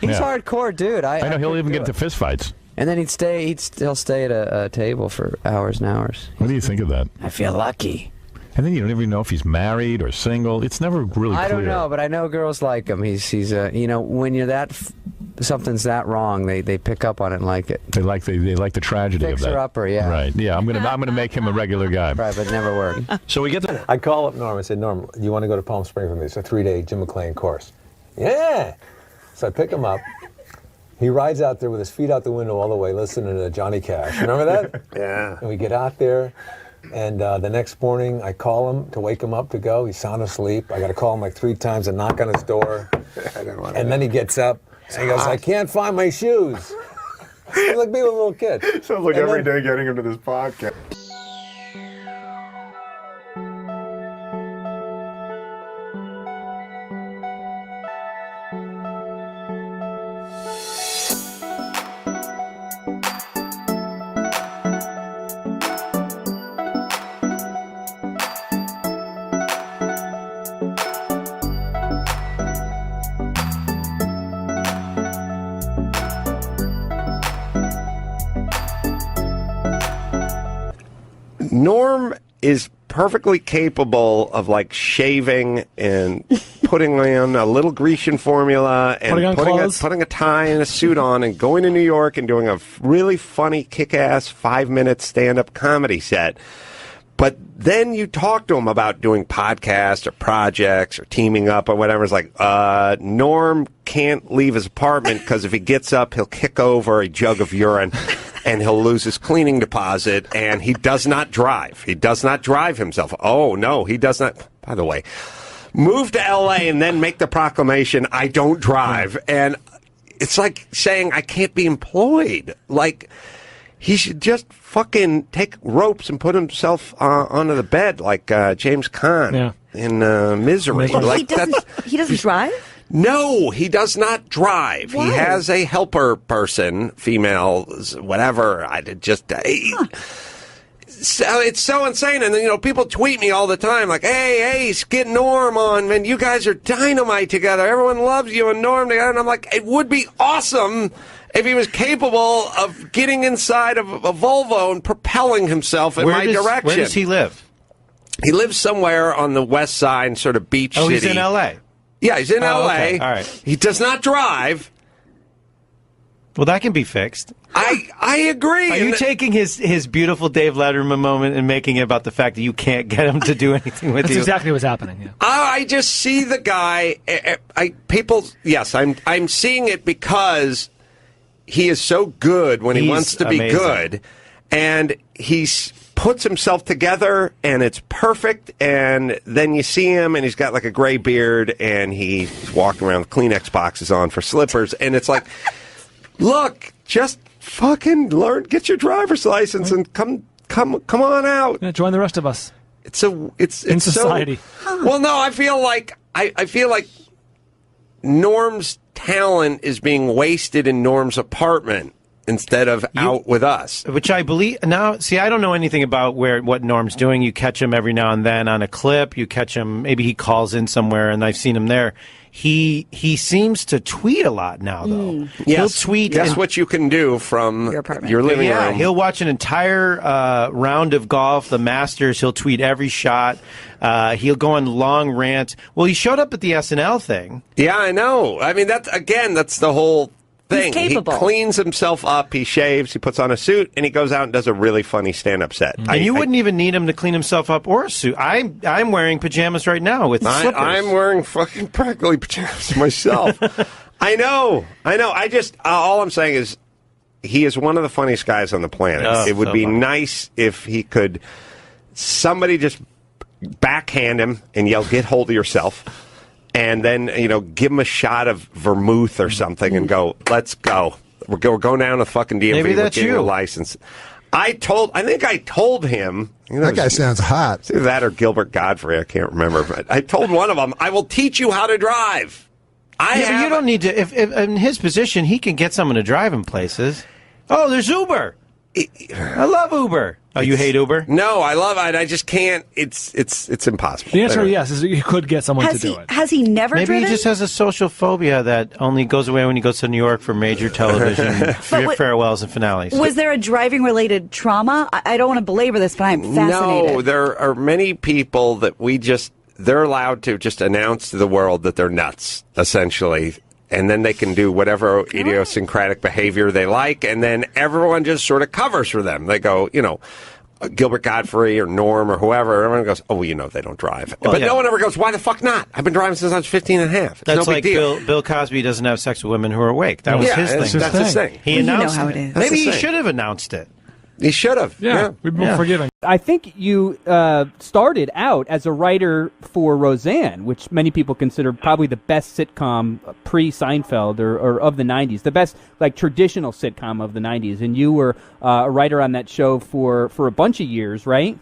He's hardcore, dude.
I know he'll even get into fist fights.
And then he'll stay at a table for hours and hours.
What do you think of that?
I feel lucky.
And then you don't even know if he's married or single. It's never really clear.
I don't know, but I know girls like him. He's when you're that something's that wrong, they pick up on it and like it.
They like the tragedy of that.
Fixer upper, yeah.
Right. Yeah. I'm gonna make him a regular guy.
Right, but it never worked.
So we get the.
I call up Norm. I said, Norm, do you want to go to Palm Springs with me? It's a 3-day Jim McClain course. Yeah. So I pick him up. He rides out there with his feet out the window all the way, listening to Johnny Cash. Remember that?
Yeah.
And we get out there, and the next morning I call him to wake him up to go. He's sound asleep. I got to call him like 3 times and knock on his door. And then he gets up and he goes, I can't find my shoes. He's like being a little kid.
Sounds like
And
every
then-
day getting into this podcast.
Norm is perfectly capable of like shaving and putting on a little Grecian formula and putting a tie and a suit on and going to New York and doing a really funny, kick-ass 5-minute stand-up comedy set. But then you talk to him about doing podcasts or projects or teaming up or whatever. It's like, Norm can't leave his apartment because if he gets up, he'll kick over a jug of urine and he'll lose his cleaning deposit. And he does not drive. He does not drive himself. Oh, no, he does not. By the way, move to L.A. and then make the proclamation, I don't drive. And it's like saying I can't be employed. Like, he should just fucking take ropes and put himself onto the bed like James Caan in Misery. Like
he doesn't drive?
No, he does not drive.
Why?
He has a helper person, female, whatever. So it's so insane. And then, people tweet me all the time like, hey, get Norm on, man. You guys are dynamite together. Everyone loves you and Norm together. And I'm like, it would be awesome if he was capable of getting inside of a Volvo and propelling himself in my direction.
Where does he live?
He lives somewhere on the west side, sort of beach city.
Oh, he's in L.A.?
Yeah, he's in L.A.
Okay. All right.
He does not drive.
Well, that can be fixed.
I agree.
Are you taking his beautiful Dave Letterman moment and making it about the fact that you can't get him to do anything with
That's
you?
exactly what's happening. Yeah.
I just see the guy. I'm seeing it because he is so good when he wants to be
amazing.
good, and he puts himself together, and it's perfect. And then you see him, and he's got like a gray beard, and he's walking around with Kleenex boxes on for slippers, and it's like, look, just fucking learn, get your driver's license, and come on out.
Yeah, join the rest of us.
It's in
society.
Well, no, I feel like Norm's talent is being wasted in Norm's apartment instead of out with us.
Which I believe now. See, I don't know anything about what Norm's doing. You catch him every now and then on a clip. You catch him. Maybe he calls in somewhere, and I've seen him there. He seems to tweet a lot now, though.
Yes.
He'll tweet.
Guess what you can do from your living room.
He'll watch an entire round of golf, the Masters. He'll tweet every shot. He'll go on long rants. Well, he showed up at the SNL thing.
Yeah, I know. I mean, that's the whole thing.
He's capable.
He cleans himself up, he shaves, he puts on a suit, and he goes out and does a really funny stand-up set.
And you wouldn't even need him to clean himself up or a suit. I'm wearing pajamas right now with slippers.
I'm wearing fucking practically pajamas myself. I know. I just, all I'm saying is he is one of the funniest guys on the planet.
Oh,
it would
so
be
funny.
nice if he could, somebody just backhand him and yell, get hold of yourself. And then, give him a shot of vermouth or something and go, let's go. We're going down to the fucking DMV.
Maybe
We're
that's
getting
you.
a license. I think I told him.
That guy sounds hot.
It's either that or Gilbert Godfrey. I can't remember. But I told one of them, I will teach you how to drive.
But you don't need to. If in his position, he can get someone to drive him places. Oh, there's Uber. I love Uber. Oh, you hate Uber?
No, I love it. I just can't. It's impossible.
The answer, yes, is you could get someone to do it.
Has he never
Maybe
driven?
he just has a social phobia that only goes away when he goes to New York for major television farewells and finales.
Was there a driving-related trauma? I don't want to belabor this, but I'm fascinated.
No, there are many people that they're allowed to just announce to the world that they're nuts, essentially. and then they can do whatever idiosyncratic behavior they like, and then everyone just sort of covers for them. They go, Gilbert Godfrey or Norm or whoever, everyone goes, oh, well, they don't drive.
Well,
but
yeah.
no one ever goes, why the fuck not? I've been driving since I was 15 and a half. It's
That's
no
like
big deal.
Bill Cosby doesn't have sex with women who are awake. That was his thing.
That's his thing.
He announced it. Maybe he should have announced it.
He should have.
We've been forgiving.
I think you started out as a writer for Roseanne, which many people consider probably the best sitcom pre-Seinfeld or of the 90s, the best traditional sitcom of the 90s. And you were a writer on that show for a bunch of years, right?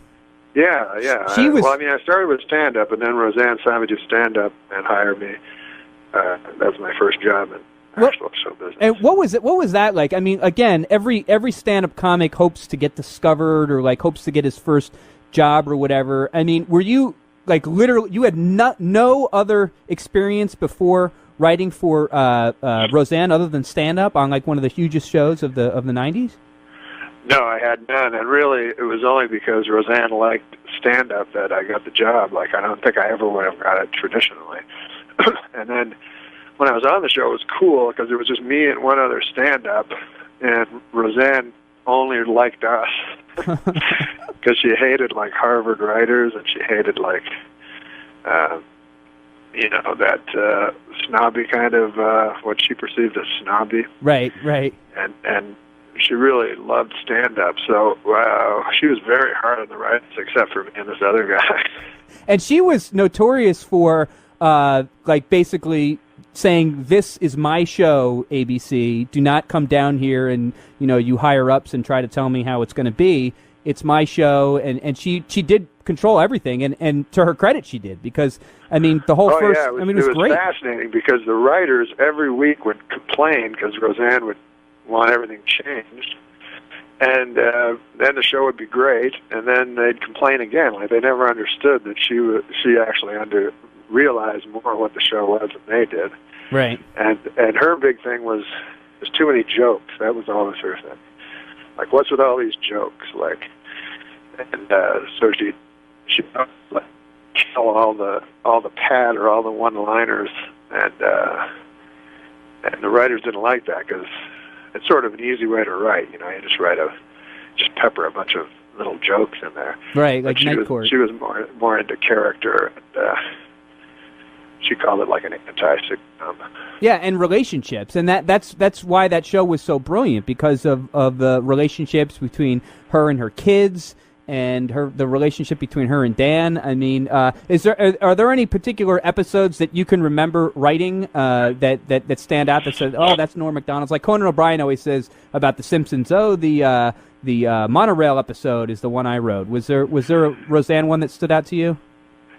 Yeah. I started with stand-up, and then Roseanne signed me to stand-up and hired me. That was my first job in actual show business.
And what was that like? I mean, again, every stand-up comic hopes to get discovered or hopes to get his first job or whatever. I mean, were you literally you had no other experience before writing for Roseanne other than stand-up on one of the hugest shows of the 90s?
No, I had none, and really, it was only because Roseanne liked stand-up that I got the job. I don't think I ever would have got it traditionally. And then when I was on the show, it was cool because it was just me and one other stand-up, and Roseanne only liked us because she hated Harvard writers, and she hated that snobby kind of what she perceived as snobby.
Right.
And she really loved stand-up, so she was very hard on the writers, except for me and this other guy.
And she was notorious for basically saying, "This is my show, ABC. Do not come down here and you higher ups and try to tell me how it's going to be. It's my show." And she did control everything, and to her credit, she did, because the whole
it was
great.
Fascinating because the writers every week would complain because Roseanne would want everything changed, and then the show would be great, and then they'd complain again. They never understood that she actually realized more what the show was than they did.
Right.
And her big thing was there's too many jokes. That was always her thing. What's with all these jokes? So she kill all the pad or all the one-liners, and the writers didn't like that because it's sort of an easy way to write. You just pepper a bunch of little jokes in there.
Right,
But
Night Court.
She was more into character, and she called it an anti-sitcom.
Yeah, and relationships, and that's why that show was so brilliant, because of the relationships between her and her kids, and the relationship between her and Dan. Are there any particular episodes that you can remember writing that stand out that said, "Oh, that's Norm Macdonald's"? Like Conan O'Brien always says about The Simpsons. Oh, the monorail episode is the one I wrote. Was there a Roseanne one that stood out to you?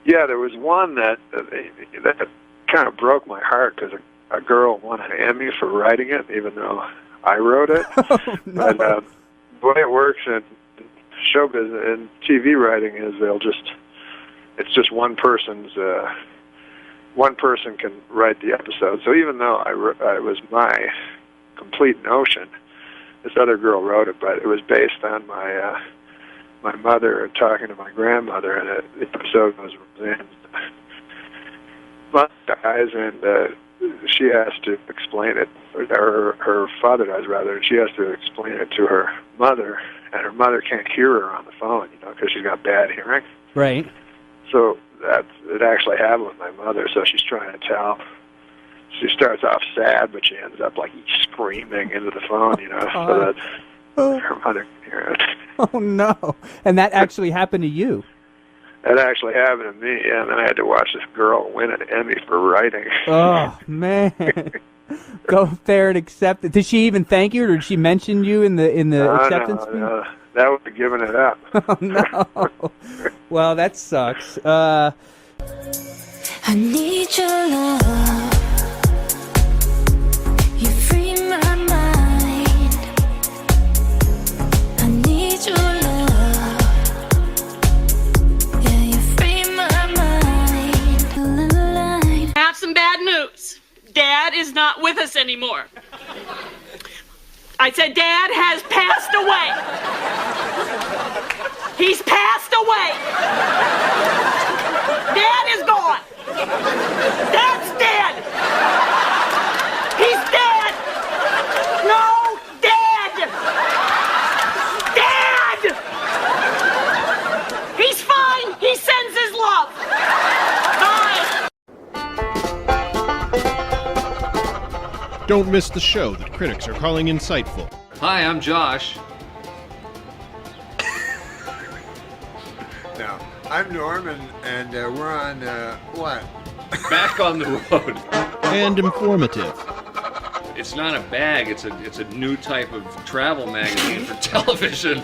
Yeah, there was one that kind of broke my heart because a girl won an Emmy for writing it, even though I wrote it.
Oh, no.
But the way it works in show business and TV writing is it's just one person can write the episode. So even though it was my complete notion, this other girl wrote it, but it was based on my mother talking to my grandmother, and the episode was Roseanne's mother dies, and she has to explain it, or her father dies rather, and she has to explain it to her mother, and her mother can't hear her on the phone, because she's got bad hearing.
Right.
So it actually happened with my mother. So she's trying to tell. She starts off sad, but she ends up screaming into the phone, so that her mother can hear it.
Oh no! And that actually happened to you.
That actually happened to me, and then I had to watch this girl win an Emmy for writing.
Oh man! Go up there and accept it. Did she even thank you, or did she mention you in the acceptance speech?
No, that would have given it up.
Oh no! Well, that sucks.
I need your love. You free my mind. I need your love. Yeah, you free my mind.
I have some bad news. Dad is not with us anymore. I said Dad has passed away. He's passed away. Dad is gone. Dad's dead.
Don't miss the show that critics are calling insightful.
Hi, I'm Josh.
No, I'm Norm, and we're on, what?
Back on the road.
And informative.
It's not a bag, it's a new type of travel magazine for television.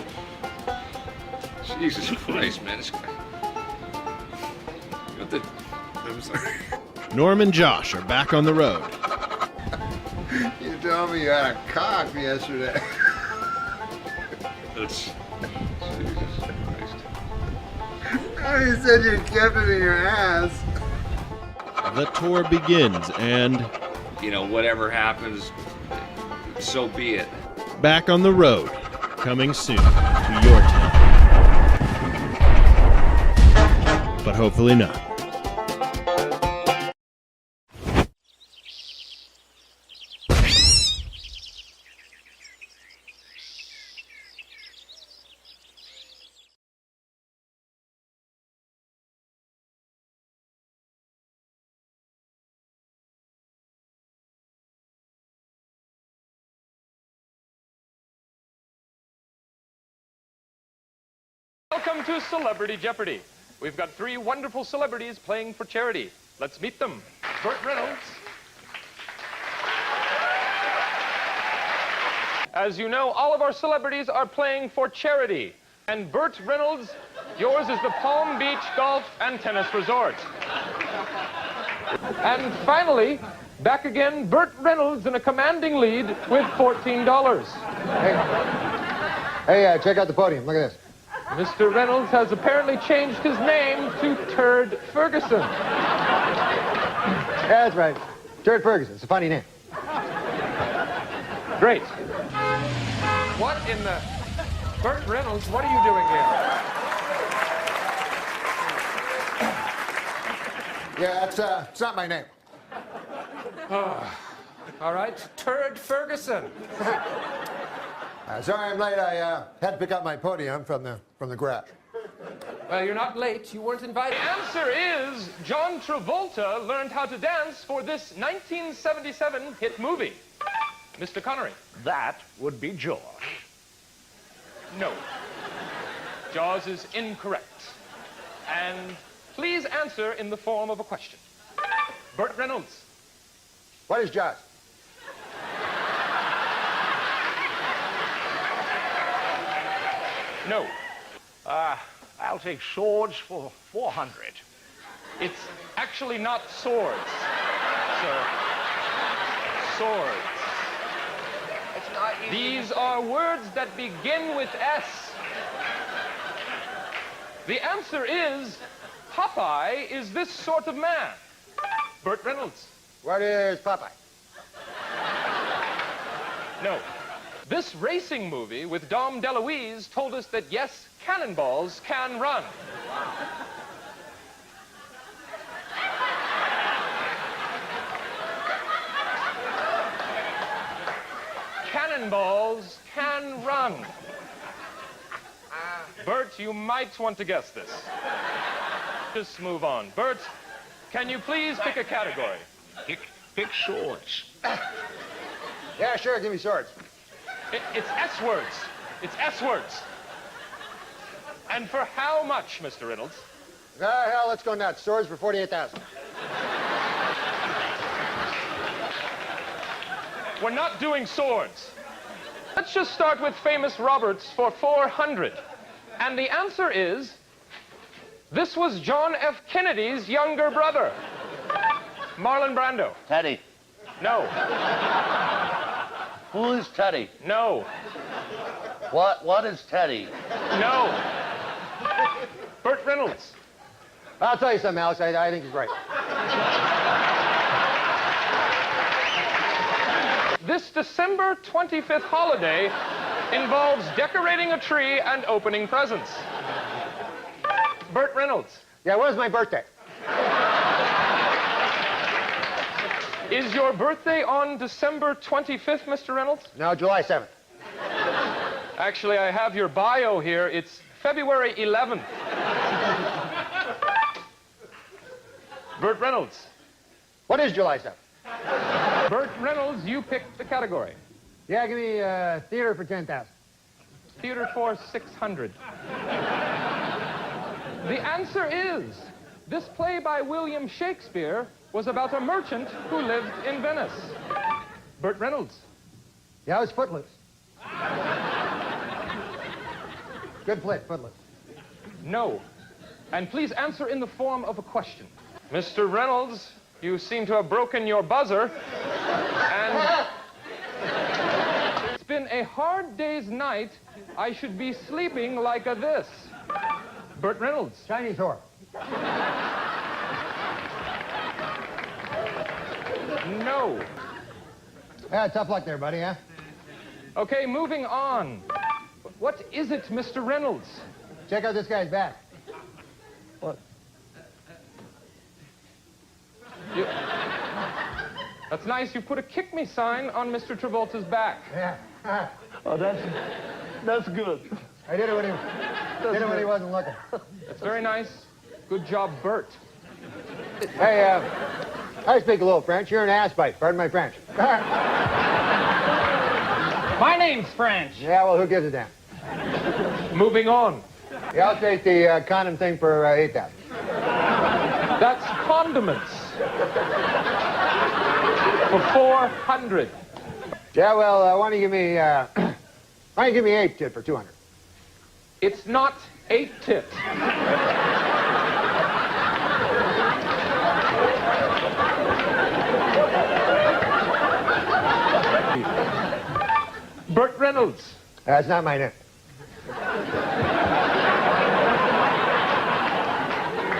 Jesus Christ, man.
I'm sorry.
Norm and Josh are back on the road.
You told me you had a cock yesterday.
It's...
You said you kept it in your ass.
The tour begins, and...
You know, whatever happens, so be it.
Back on the road, coming soon to your town. But hopefully not.
Welcome to Celebrity Jeopardy! We've got 3 wonderful celebrities playing for charity. Let's meet them. Burt Reynolds. As you know, all of our celebrities are playing for charity. And Burt Reynolds, yours is the Palm Beach Golf and Tennis Resort. And finally, back again, Burt Reynolds in a commanding lead with $14.
Hey, check out the podium. Look at this.
Mr. Reynolds has apparently changed his name to Turd Ferguson.
Yeah, that's right. Turd Ferguson. It's a funny name.
Great. What in the... Burt Reynolds, what are you doing here?
Yeah, it's not my name.
All right, Turd Ferguson.
Sorry I'm late. I had to pick up my podium from the garage.
Well, you're not late. You weren't invited. The answer is John Travolta learned how to dance for this 1977 hit movie. Mr. Connery.
That would be Jaws.
No. Jaws is incorrect. And please answer in the form of a question. Burt Reynolds.
What is Jaws?
No.
I'll take swords for 400.
It's actually not swords, sir. Swords.
It's not easy.
These are words that begin with S. The answer is Popeye is this sort of man. Burt Reynolds.
What is Popeye?
No. This racing movie with Dom DeLuise told us that, yes, cannonballs can run. Cannonballs can run. Bert, you might want to guess this. Just move on. Bert, can you please pick a category?
Pick swords.
Yeah, sure. Give me swords.
It's S words. It's S words. And for how much, Mr. Reynolds?
Hell, let's go nuts. Swords for 48,000.
We're not doing swords. Let's just start with famous Roberts for 400. And the answer is, this was John F. Kennedy's younger brother. Marlon Brando.
Teddy.
No.
Who is Teddy?
No.
What is Teddy?
No. Burt Reynolds.
I'll tell you something, Alex. I think he's right.
This December 25th holiday involves decorating a tree and opening presents. Burt Reynolds.
Yeah, when's my birthday?
Is your birthday on December 25th, Mr. Reynolds?
No, July 7th.
Actually, I have your bio here. It's February 11th. Burt Reynolds.
What is July 7th?
Burt Reynolds, you picked the category.
Yeah, give me theater for 10,000.
Theater for 600. The answer is, this play by William Shakespeare was about a merchant who lived in Venice. Burt Reynolds.
Yeah, it was Footloose. Good flick, Footloose.
No. And please answer in the form of a question. Mr. Reynolds, you seem to have broken your buzzer. And it's been a hard day's night. I should be sleeping like a this. Burt Reynolds.
Chinese whore.
No.
Yeah, tough luck there, buddy, huh?
Okay, moving on. What is it, Mr. Reynolds?
Check out this guy's back.
What? That's nice. You put a kick me sign on Mr. Travolta's back.
Yeah.
Oh, that's good.
I did it when he wasn't looking.
That's very nice. Good job, Bert.
Hey, I speak a little French. You're an ass bite. Pardon my French.
My name's French.
Yeah, well, who gives a damn?
Moving on.
Yeah, I'll take the condom thing for 8,000.
That's condiments. For 400.
Yeah, well, why don't you give me 8 tit for 200?
It's not 8 tit. Burt Reynolds.
That's not my name.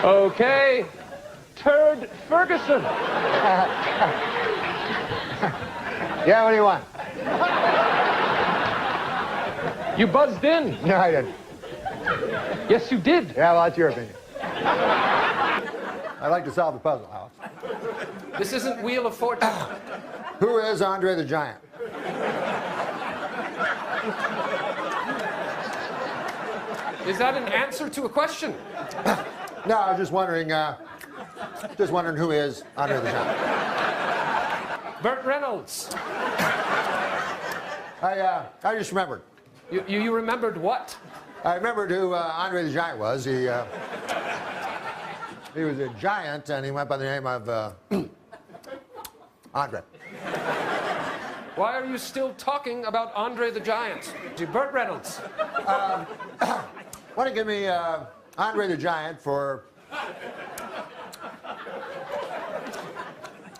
Okay. Turd Ferguson.
Yeah, what do you want?
You buzzed in.
No, I didn't.
Yes, you did.
Yeah, well, that's your opinion. I'd like to solve the puzzle, Alex.
This isn't Wheel of Fortune.
Who is Andre the Giant?
Is that an answer to a question?
No, I was just wondering who is Andre the Giant.
Burt Reynolds.
I just remembered.
You remembered what?
I remembered who Andre the Giant was. He was a giant, and he went by the name of Andre.
Why are you still talking about Andre the Giant? Burt Reynolds.
Why don't you give me Andre the Giant for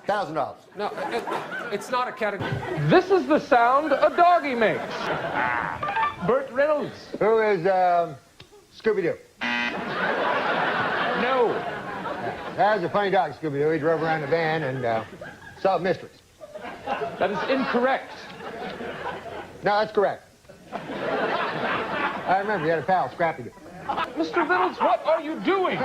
$1,000?
No, it's not a category. This is the sound a doggy makes. Burt Reynolds.
Who is Scooby-Doo?
No.
That was a funny dog, Scooby-Doo. He drove around the van and solved mysteries.
That is incorrect.
No, that's correct. I remember you had a pal, Scrappy Doo.
Mr. Reynolds, what are you doing?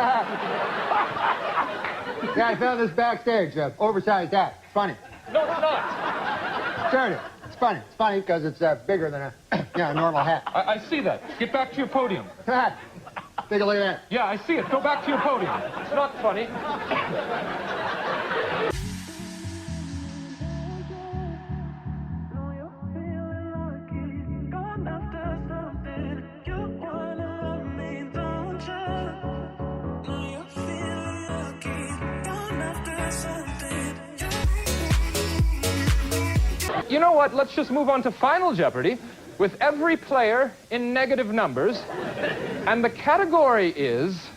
Yeah, I found this backstage, oversized hat. It's funny.
No, it's not.
Sure it is. It's funny. It's funny because it's bigger than a normal hat.
I see that. Get back to your podium.
Take a look at that.
Yeah, I see it. Go back to your podium. It's not funny. You know what? Let's just move on to Final Jeopardy with every player in negative numbers. And the category is,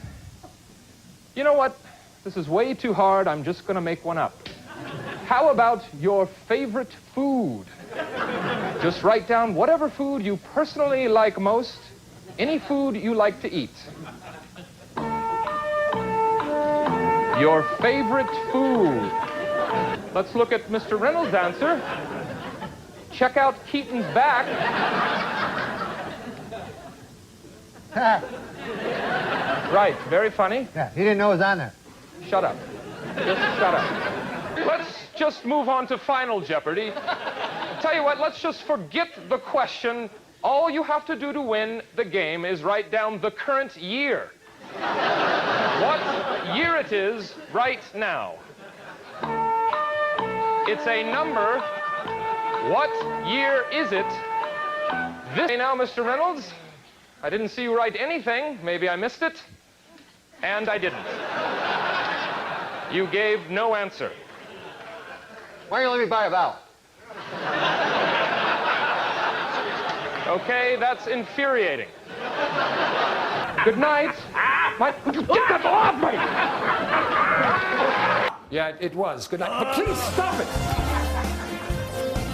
you know what? This is way too hard. I'm just going to make one up. How about your favorite food? Just write down whatever food you personally like most, any food you like to eat. Your favorite food. Let's look at Mr. Reynolds' answer. Check out Keaton's back. Right, very funny.
Yeah, he didn't know it was on there.
Shut up. Just shut up. Let's just move on to Final Jeopardy. Tell you what, let's just forget the question. All you have to do to win the game is write down the current year. What year it is right now. It's a number. What year is it? This now, Mr. Reynolds. I didn't see you write anything. Maybe I missed it. And I didn't. You gave no answer.
Why don't you let me buy a vowel?
Okay, that's infuriating. Good night. Get that off me!
Yeah, it was. Good night. But please stop it!